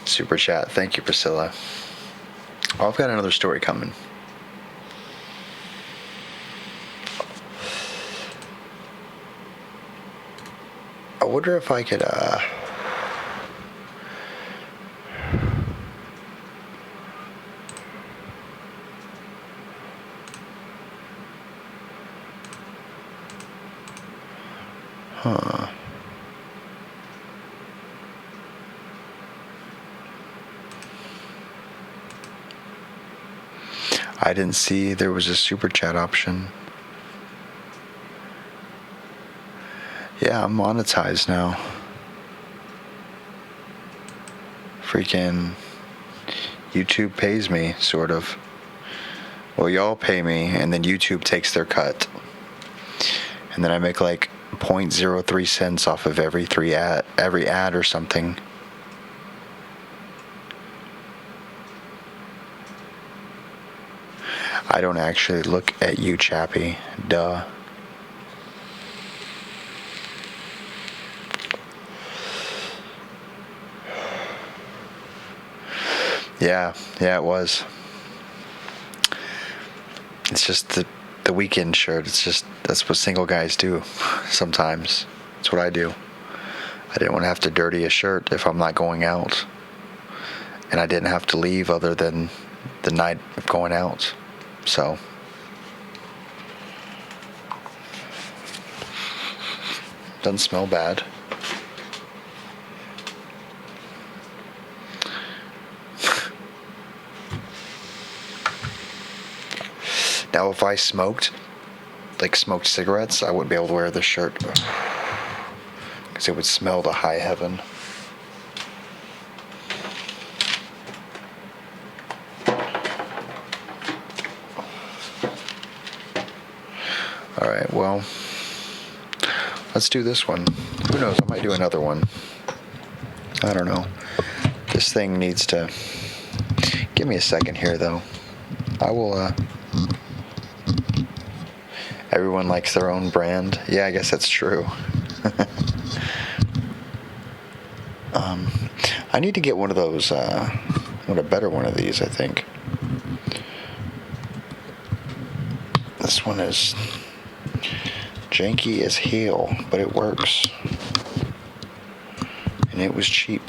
super chat. Thank you, Priscilla. Oh, I've got another story coming. I wonder if I could I didn't see there was a super chat option. Yeah, I'm monetized now. Freaking YouTube pays me, sort of. Well, y'all pay me, and then YouTube takes their cut. And then I make like 0.03 cents off of every ad or something. I don't actually look at you, Chappy. Duh. Yeah, it was. It's just the weekend shirt. It's just, that's what single guys do sometimes. That's what I do. I didn't want to have to dirty a shirt if I'm not going out. And I didn't have to leave other than the night of going out. So. Doesn't smell bad. Now, if I smoked cigarettes, I wouldn't be able to wear this shirt because it would smell to high heaven. All right, well, let's do this one. Who knows? I might do another one. I don't know. This thing needs to... Give me a second here, though. I will... Everyone likes their own brand. Yeah, I guess that's true. I need to get one of those, a better one of these, I think. This one is janky as hell, but it works. And it was cheap.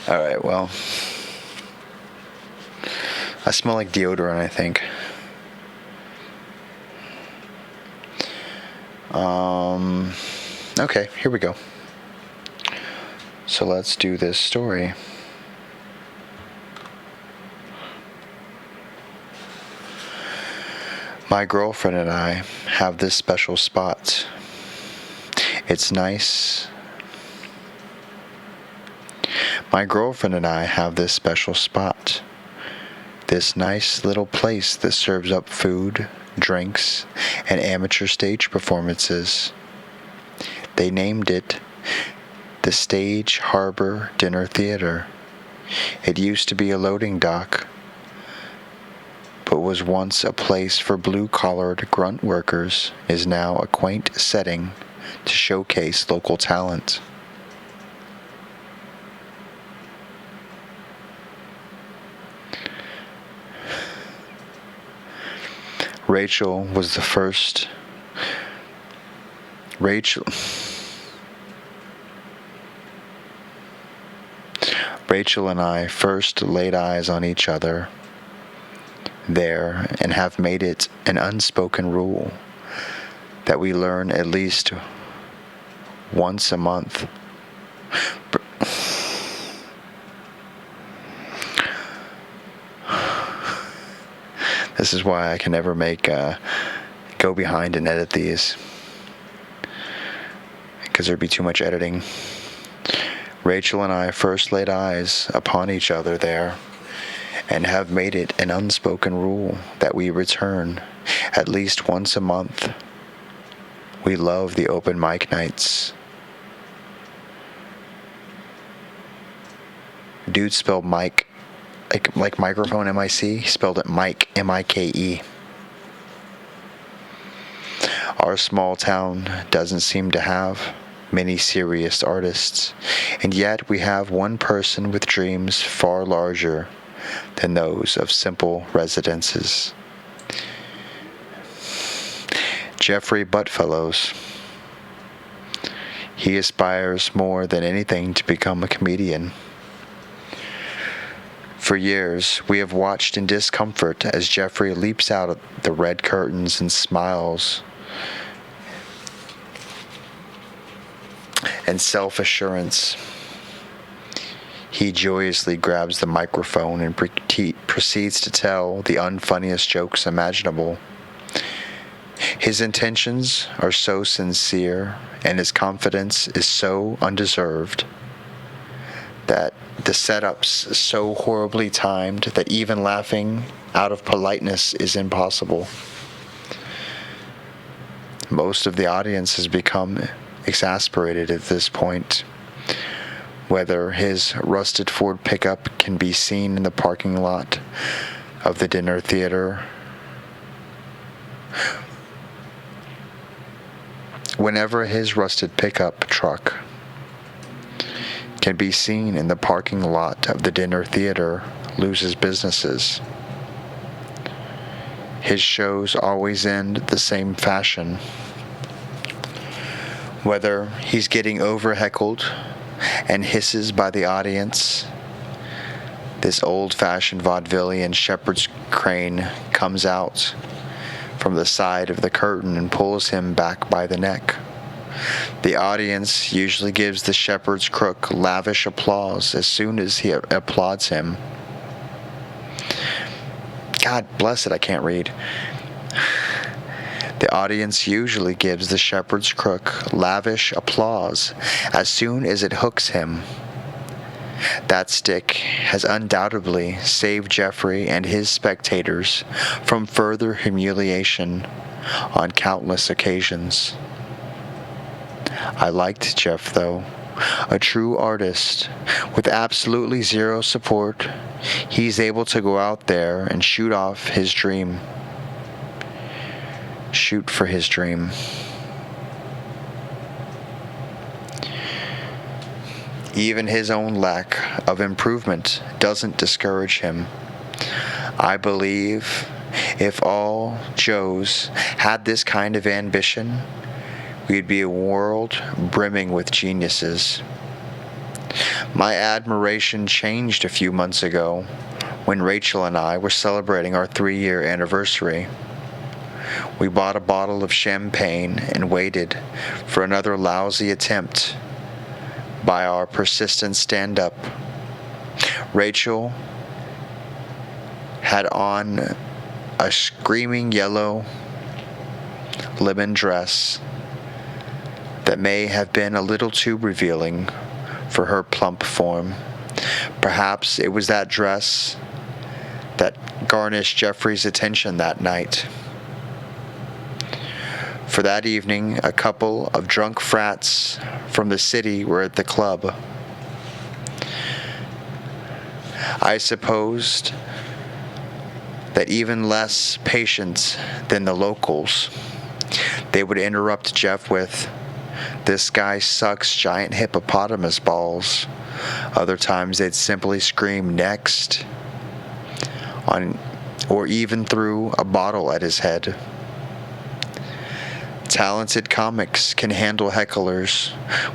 All right, well, I smell like deodorant, I think. Okay, here we go. So let's do this story. My girlfriend and I have this special spot. It's nice, My girlfriend and I have this special spot. This nice little place that serves up food, drinks, and amateur stage performances. They named it the Stage Harbor Dinner Theater. It used to be a loading dock, but was once a place for blue-collared grunt workers, is now a quaint setting to showcase local talent. Rachel was the first. Rachel and I first laid eyes on each other there and have made it an unspoken rule that we learn at least once a month. This is why I can never go behind and edit these, because there'd be too much editing. Rachel and I first laid eyes upon each other there and have made it an unspoken rule that we return at least once a month. We love the open mic nights. Dude spelled mic like microphone, M-I-C. He spelled it Mike, M-I-K-E. Our small town doesn't seem to have many serious artists, and yet we have one person with dreams far larger than those of simple residences. Jeffrey Buttfellows. He aspires more than anything to become a comedian. For years, we have watched in discomfort as Jeffrey leaps out of the red curtains and smiles and self-assurance. He joyously grabs the microphone and proceeds to tell the unfunniest jokes imaginable. His intentions are so sincere and his confidence is so undeserved that the setup's so horribly timed that even laughing out of politeness is impossible. Most of the audience has become exasperated at this point. Whether his rusted Ford pickup can be seen in the parking lot of the dinner theater. Whenever his rusted pickup truck can be seen in the parking lot of the dinner theater loses businesses. His shows always end the same fashion. Whether he's getting over-heckled and hisses by the audience, this old-fashioned vaudevillian shepherd's crane comes out from the side of the curtain and pulls him back by the neck. The audience usually gives the shepherd's crook lavish applause as soon as he applauds him. God bless it, I can't read. The audience usually gives the shepherd's crook lavish applause as soon as it hooks him. That stick has undoubtedly saved Jeffrey and his spectators from further humiliation on countless occasions. I liked Jeff, though. A true artist with absolutely zero support, he's able to go out there and shoot off his dream. Shoot for his dream. Even his own lack of improvement doesn't discourage him. I believe if all Joes had this kind of ambition, we'd be a world brimming with geniuses. My admiration changed a few months ago when Rachel and I were celebrating our 3-year anniversary. We bought a bottle of champagne and waited for another lousy attempt by our persistent stand-up. Rachel had on a screaming yellow lemon dress that may have been a little too revealing for her plump form, Perhaps it was that dress that garnished Jeffrey's attention that night. For that evening, a couple of drunk frats from the city were at the club. I supposed that even less patient than the locals, they would interrupt Jeff with, "This guy sucks giant hippopotamus balls." Other times they'd simply scream "next," or even threw a bottle at his head. Talented comics can handle hecklers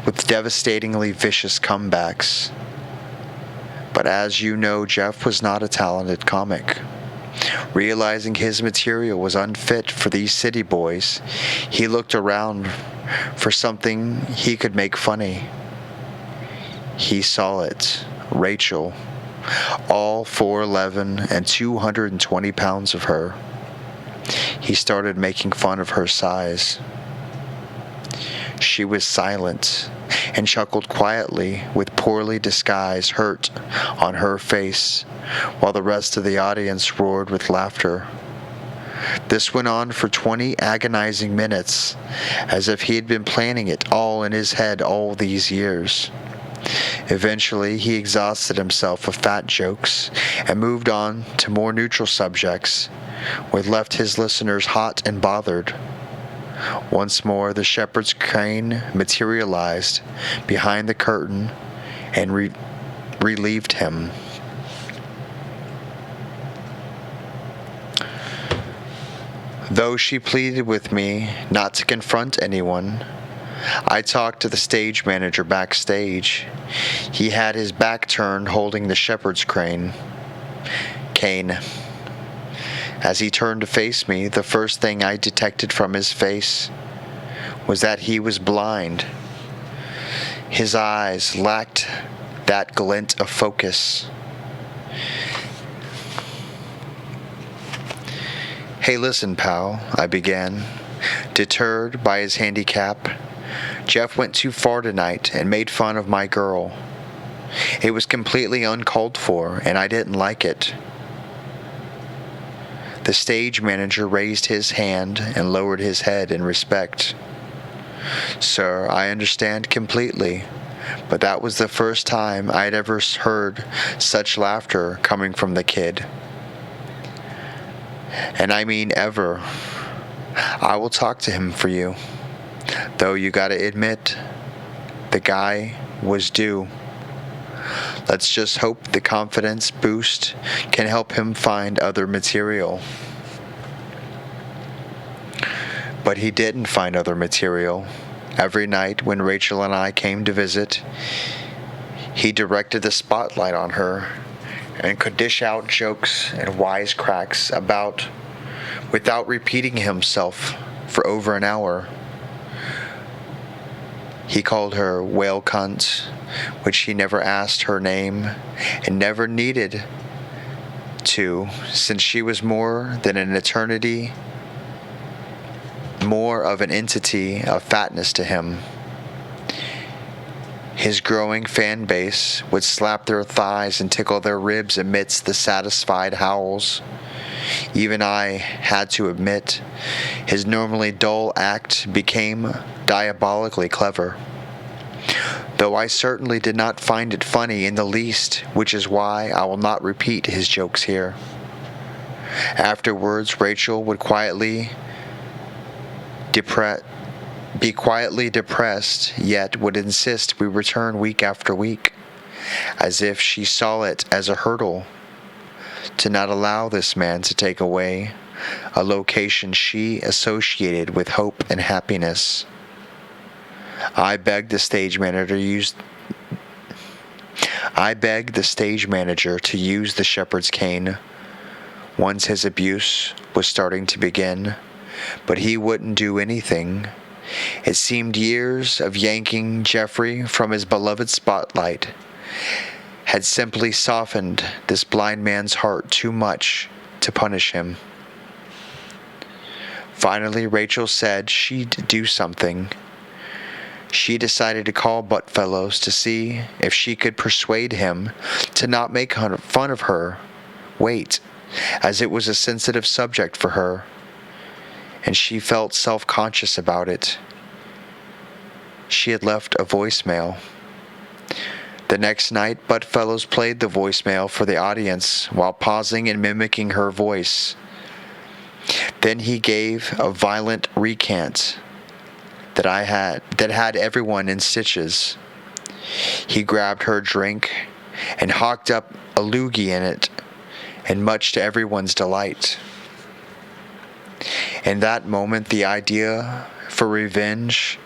with devastatingly vicious comebacks. But as you know, Jeff was not a talented comic. Realizing his material was unfit for these city boys, he looked around for something he could make funny. He saw it. Rachel. All 4'11" and 220 pounds of her. He started making fun of her size. She was silent and chuckled quietly with poorly disguised hurt on her face, while the rest of the audience roared with laughter. This went on for 20 agonizing minutes, as if he had been planning it all in his head all these years. Eventually, he exhausted himself of fat jokes and moved on to more neutral subjects, which left his listeners hot and bothered. Once more, the shepherd's crane materialized behind the curtain and relieved him. Though she pleaded with me not to confront anyone, I talked to the stage manager backstage. He had his back turned, holding the shepherd's cane. As he turned to face me, the first thing I detected from his face was that he was blind. His eyes lacked that glint of focus. "Hey, listen, pal," I began. Deterred by his handicap, Jeff went too far tonight and made fun of my girl. It was completely uncalled for, and I didn't like it. The stage manager raised his hand and lowered his head in respect. "Sir, I understand completely, but that was the first time I had ever heard such laughter coming from the kid. And I mean ever. I will talk to him for you. Though you gotta admit, the guy was due. Let's just hope the confidence boost can help him find other material." But he didn't find other material. Every night when Rachel and I came to visit, he directed the spotlight on her and could dish out jokes and wisecracks without repeating himself for over an hour. He called her whale cunt, which he never asked her name and never needed to, since she was more than an eternity, more of an entity of fatness to him. His growing fan base would slap their thighs and tickle their ribs amidst the satisfied howls. Even I had to admit, his normally dull act became diabolically clever. Though I certainly did not find it funny in the least, which is why I will not repeat his jokes here. Afterwards, Rachel would be quietly depressed, yet would insist we return week after week, as if she saw it as a hurdle to not allow this man to take away a location she associated with hope and happiness. I begged the stage manager to use the shepherd's cane once his abuse was starting to begin, but he wouldn't do anything. It seemed years of yanking Jeffrey from his beloved spotlight had simply softened this blind man's heart too much to punish him. Finally, Rachel said she'd do something. She decided to call Buttfellows to see if she could persuade him to not make fun of her weight, as it was a sensitive subject for her, and she felt self-conscious about it. She had left a voicemail. The next night, Buttfellows played the voicemail for the audience while pausing and mimicking her voice. Then he gave a violent recant that had everyone in stitches. He grabbed her drink and hawked up a loogie in it, and much to everyone's delight. In that moment, the idea for revenge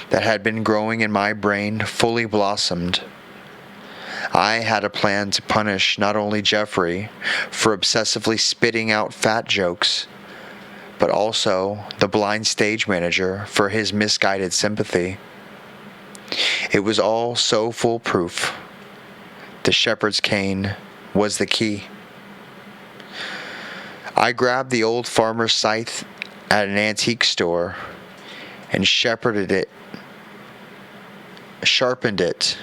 that had been growing in my brain fully blossomed. I had a plan to punish not only Jeffrey for obsessively spitting out fat jokes, but also the blind stage manager for his misguided sympathy. It was all so foolproof. The shepherd's cane was the key. I grabbed the old farmer's scythe at an antique store and sharpened it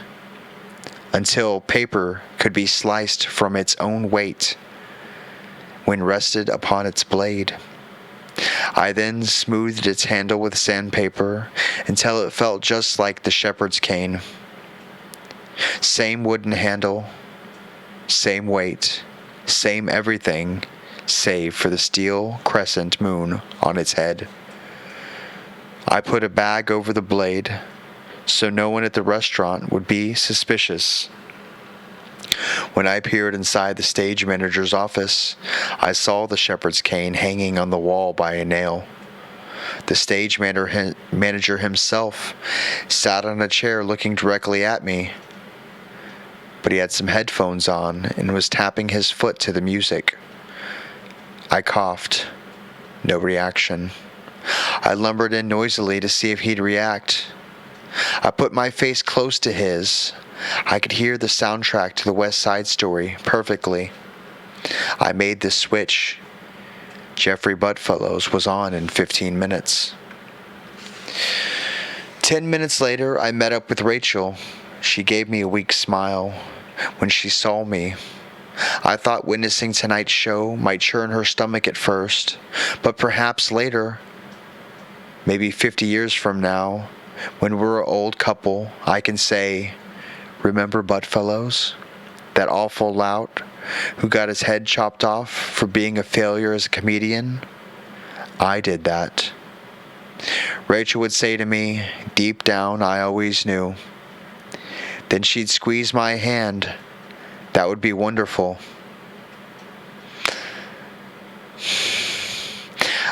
until paper could be sliced from its own weight when rested upon its blade. I then smoothed its handle with sandpaper until it felt just like the shepherd's cane. Same wooden handle, same weight, same everything, save for the steel crescent moon on its head. I put a bag over the blade so no one at the restaurant would be suspicious. When I peered inside the stage manager's office, I saw the shepherd's cane hanging on the wall by a nail. The stage manager himself sat on a chair looking directly at me, but he had some headphones on and was tapping his foot to the music. I coughed. No reaction. I lumbered in noisily to see if he'd react. I put my face close to his. I could hear the soundtrack to the West Side Story perfectly. I made the switch. Jeffrey Buttfellows was on in 15 minutes. 10 minutes later, I met up with Rachel. She gave me a weak smile when she saw me. I thought witnessing tonight's show might churn her stomach at first, but perhaps later, maybe 50 years from now, when we're an old couple, I can say, "Remember Buttfellows? That awful lout who got his head chopped off for being a failure as a comedian? I did that." Rachel would say to me, "Deep down, I always knew." Then she'd squeeze my hand. That would be wonderful.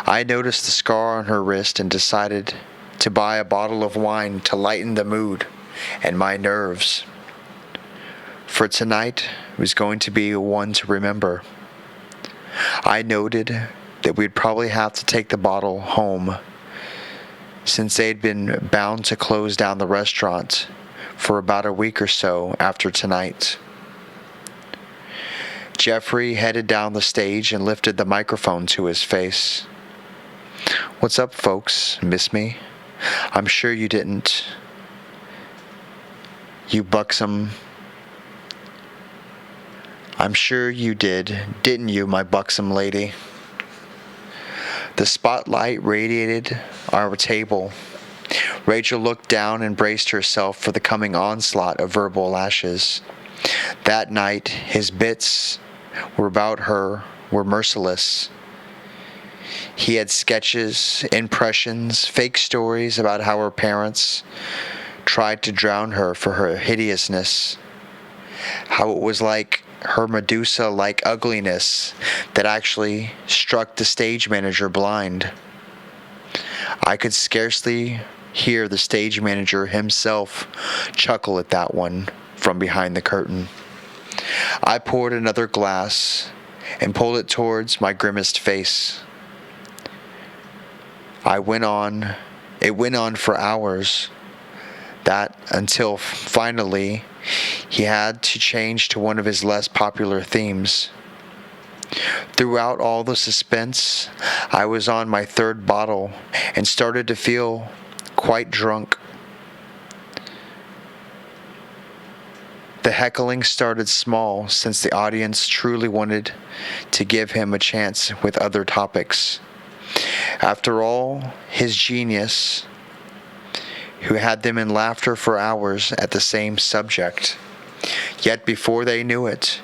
I noticed the scar on her wrist and decided to buy a bottle of wine to lighten the mood and my nerves. For tonight was going to be one to remember. I noted that we'd probably have to take the bottle home, since they'd been bound to close down the restaurant for about a week or so after tonight. Jeffrey headed down the stage and lifted the microphone to his face. "What's up, folks? Miss me? I'm sure you didn't. You buxom. I'm sure you did, didn't you, my buxom lady?" The spotlight radiated our table. Rachel looked down and braced herself for the coming onslaught of verbal lashes. That night, his bits were merciless. He had sketches, impressions, fake stories about how her parents tried to drown her for her hideousness, how it was like her Medusa-like ugliness that actually struck the stage manager blind. I could scarcely hear the stage manager himself chuckle at that one from behind the curtain. I poured another glass and pulled it towards my grimaced face. It went on for hours, until finally he had to change to one of his less popular themes. Throughout all the suspense, I was on my third bottle and started to feel quite drunk. The heckling started small since the audience truly wanted to give him a chance with other topics. After all, his genius, who had them in laughter for hours at the same subject. Yet before they knew it,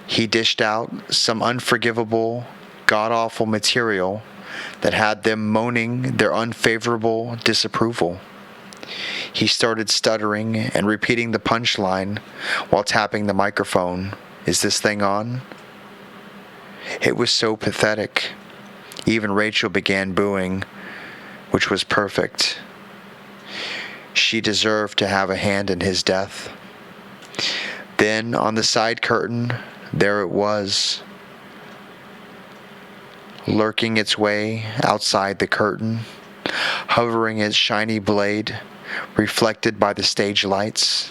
he dished out some unforgivable, god-awful material that had them moaning their unfavorable disapproval. He started stuttering and repeating the punchline while tapping the microphone. Is this thing on? It was so pathetic. Even Rachel began booing, which was perfect. She deserved to have a hand in his death. Then, on the side curtain, there it was, lurking its way outside the curtain, hovering its shiny blade, reflected by the stage lights.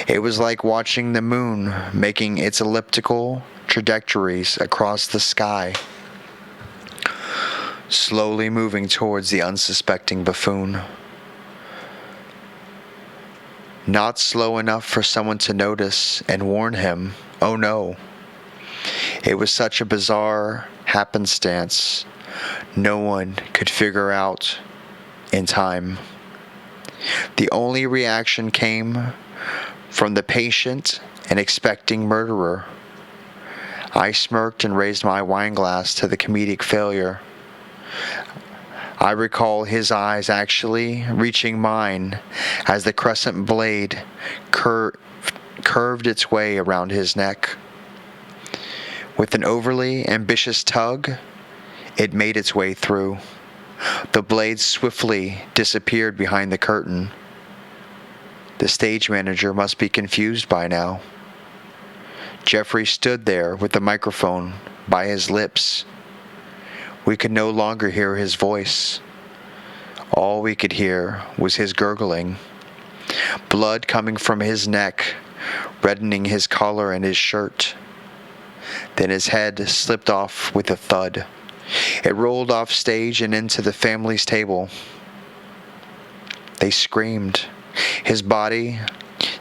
It was like watching the moon making its elliptical trajectories across the sky, slowly moving towards the unsuspecting buffoon. Not slow enough for someone to notice and warn him. Oh no. It was such a bizarre happenstance no one could figure out in time. The only reaction came from the patient and expecting murderer. I smirked and raised my wine glass to the comedic failure. I recall his eyes actually reaching mine as the crescent blade curved its way around his neck. With an overly ambitious tug, it made its way through. The blade swiftly disappeared behind the curtain. The stage manager must be confused by now. Jeffrey stood there with the microphone by his lips. We could no longer hear his voice. All we could hear was his gurgling. Blood coming from his neck, reddening his collar and his shirt. Then his head slipped off with a thud. It rolled off stage and into the family's table. They screamed. His body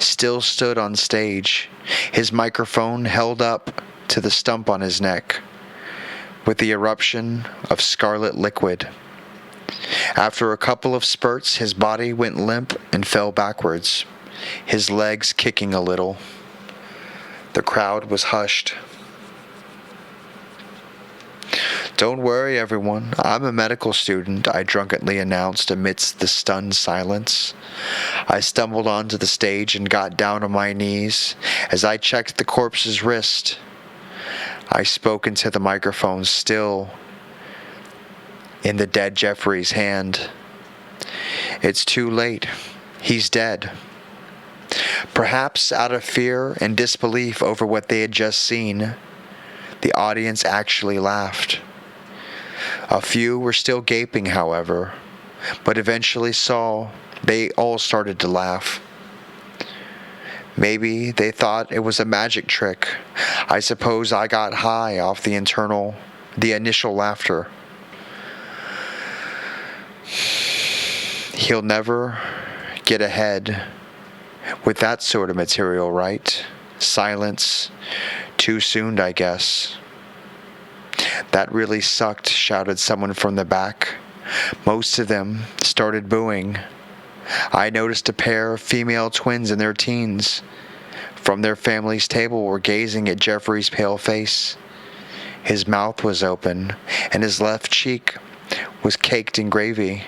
still stood on stage, his microphone held up to the stump on his neck, with the eruption of scarlet liquid. After a couple of spurts, his body went limp and fell backwards, his legs kicking a little. The crowd was hushed. Don't worry, everyone. I'm a medical student, I drunkenly announced amidst the stunned silence. I stumbled onto the stage and got down on my knees as I checked the corpse's wrist. I spoke into the microphone, still in the dead Jeffrey's hand. It's too late. He's dead. Perhaps out of fear and disbelief over what they had just seen, the audience actually laughed. A few were still gaping, however, but eventually they all started to laugh. Maybe they thought it was a magic trick. I suppose I got high off the initial laughter. He'll never get ahead with that sort of material, right? Silence. Too soon, I guess. That really sucked, shouted someone from the back. Most of them started booing. I noticed a pair of female twins in their teens from their family's table were gazing at Jeffrey's pale face. His mouth was open, and his left cheek was caked in gravy.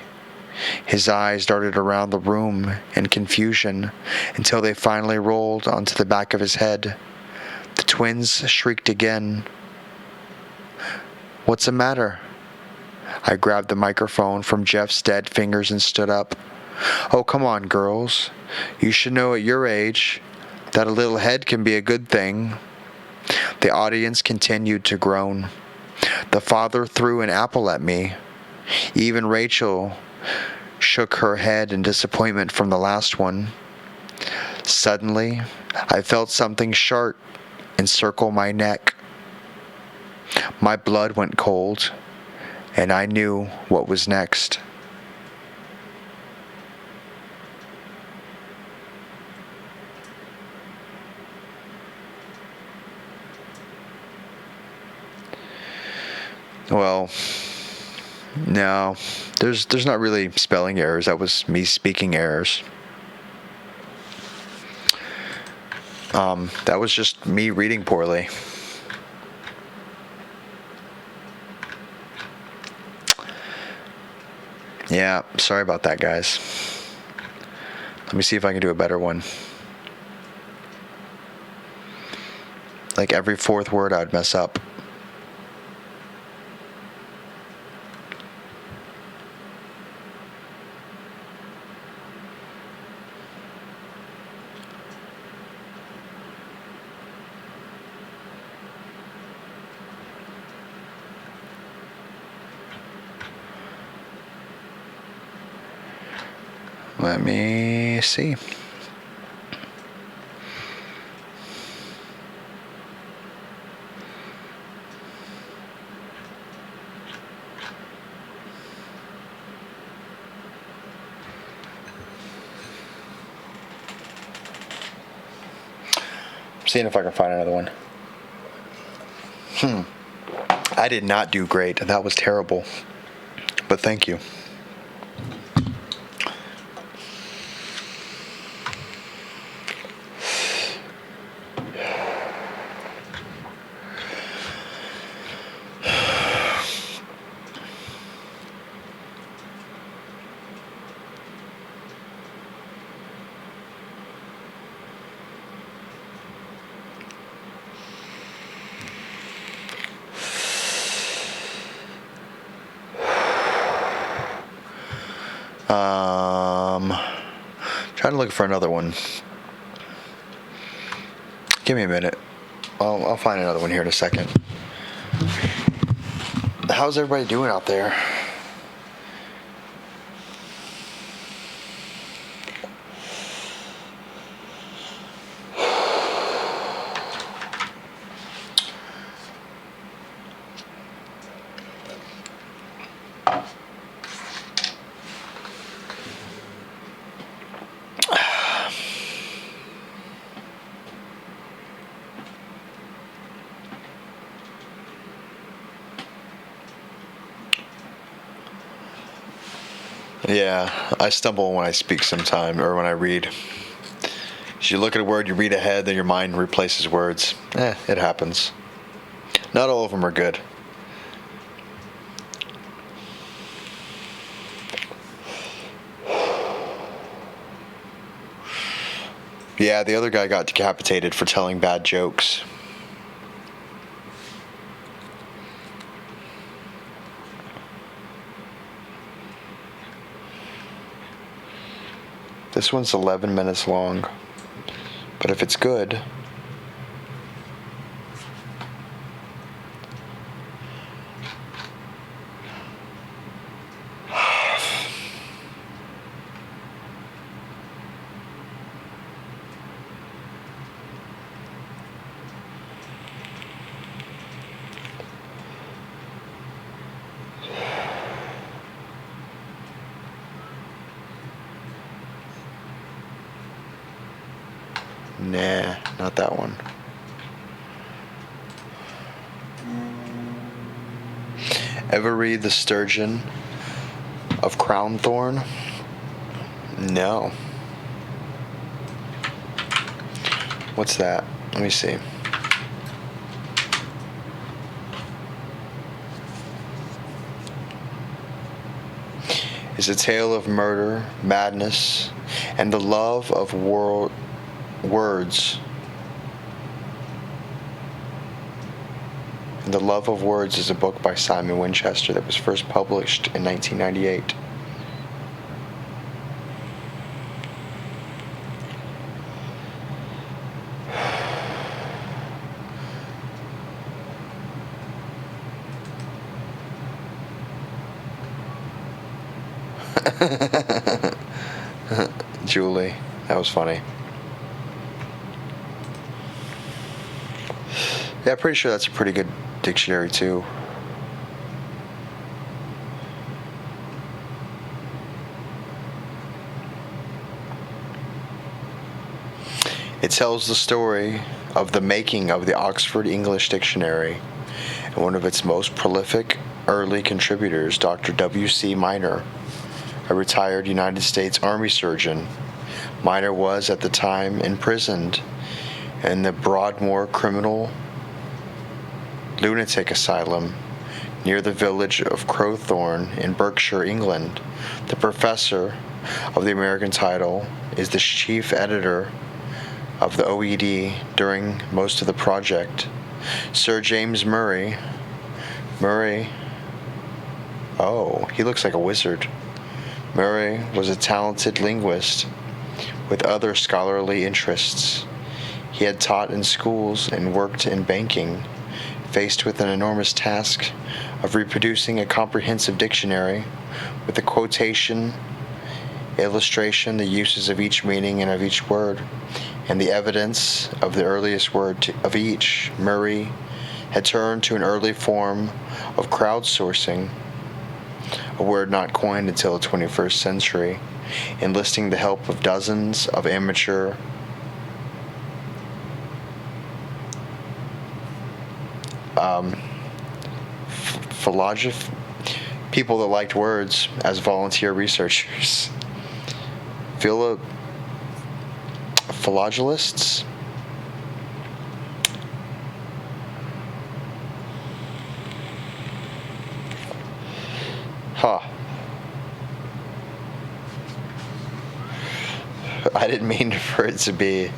His eyes darted around the room in confusion until they finally rolled onto the back of his head. The twins shrieked again. What's the matter? I grabbed the microphone from Jeff's dead fingers and stood up. Oh, come on, girls. You should know at your age that a little head can be a good thing. The audience continued to groan. The father threw an apple at me. Even Rachel shook her head in disappointment from the last one. Suddenly, I felt something sharp encircle my neck. My blood went cold, and I knew what was next. Well, no, there's not really spelling errors. That was me speaking errors. That was just me reading poorly. Yeah, sorry about that, guys. Let me see if I can do a better one. Like every fourth word I'd mess up. Let me see. Seeing if I can find another one. I did not do great. That was terrible. But thank you. Trying to look for another one. Give me a minute. I'll find another one here in a second. How's everybody doing out there? Yeah, I stumble when I speak sometime, or when I read. You look at a word, you read ahead, then your mind replaces words. It happens. Not all of them are good. Yeah, the other guy got decapitated for telling bad jokes. This one's 11 minutes long, but if it's good... Nah, not that one. Ever read The Sturgeon of Crownthorn? No. What's that? Let me see. Is a tale of murder, madness, and the love of words. And The Love of Words is a book by Simon Winchester that was first published in 1998. Julie, that was funny. Yeah, I'm pretty sure that's a pretty good dictionary too. It tells the story of the making of the Oxford English Dictionary and one of its most prolific early contributors, Dr. W.C. Minor, a retired United States Army surgeon. Minor was, at the time, imprisoned in the Broadmoor Criminal Lunatic Asylum near the village of Crowthorne in Berkshire, England. The professor of the American title is the chief editor of the OED during most of the project. Sir James Murray, oh, he looks like a wizard. Murray was a talented linguist with other scholarly interests. He had taught in schools and worked in banking. Faced with an enormous task of reproducing a comprehensive dictionary with the quotation, illustration, the uses of each meaning and of each word, and the evidence of the earliest word of each, Murray had turned to an early form of crowdsourcing, a word not coined until the 21st century, enlisting the help of dozens of amateur people that liked words as volunteer researchers. Philologists? Huh. I didn't mean for it to be.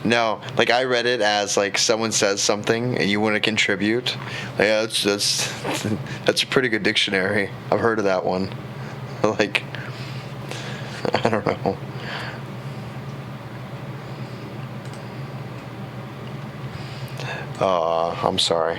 No, like I read it as like someone says something and you want to contribute. Like, yeah, that's a pretty good dictionary. I've heard of that one. Like, I don't know. I'm sorry.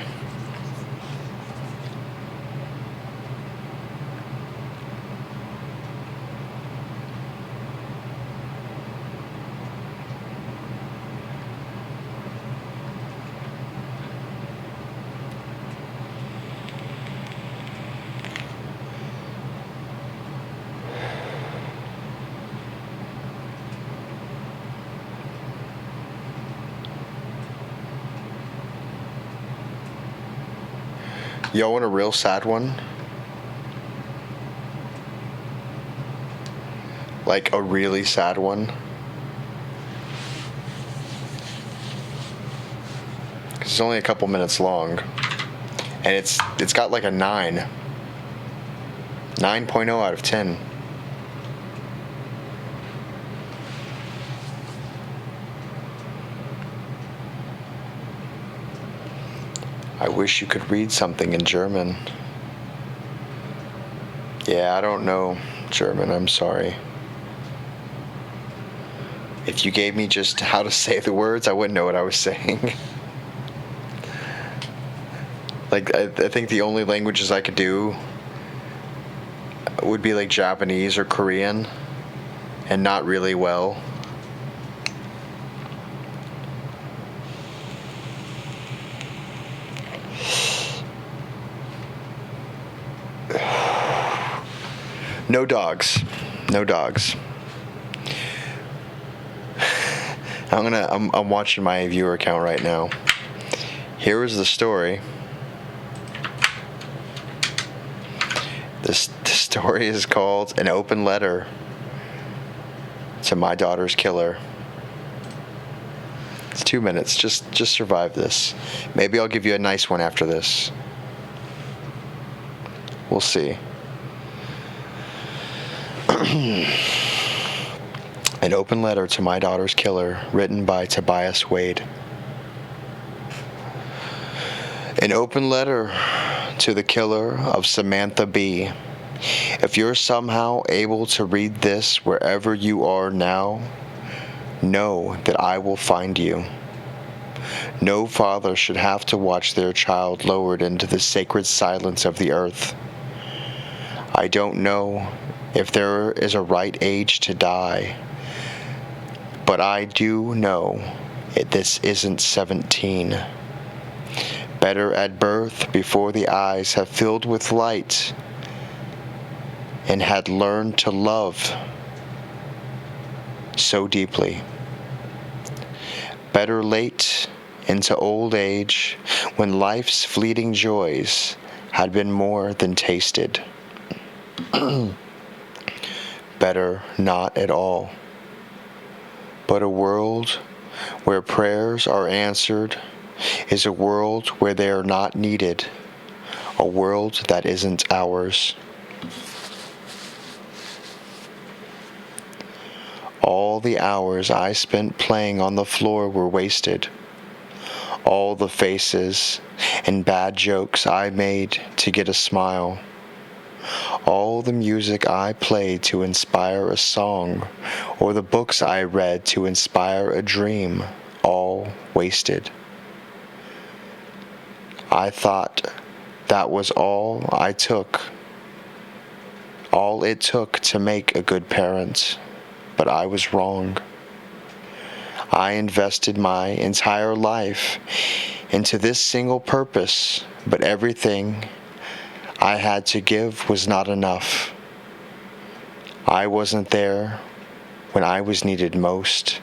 Y'all want a real sad one? Like a really sad one? It's only a couple minutes long. And it's got like a 9. 9.0 out of 10. I wish you could read something in German. Yeah, I don't know German, I'm sorry. If you gave me just how to say the words, I wouldn't know what I was saying. Like, I think the only languages I could do would be like Japanese or Korean, and not really well. No dogs. No dogs. I'm watching my viewer count right now. Here is the story. The story is called An Open Letter to My Daughter's Killer. It's 2 minutes. Just survive this. Maybe I'll give you a nice one after this. We'll see. An Open Letter to My Daughter's Killer, written by Tobias Wade. An open letter to the killer of Samantha B. If you're somehow able to read this wherever you are now, know that I will find you. No father should have to watch their child lowered into the sacred silence of the earth. I don't know if there is a right age to die, but I do know this isn't 17. Better at birth before the eyes have filled with light and had learned to love so deeply. Better late into old age, when life's fleeting joys had been more than tasted. Better not at all. But a world where prayers are answered is a world where they are not needed, a world that isn't ours. All the hours I spent playing on the floor were wasted. All the faces and bad jokes I made to get a smile. All the music I played to inspire a song, or the books I read to inspire a dream, all wasted. I thought that was all it took to make a good parent, but I was wrong. I invested my entire life into this single purpose, but everything I had to give was not enough. I wasn't there when I was needed most,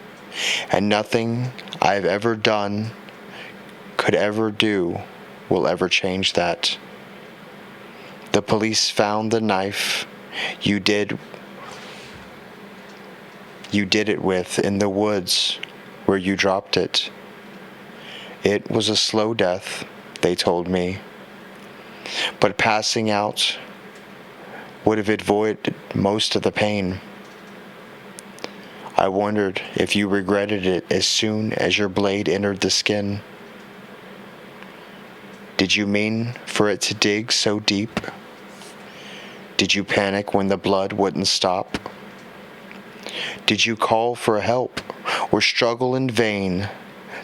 and nothing I've ever done, could ever do, will ever change that. The police found the knife you did it with in the woods where you dropped it. It was a slow death, they told me, but passing out would have avoided most of the pain. I wondered if you regretted it as soon as your blade entered the skin. Did you mean for it to dig so deep? Did you panic when the blood wouldn't stop? Did you call for help or struggle in vain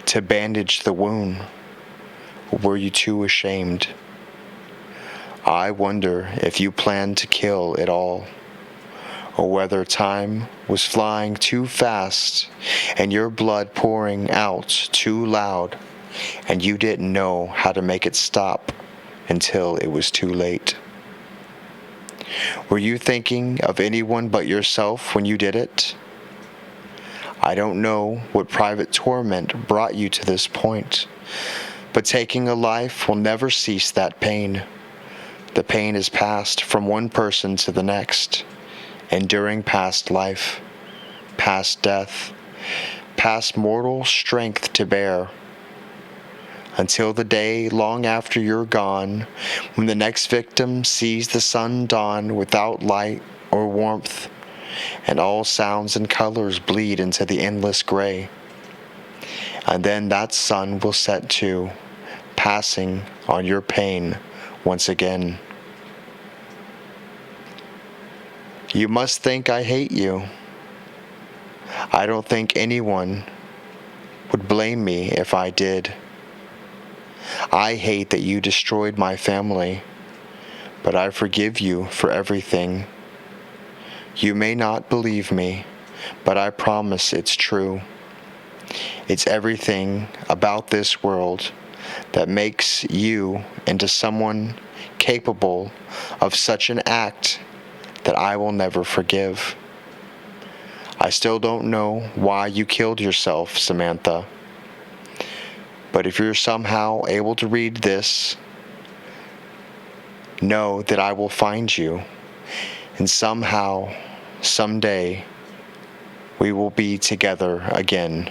to bandage the wound? Or were you too ashamed? I wonder if you planned to kill it all, or whether time was flying too fast and your blood pouring out too loud, and you didn't know how to make it stop until it was too late. Were you thinking of anyone but yourself when you did it? I don't know what private torment brought you to this point, but taking a life will never cease that pain. The pain is passed from one person to the next, enduring past life, past death, past mortal strength to bear, until the day long after you're gone, when the next victim sees the sun dawn without light or warmth, and all sounds and colors bleed into the endless gray. And then that sun will set too, passing on your pain once again. You must think I hate you. I don't think anyone would blame me if I did. I hate that you destroyed my family, but I forgive you for everything. You may not believe me, but I promise it's true. It's everything about this world that makes you into someone capable of such an act that I will never forgive. I still don't know why you killed yourself, Samantha. But if you're somehow able to read this, know that I will find you, and somehow, someday, we will be together again.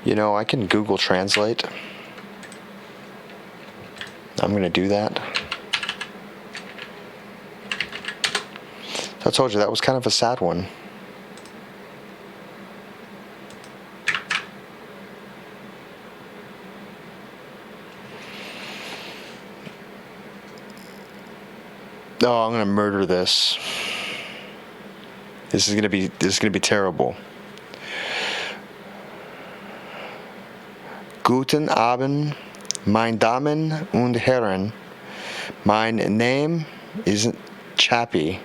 You know, I can Google Translate. I'm going to do that. I told you that was kind of a sad one. Oh, I'm gonna murder this. This is gonna be terrible. Guten Abend, meine Damen und Herren. Mein Name is Chappy.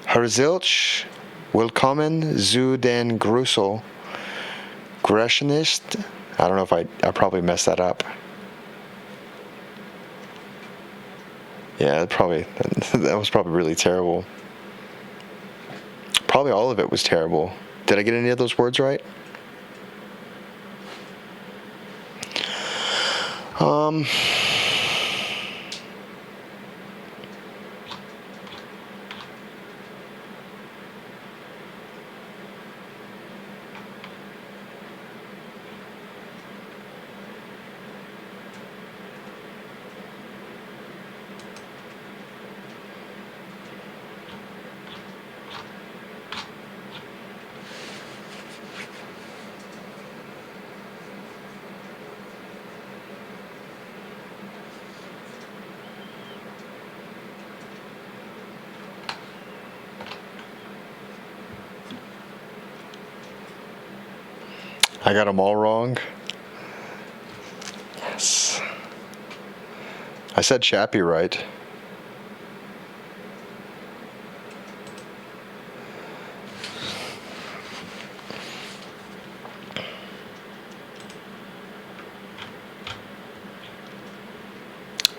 Herzlich willkommen zu den Grusel I don't know if I probably messed that up. Yeah, that was probably really terrible. Probably all of it was terrible. Did I get any of those words right? I got them all wrong. Yes. I said Chappy right.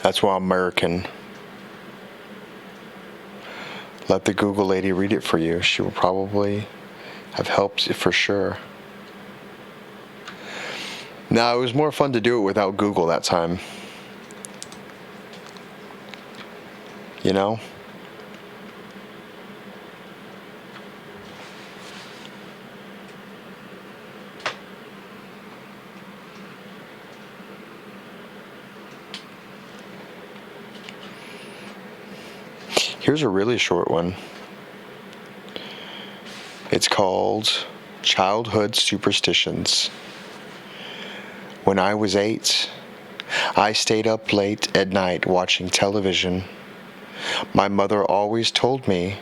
That's why I'm American. Let the Google lady read it for you. She will probably have helped you for sure. No, it was more fun to do it without Google that time. You know? Here's a really short one. It's called Childhood Superstitions. When I was 8, I stayed up late at night watching television. My mother always told me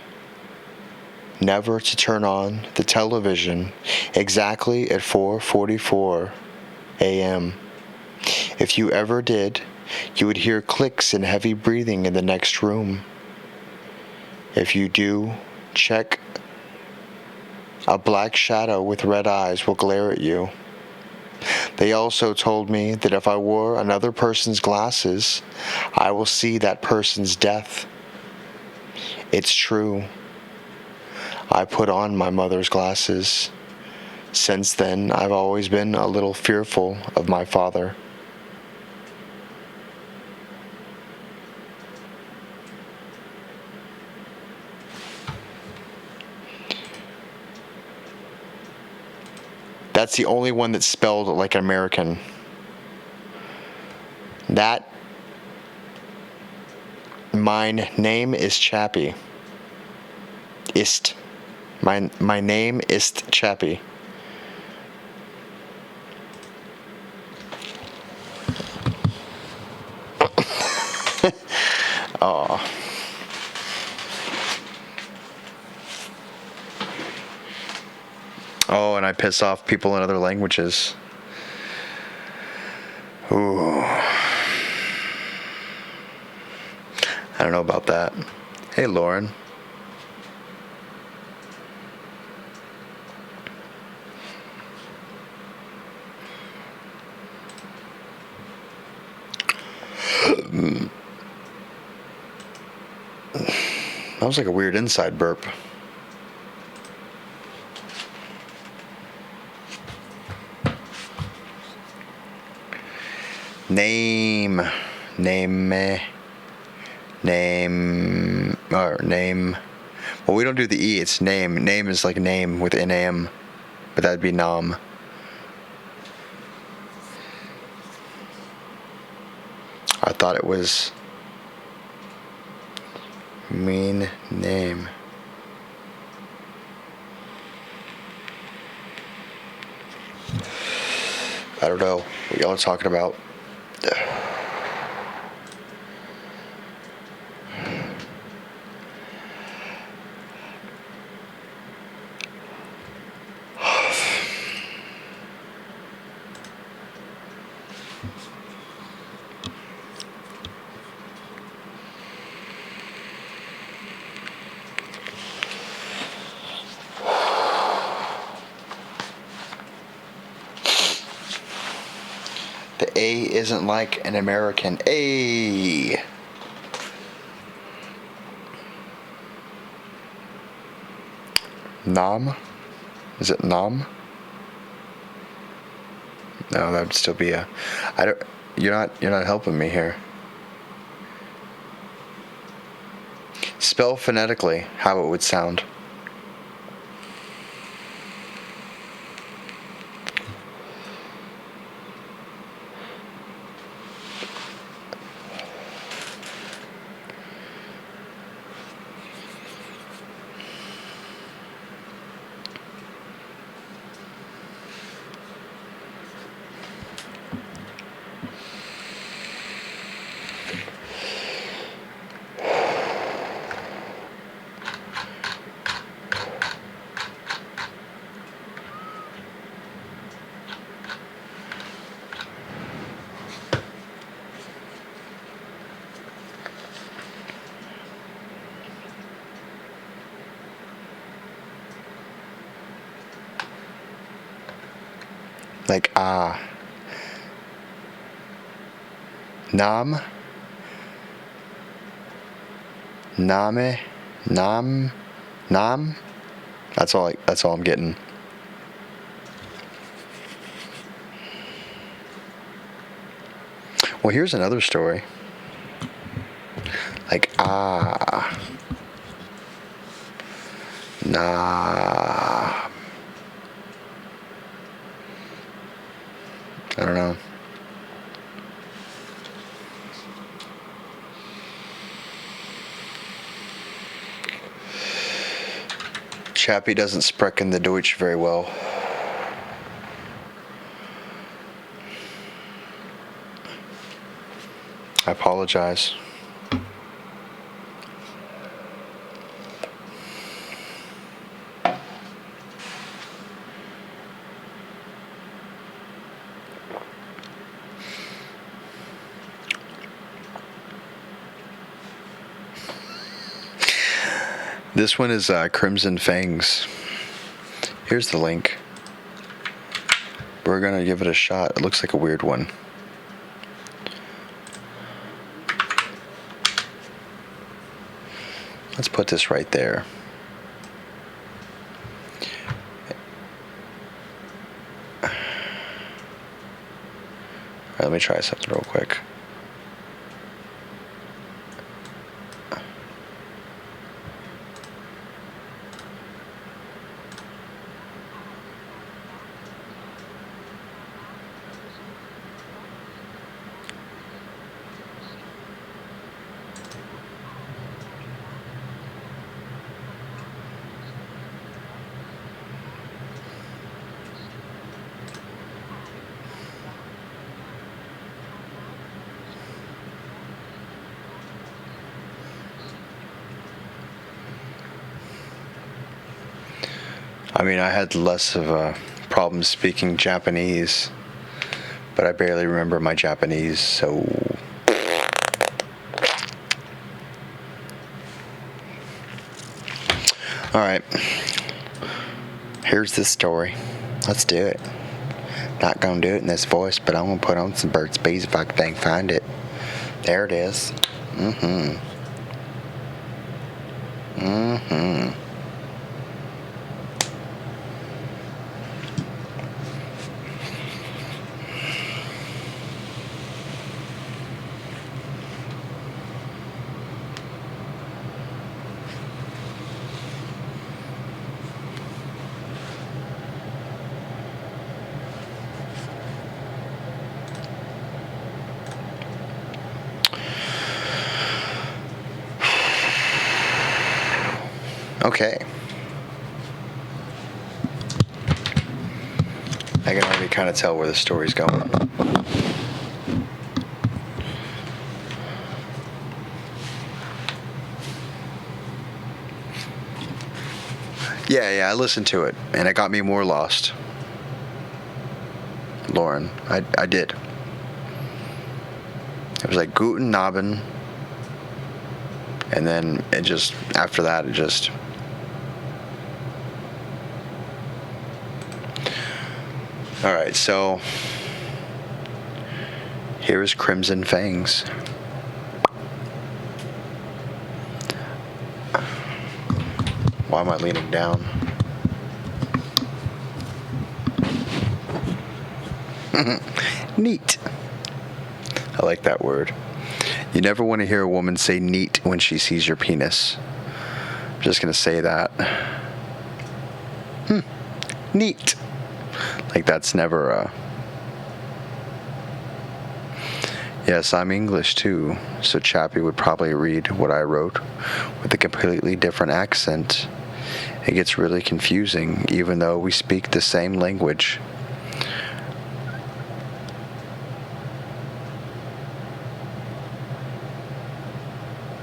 never to turn on the television exactly at 4:44 a.m. If you ever did, you would hear clicks and heavy breathing in the next room. If you do, check. A black shadow with red eyes will glare at you. They also told me that if I wore another person's glasses, I will see that person's death. It's true. I put on my mother's glasses. Since then, I've always been a little fearful of my father. That's the only one that's spelled like an American. My name is Chappy. Ist. My name is Chappy. Oh. Oh, and I piss off people in other languages. Ooh. I don't know about that. Hey, Lauren. That was like a weird inside burp. Name. Well, we don't do the E, it's name. Name is like name with NAM, but that'd be nom. I thought it was mean name. I don't know what y'all are talking about. The A isn't like an American A. Nam? Is it Nam? No, that would still be a. I don't. You're not helping me here. Spell phonetically how it would sound. Like Nam. Name. Nam. Nam. That's all I'm getting. Well, here's another story. Like nah. I don't know. Chappy doesn't sprechen the Deutsch very well. I apologize. This one is Crimson Fangs. Here's the link. We're gonna give it a shot. It looks like a weird one. Let's put this right there. All right, let me try something real quick. I mean, I had less of a problem speaking Japanese, but I barely remember my Japanese, so. Alright. Here's the story. Let's do it. Not gonna do it in this voice, but I'm gonna put on some Burt's Bees if I can find it. There it is. Okay. I can already kind of tell where the story's going. Yeah, I listened to it, and it got me more lost. Lauren, I did. It was like Guten Abend, and then it just, after that, it just... Alright, so here's Crimson Fangs. Why am I leaning down? Neat. I like that word. You never want to hear a woman say neat when she sees your penis. I'm just going to say that. Neat. Like that's never Yes, I'm English too, so Chappy would probably read what I wrote with a completely different accent. It gets really confusing, even though we speak the same language.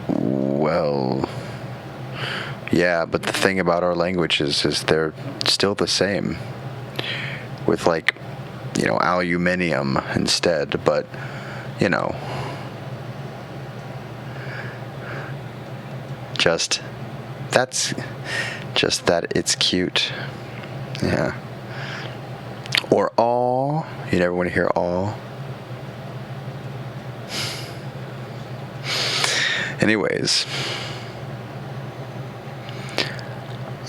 Well, yeah, but the thing about our languages is they're still the same. With like, aluminium instead, but, that's just that it's cute. Yeah. Or all. You never want to hear all. Anyways.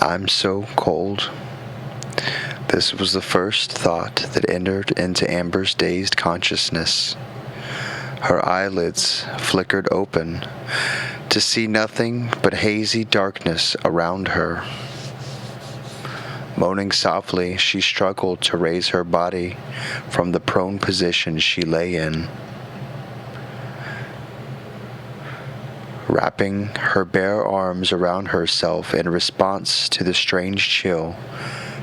I'm so cold. This was the first thought that entered into Amber's dazed consciousness. Her eyelids flickered open to see nothing but hazy darkness around her. Moaning softly, she struggled to raise her body from the prone position she lay in. Wrapping her bare arms around herself in response to the strange chill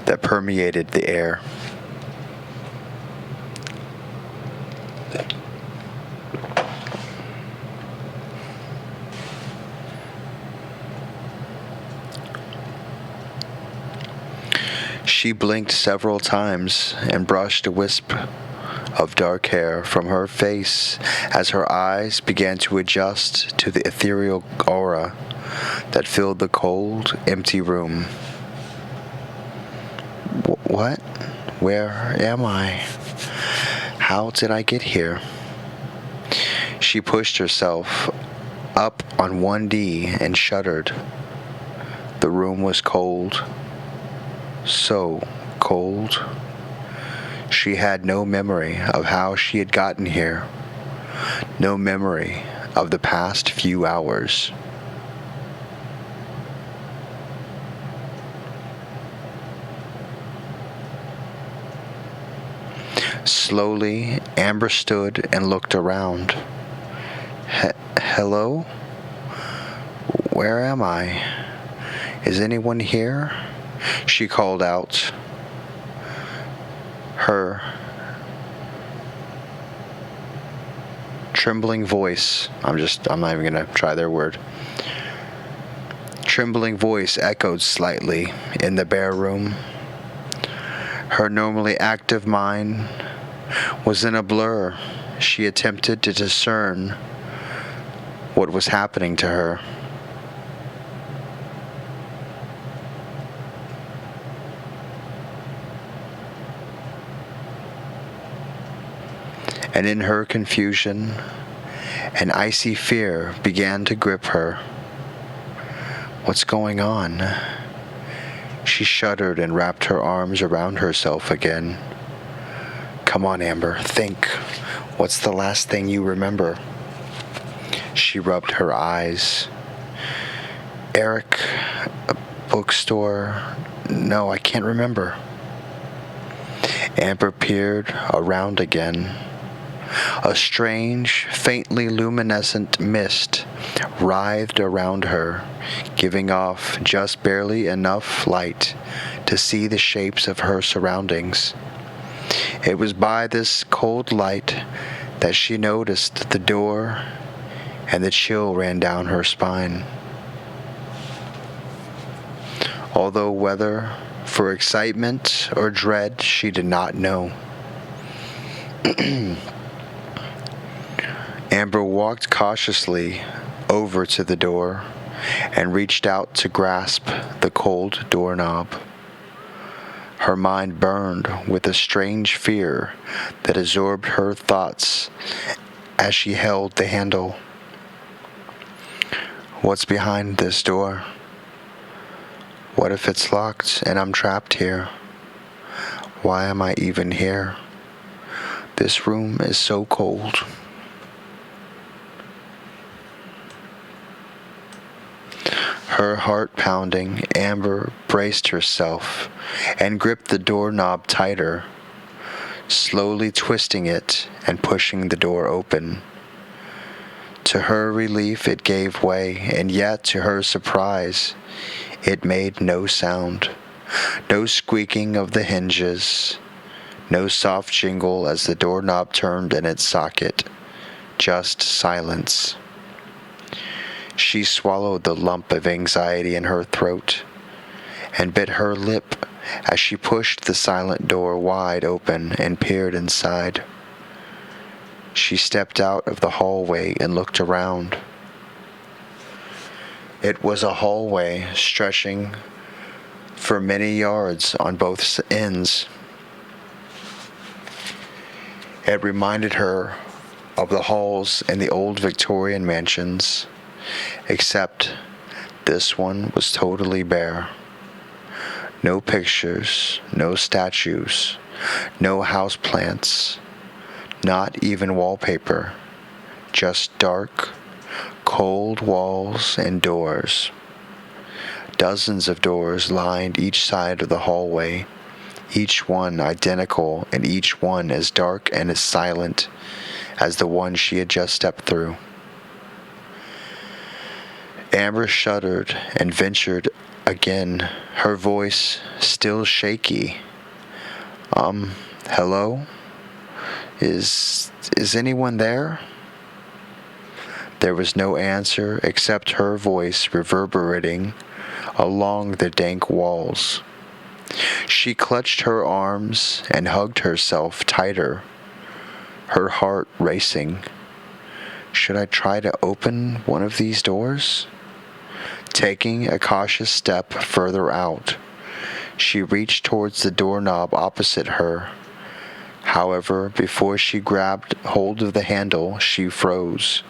that permeated the air. She blinked several times and brushed a wisp of dark hair from her face as her eyes began to adjust to the ethereal aura that filled the cold, empty room. What? Where am I? How did I get here? She pushed herself up on one knee and shuddered. The room was cold. So cold. She had no memory of how she had gotten here. No memory of the past few hours. Slowly, Amber stood and looked around. Hello? Where am I? Is anyone here? She called out. Her trembling voice, I'm not even going to try their word. Trembling voice echoed slightly in the bare room. Her normally active mind was in a blur. She attempted to discern what was happening to her. And in her confusion, an icy fear began to grip her. What's going on? She shuddered and wrapped her arms around herself again. Come on, Amber, think. What's the last thing you remember? She rubbed her eyes. Eric, a bookstore. No, I can't remember. Amber peered around again. A strange, faintly luminescent mist writhed around her, giving off just barely enough light to see the shapes of her surroundings. It was by this cold light that she noticed the door, and the chill ran down her spine. Although whether for excitement or dread, she did not know. Amber walked cautiously over to the door and reached out to grasp the cold doorknob. Her mind burned with a strange fear that absorbed her thoughts as she held the handle. What's behind this door? What if it's locked and I'm trapped here? Why am I even here? This room is so cold. Her heart pounding, Amber braced herself and gripped the doorknob tighter, slowly twisting it and pushing the door open. To her relief, it gave way, and yet, to her surprise, it made no sound. No squeaking of the hinges, no soft jingle as the doorknob turned in its socket, just silence. She swallowed the lump of anxiety in her throat and bit her lip as she pushed the silent door wide open and peered inside. She stepped out of the hallway and looked around. It was a hallway stretching for many yards on both ends. It reminded her of the halls in the old Victorian mansions, except this one was totally bare. No pictures, no statues, no houseplants, not even wallpaper, just dark, cold walls and doors. Dozens of doors lined each side of the hallway, each one identical and each one as dark and as silent as the one she had just stepped through. Amber shuddered and ventured again, her voice still shaky. Hello? Is anyone there? There was no answer except her voice reverberating along the dank walls. She clutched her arms and hugged herself tighter, her heart racing. Should I try to open one of these doors? Taking a cautious step further out, she reached towards the doorknob opposite her. However, before she grabbed hold of the handle, she froze.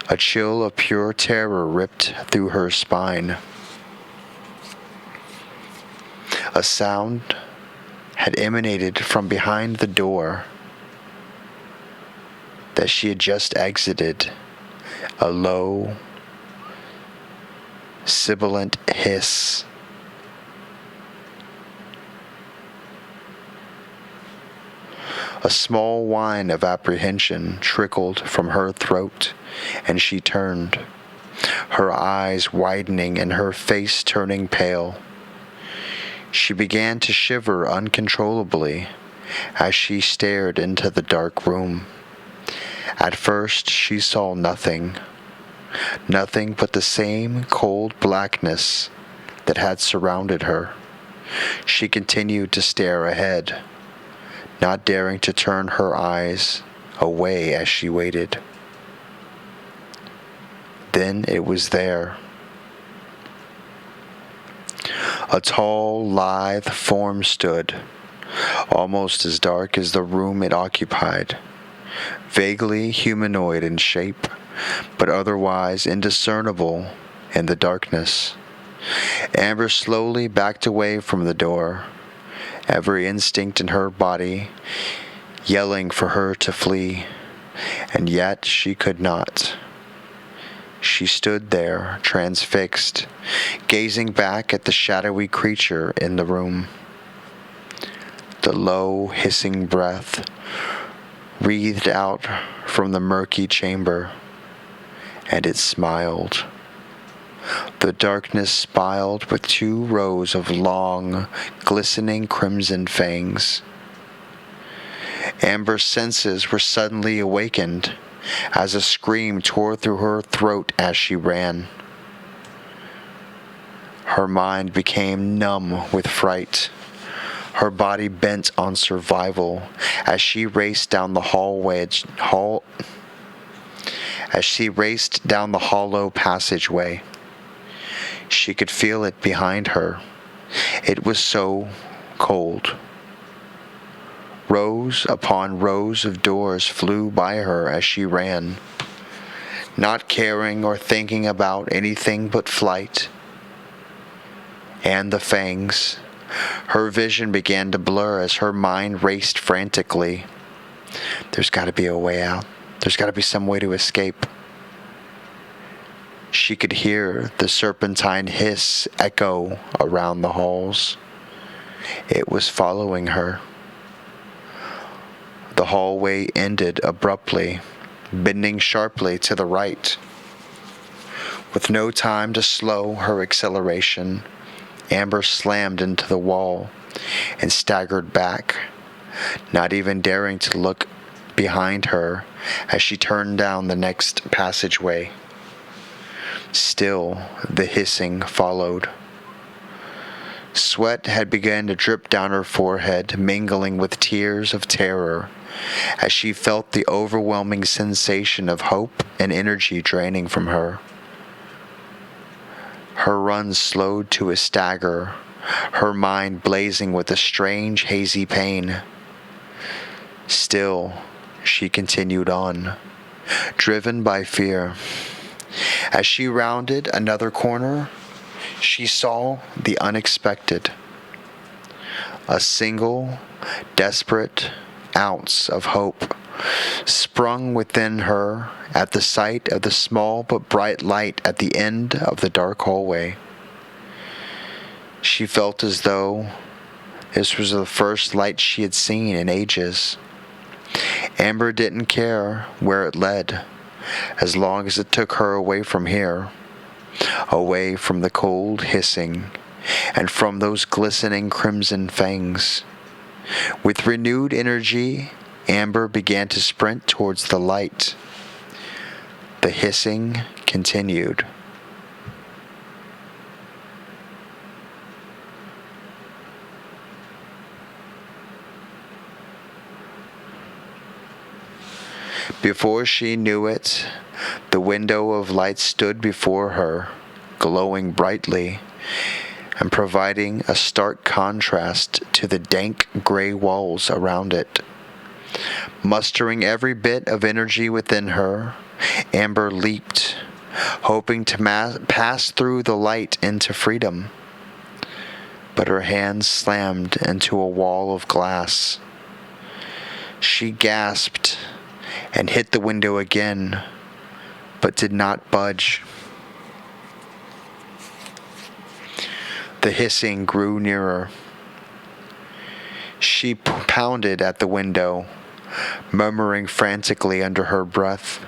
A chill of pure terror ripped through her spine. A sound had emanated from behind the door that she had just exited, a low, sibilant hiss. A small whine of apprehension trickled from her throat, and she turned, her eyes widening and her face turning pale. She began to shiver uncontrollably as she stared into the dark room. At first she saw nothing but the same cold blackness that had surrounded her. She continued to stare ahead, not daring to turn her eyes away as she waited. Then it was there. A tall, lithe form stood, almost as dark as the room it occupied, vaguely humanoid in shape, but otherwise indiscernible in the darkness. Amber slowly backed away from the door, every instinct in her body yelling for her to flee, and yet she could not. She stood there, transfixed, gazing back at the shadowy creature in the room. The low, hissing breath wreathed out from the murky chamber, and it smiled. The darkness smiled with 2 rows of long, glistening crimson fangs. Amber's senses were suddenly awakened as a scream tore through her throat as she ran. Her mind became numb with fright, her body bent on survival as she raced down the hollow passageway. She could feel it behind her. It was so cold. Rows upon rows of doors flew by her as she ran, not caring or thinking about anything but flight and the fangs. Her vision began to blur as her mind raced frantically. There's got to be a way out. There's got to be some way to escape. She could hear the serpentine hiss echo around the halls. It was following her. The hallway ended abruptly, bending sharply to the right. With no time to slow her acceleration, Amber slammed into the wall and staggered back, not even daring to look behind her as she turned down the next passageway. Still, the hissing followed. Sweat had begun to drip down her forehead, mingling with tears of terror, as she felt the overwhelming sensation of hope and energy draining from her. Her run slowed to a stagger, her mind blazing with a strange, hazy pain. Still, she continued on, driven by fear. As she rounded another corner, she saw the unexpected. A single, desperate ounce of hope sprung within her at the sight of the small but bright light at the end of the dark hallway. She felt as though this was the first light she had seen in ages. Amber didn't care where it led, as long as it took her away from here, away from the cold hissing, and from those glistening crimson fangs. With renewed energy, Amber began to sprint towards the light. The hissing continued. Before she knew it, the window of light stood before her, glowing brightly and providing a stark contrast to the dank gray walls around it. Mustering every bit of energy within her, Amber leaped, hoping to pass through the light into freedom. But her hands slammed into a wall of glass. She gasped and hit the window again, but did not budge. The hissing grew nearer. She pounded at the window, murmuring frantically under her breath,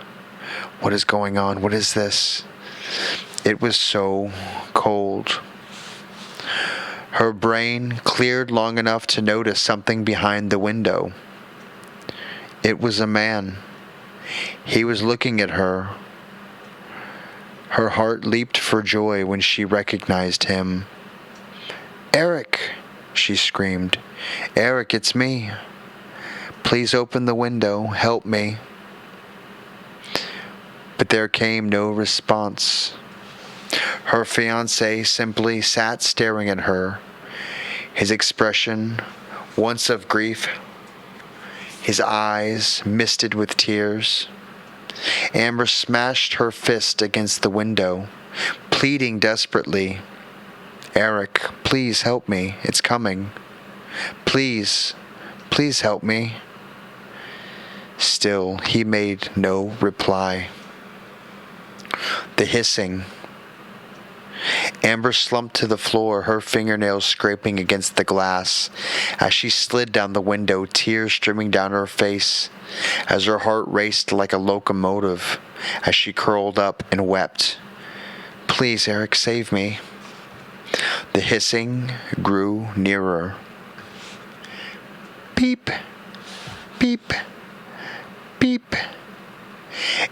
"What is going on? What is this?" It was so cold. Her brain cleared long enough to notice something behind the window. It was a man. He was looking at her. Her heart leaped for joy when she recognized him. "Eric!" she screamed. "Eric, it's me. Please open the window. Help me." But there came no response. Her fiancé simply sat staring at her, his expression once of grief, his eyes misted with tears. Amber smashed her fist against the window, pleading desperately, "Eric, please help me. It's coming. Please, please help me." Still, he made no reply. The hissing. Amber slumped to the floor, her fingernails scraping against the glass. As she slid down the window, tears streaming down her face, as her heart raced like a locomotive, as she curled up and wept. "Please, Eric, save me." The hissing grew nearer. Beep, beep, beep.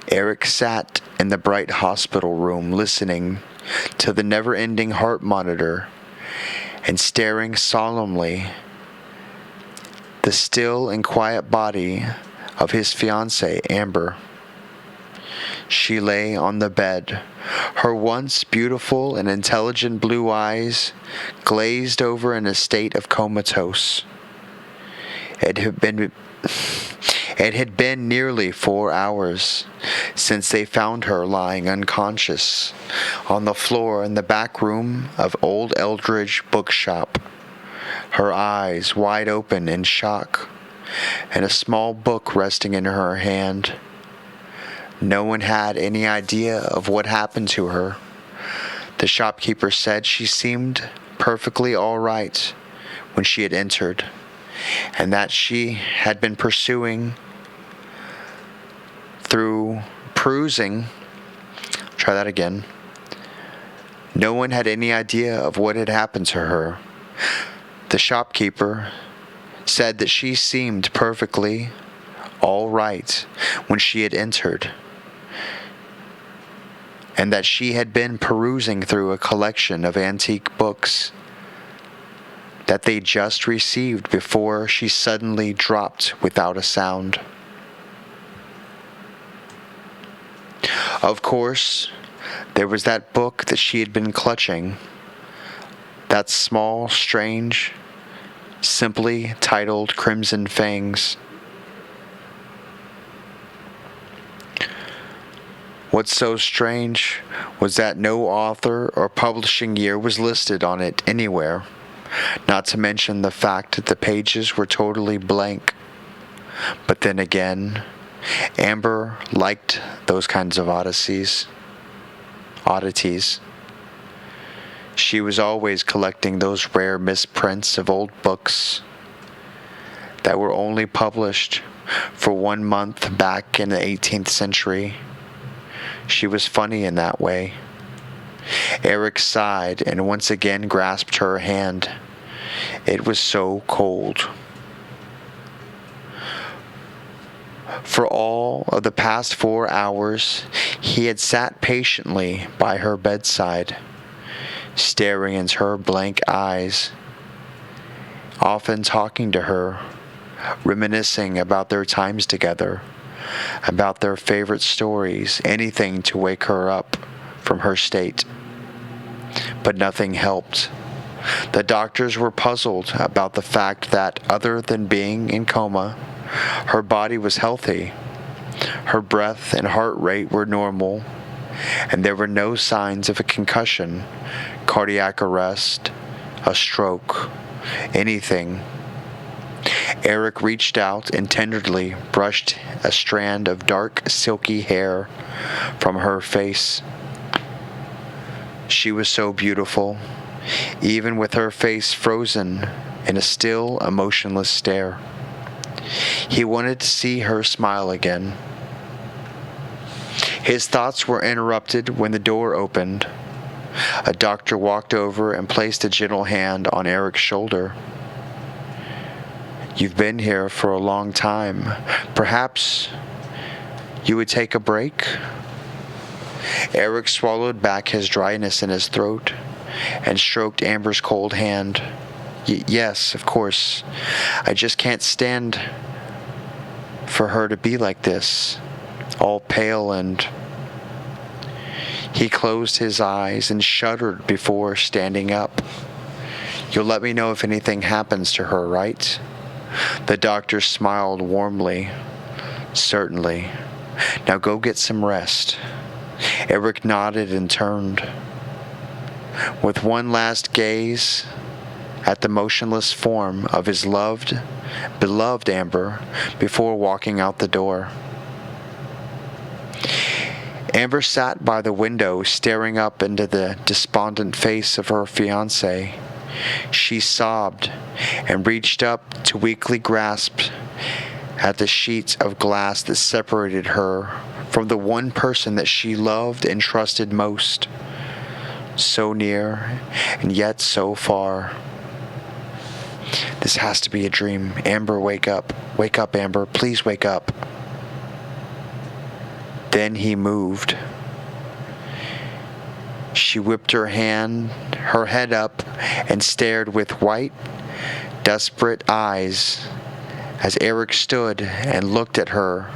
Eric sat in the bright hospital room, listening to the never-ending heart monitor and staring solemnly the still and quiet body of his fiancée, Amber. She lay on the bed, her once beautiful and intelligent blue eyes glazed over in a state of comatose. It had been nearly 4 hours since they found her lying unconscious on the floor in the back room of Old Eldridge Bookshop, her eyes wide open in shock, and a small book resting in her hand. No one had any idea of what happened to her. The shopkeeper said she seemed perfectly all right when she had entered, and that she had been perusing. Try that again. No one had any idea of what had happened to her. The shopkeeper said that she seemed perfectly all right when she had entered, and that she had been perusing through a collection of antique books that they just received before she suddenly dropped without a sound. Of course, there was that book that she had been clutching, that small, strange, simply titled Crimson Fangs. What's so strange was that no author or publishing year was listed on it anywhere, not to mention the fact that the pages were totally blank. But then again, Amber liked those kinds of oddities. She was always collecting those rare misprints of old books that were only published for 1 month back in the 18th century. She was funny in that way. Eric sighed and once again grasped her hand. It was so cold. For all of the past 4 hours, he had sat patiently by her bedside, staring into her blank eyes, often talking to her, reminiscing about their times together, about their favorite stories, anything to wake her up from her state. But nothing helped. The doctors were puzzled about the fact that, other than being in coma, her body was healthy. Her breath and heart rate were normal, and there were no signs of a concussion, cardiac arrest, a stroke, anything. Eric reached out and tenderly brushed a strand of dark, silky hair from her face. She was so beautiful, even with her face frozen in a still, emotionless stare. He wanted to see her smile again. His thoughts were interrupted when the door opened. A doctor walked over and placed a gentle hand on Eric's shoulder. "You've been here for a long time. Perhaps you would take a break?" Eric swallowed back his dryness in his throat and stroked Amber's cold hand. Yes, of course. I just can't stand for her to be like this, all pale and..." He closed his eyes and shuddered before standing up. "You'll let me know if anything happens to her, right?" The doctor smiled warmly. "Certainly. Now go get some rest." Eric nodded and turned. With one last gaze at the motionless form of his beloved Amber, before walking out the door. Amber sat by the window, staring up into the despondent face of her fiancé. She sobbed and reached up to weakly grasp at the sheet of glass that separated her from the one person that she loved and trusted most. So near, and yet so far. This has to be a dream. Amber, wake up. Wake up, Amber. Please wake up. Then he moved. She whipped her head up, and stared with white, desperate eyes as Eric stood and looked at her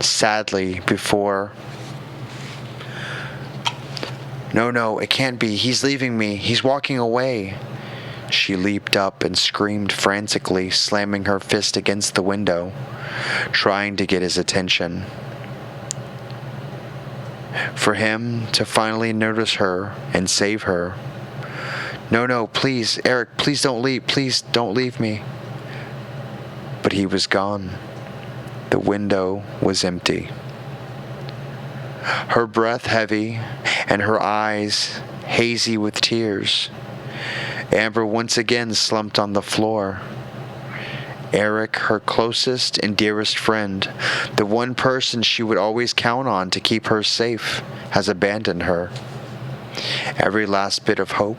sadly before. No, it can't be. He's leaving me. He's walking away." She leaped up and screamed frantically, slamming her fist against the window, trying to get his attention. For him to finally notice her and save her. No, please, Eric, please don't leave me." But but he was gone. The window was empty. Her breath heavy and her eyes hazy with tears, Amber once again slumped on the floor. Eric, her closest and dearest friend, the one person she would always count on to keep her safe, has abandoned her. Every last bit of hope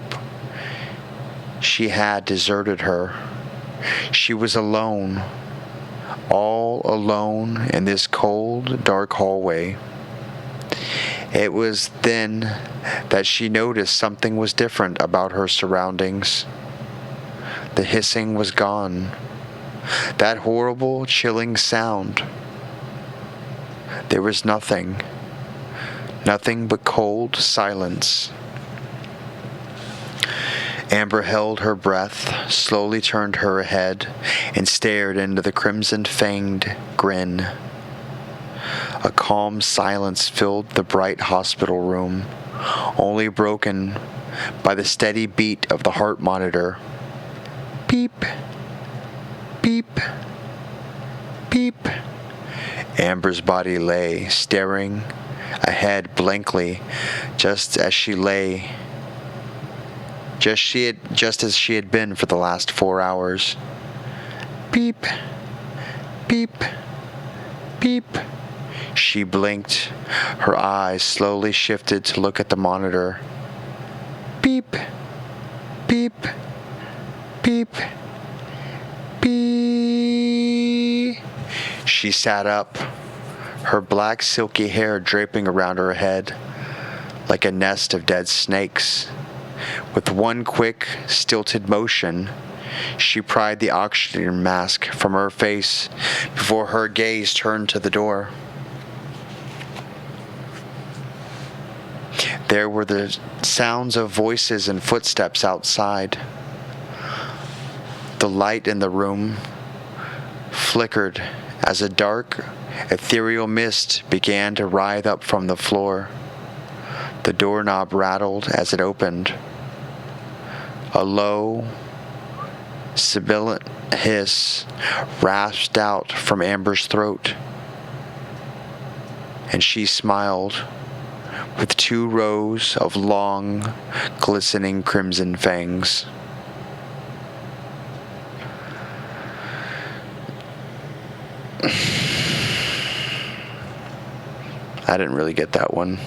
she had deserted her. She was alone, all alone in this cold, dark hallway. It was then that she noticed something was different about her surroundings. The hissing was gone. That horrible, chilling sound. There was nothing but cold silence. Amber held her breath, slowly turned her head, and stared into the crimson-fanged grin. A calm silence filled the bright hospital room, only broken by the steady beat of the heart monitor. Beep, beep, beep. Amber's body lay, staring ahead blankly, just as she had been for the last 4 hours. Beep, beep, beep. She blinked. Her eyes slowly shifted to look at the monitor. Beep, beep, beep, beep. She sat up, her black silky hair draping around her head like a nest of dead snakes. With one quick, stilted motion, she pried the oxygen mask from her face before her gaze turned to the door. There were the sounds of voices and footsteps outside. The light in the room flickered as a dark, ethereal mist began to writhe up from the floor. The doorknob rattled as it opened. A low, sibilant hiss rasped out from Amber's throat, and she smiled with 2 rows of long, glistening crimson fangs. I didn't really get that one.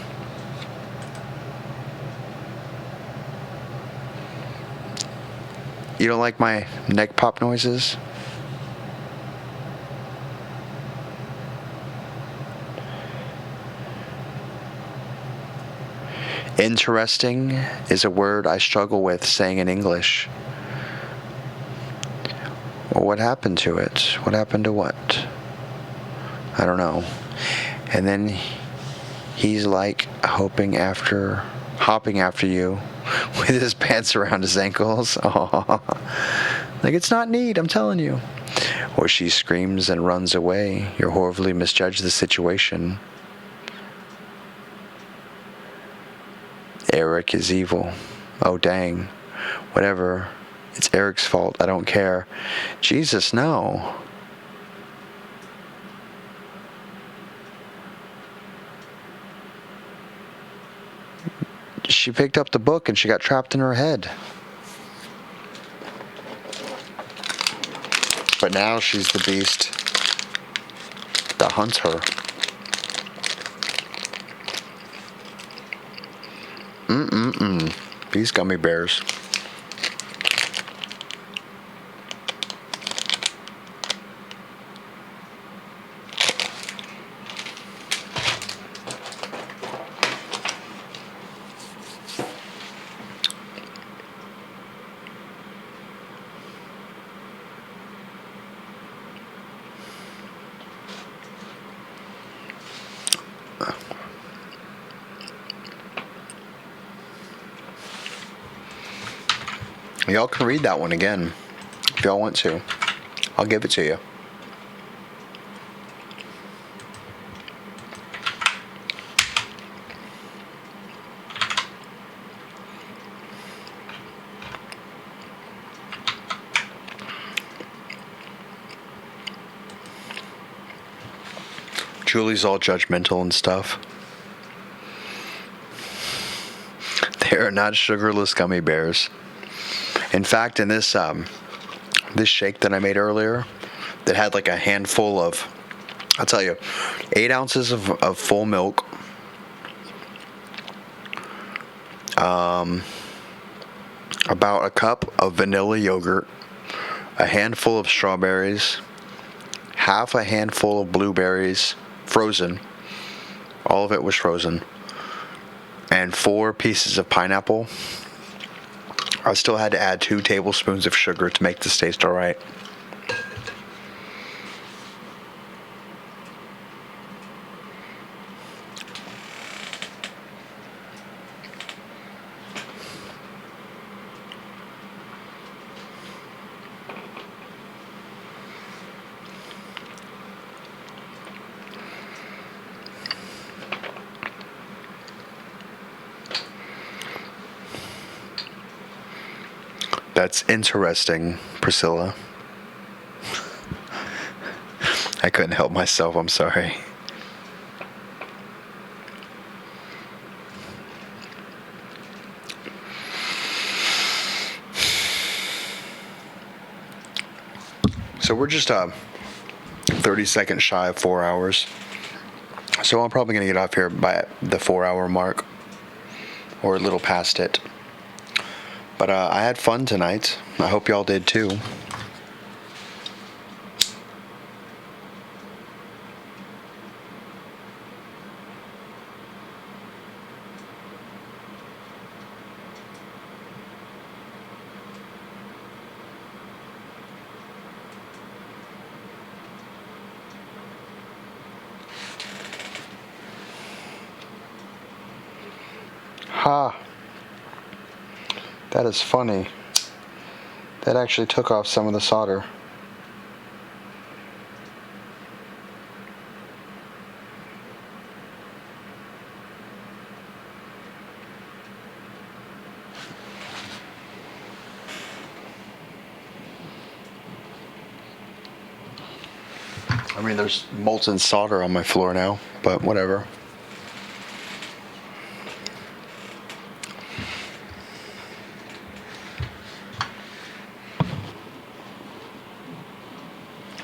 You don't like my neck pop noises? Interesting is a word I struggle with saying in English. Well, what happened to it? What happened to what? I don't know. And then he's like hopping after you with his pants around his ankles. Aww. Like, it's not neat, I'm telling you. Or she screams and runs away. You horribly misjudged the situation. Eric is evil. Oh, dang. Whatever. It's Eric's fault. I don't care. Jesus, no. She picked up the book and she got trapped in her head. But now she's the beast that hunts her. These gummy bears. Y'all can read that one again if y'all want to. I'll give it to you. Julie's all judgmental and stuff. They are not sugarless gummy bears. In fact, in this this shake that I made earlier, that had like a handful of, I'll tell you, 8 ounces of full milk, about a cup of vanilla yogurt, a handful of strawberries, half a handful of blueberries, frozen. All of it was frozen. And 4 pieces of pineapple. I still had to add 2 tablespoons of sugar to make this taste alright. That's interesting, Priscilla. I couldn't help myself, I'm sorry. So we're just 30 seconds shy of 4 hours. So I'm probably going to get off here by the 4-hour mark, or a little past it. But I had fun tonight. I hope y'all did too. Ha! That is funny. That actually took off some of the solder. I mean, there's molten solder on my floor now, but whatever.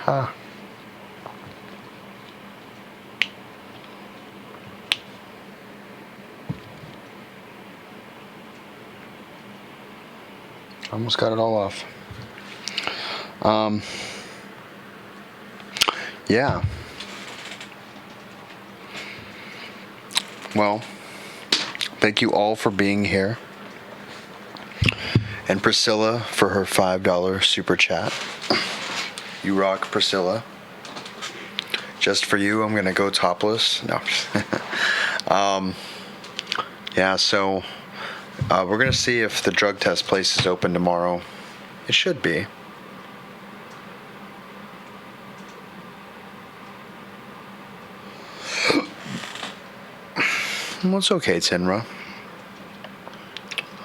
Huh. Almost got it all off. Yeah. Well, thank you all for being here. And Priscilla for her $5 super chat. You rock, Priscilla. Just for you, I'm gonna go topless. No. Yeah, so we're gonna see if the drug test place is open tomorrow. It should be. Well, it's okay, Tinra.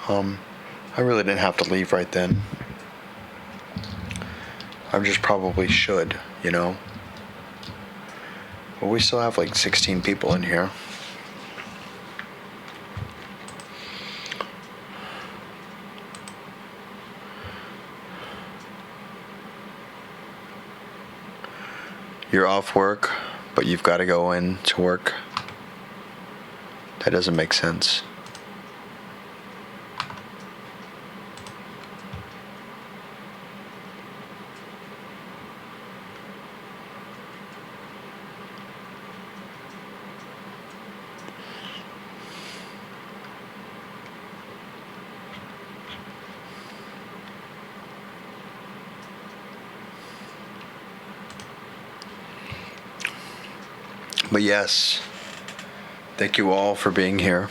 I really didn't have to leave right then. I just probably should, you know. But we still have like 16 people in here. You're off work, but you've got to go in to work. That doesn't make sense. But yes, thank you all for being here.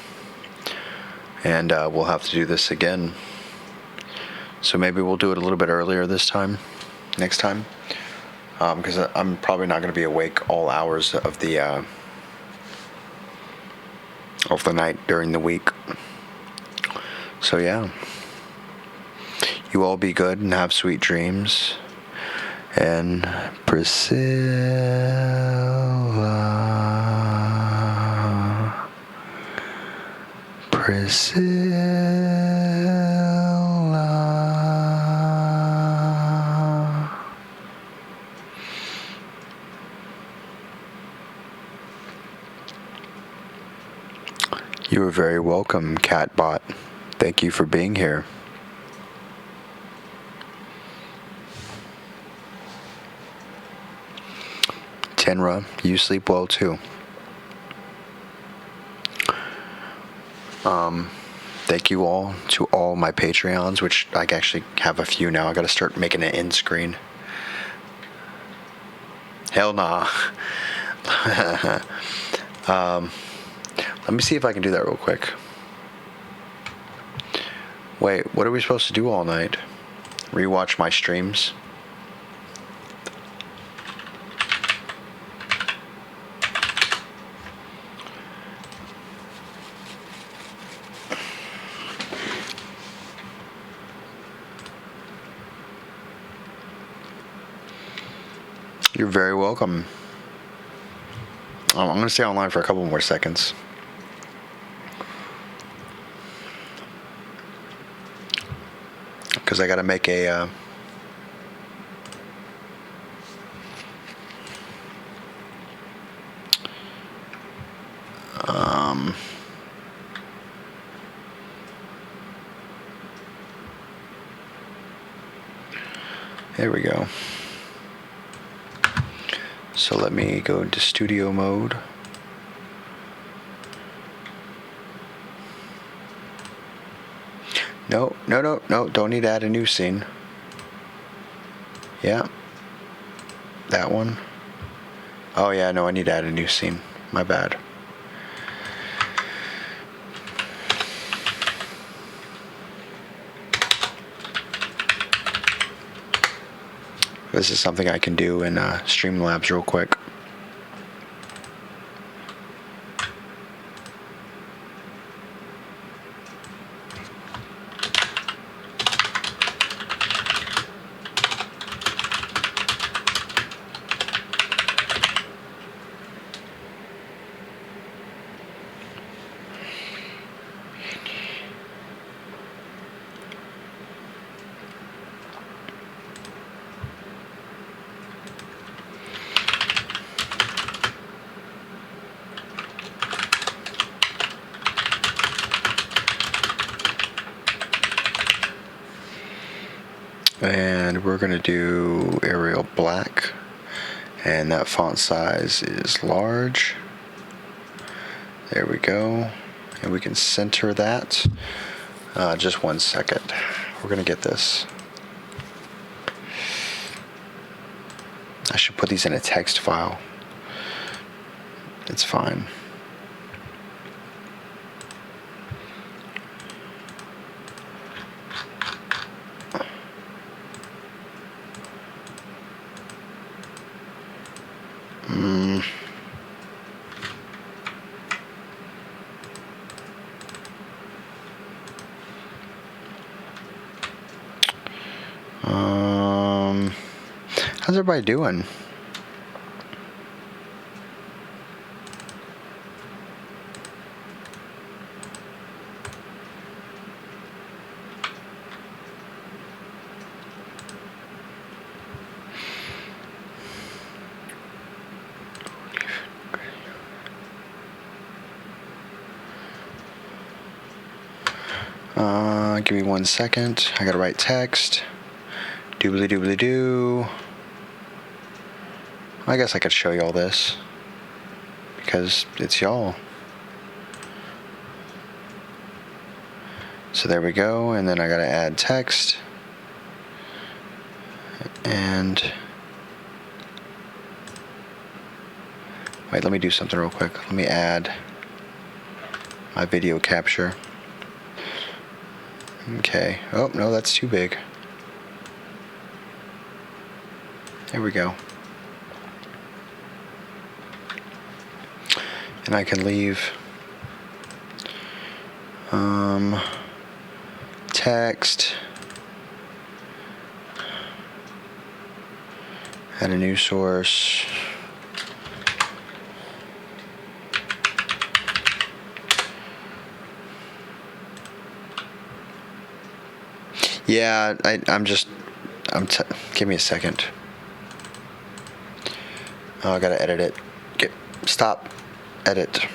And we'll have to do this again. So maybe we'll do it a little bit earlier this time, next time. Because I'm probably not going to be awake all hours of the night during the week. So yeah. You all be good and have sweet dreams. And Priscilla. Priscilla. You are very welcome, Catbot. Thank you for being here. Tenra, you sleep well too. Thank you all to all my Patreons, which I actually have a few now. I got to start making an end screen. Hell nah. Let me see if I can do that real quick. Wait, what are we supposed to do all night? Rewatch my streams? You're very welcome. I'm going to stay online for a couple more seconds. Because I got to make a... There we go. So let me go into studio mode. No, don't need to add a new scene. Yeah. That one. Oh yeah, no, I need to add a new scene. My bad. This is something I can do in Streamlabs real quick. And we're going to do Arial Black, and that font size is large. There we go, and we can center that. Just 1 second. We're going to get this. I should put these in a text file. It's fine. How's everybody doing? Give me 1 second. I gotta write text. Doobly doobly doo. I guess I could show you all this because it's y'all. So there we go, and then I gotta add text. And wait, let me do something real quick. Let me add my video capture. Okay. Oh, no, that's too big. There we go. And I can leave text, add a new source. Yeah, give me a second. Oh, I gotta edit it. Stop. Edit.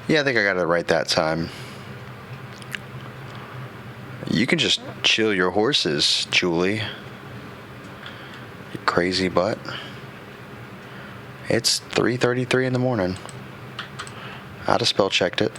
Yeah, I think I got it right that time. You can just chill your horses, Julie. You crazy butt. It's 3:33 in the morning. I'd have spell checked it.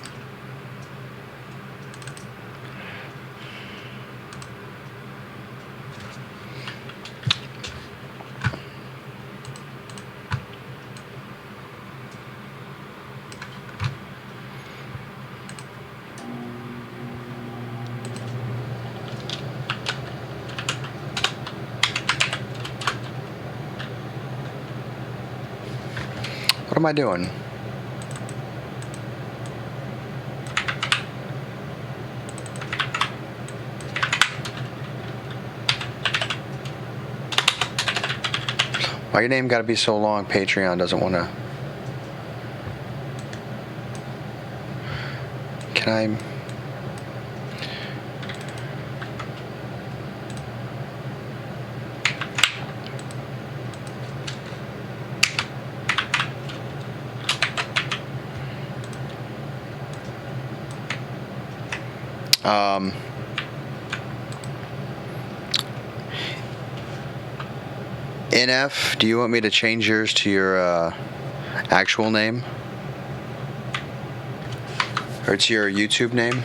What am I doing? Why your name gotta be so long? Patreon doesn't wanna. Can I? NF, do you want me to change yours to your actual name? Or to your YouTube name?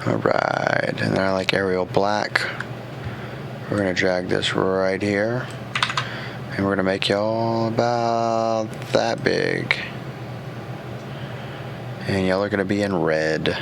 Alright, and then I like Arial Black. We're gonna drag this right here. And we're gonna make y'all about that big. And y'all are gonna be in red.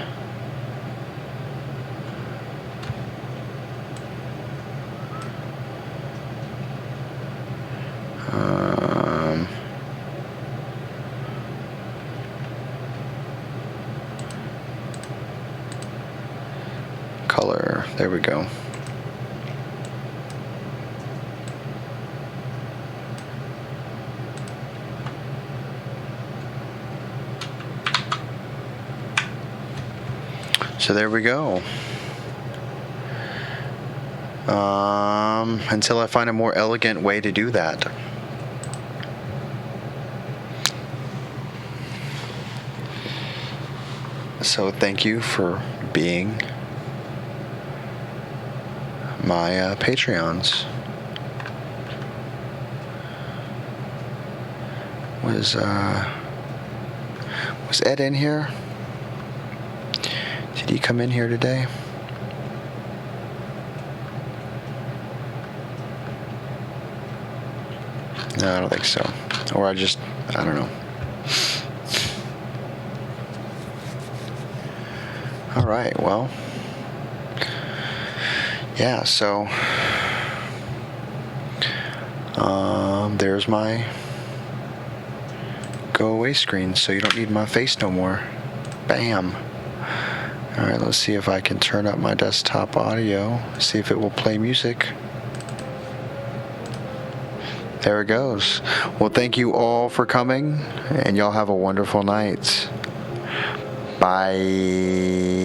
Color, there we go. So there we go. Until I find a more elegant way to do that. So thank you for being my Patreons. Was Ed in here? Did he come in here today? No, I don't think so. Or I don't know. All right, well, yeah, so there's my go away screen, so you don't need my face no more. Bam. All right, let's see if I can turn up my desktop audio, see if it will play music. There it goes. Well, thank you all for coming, and y'all have a wonderful night. Bye.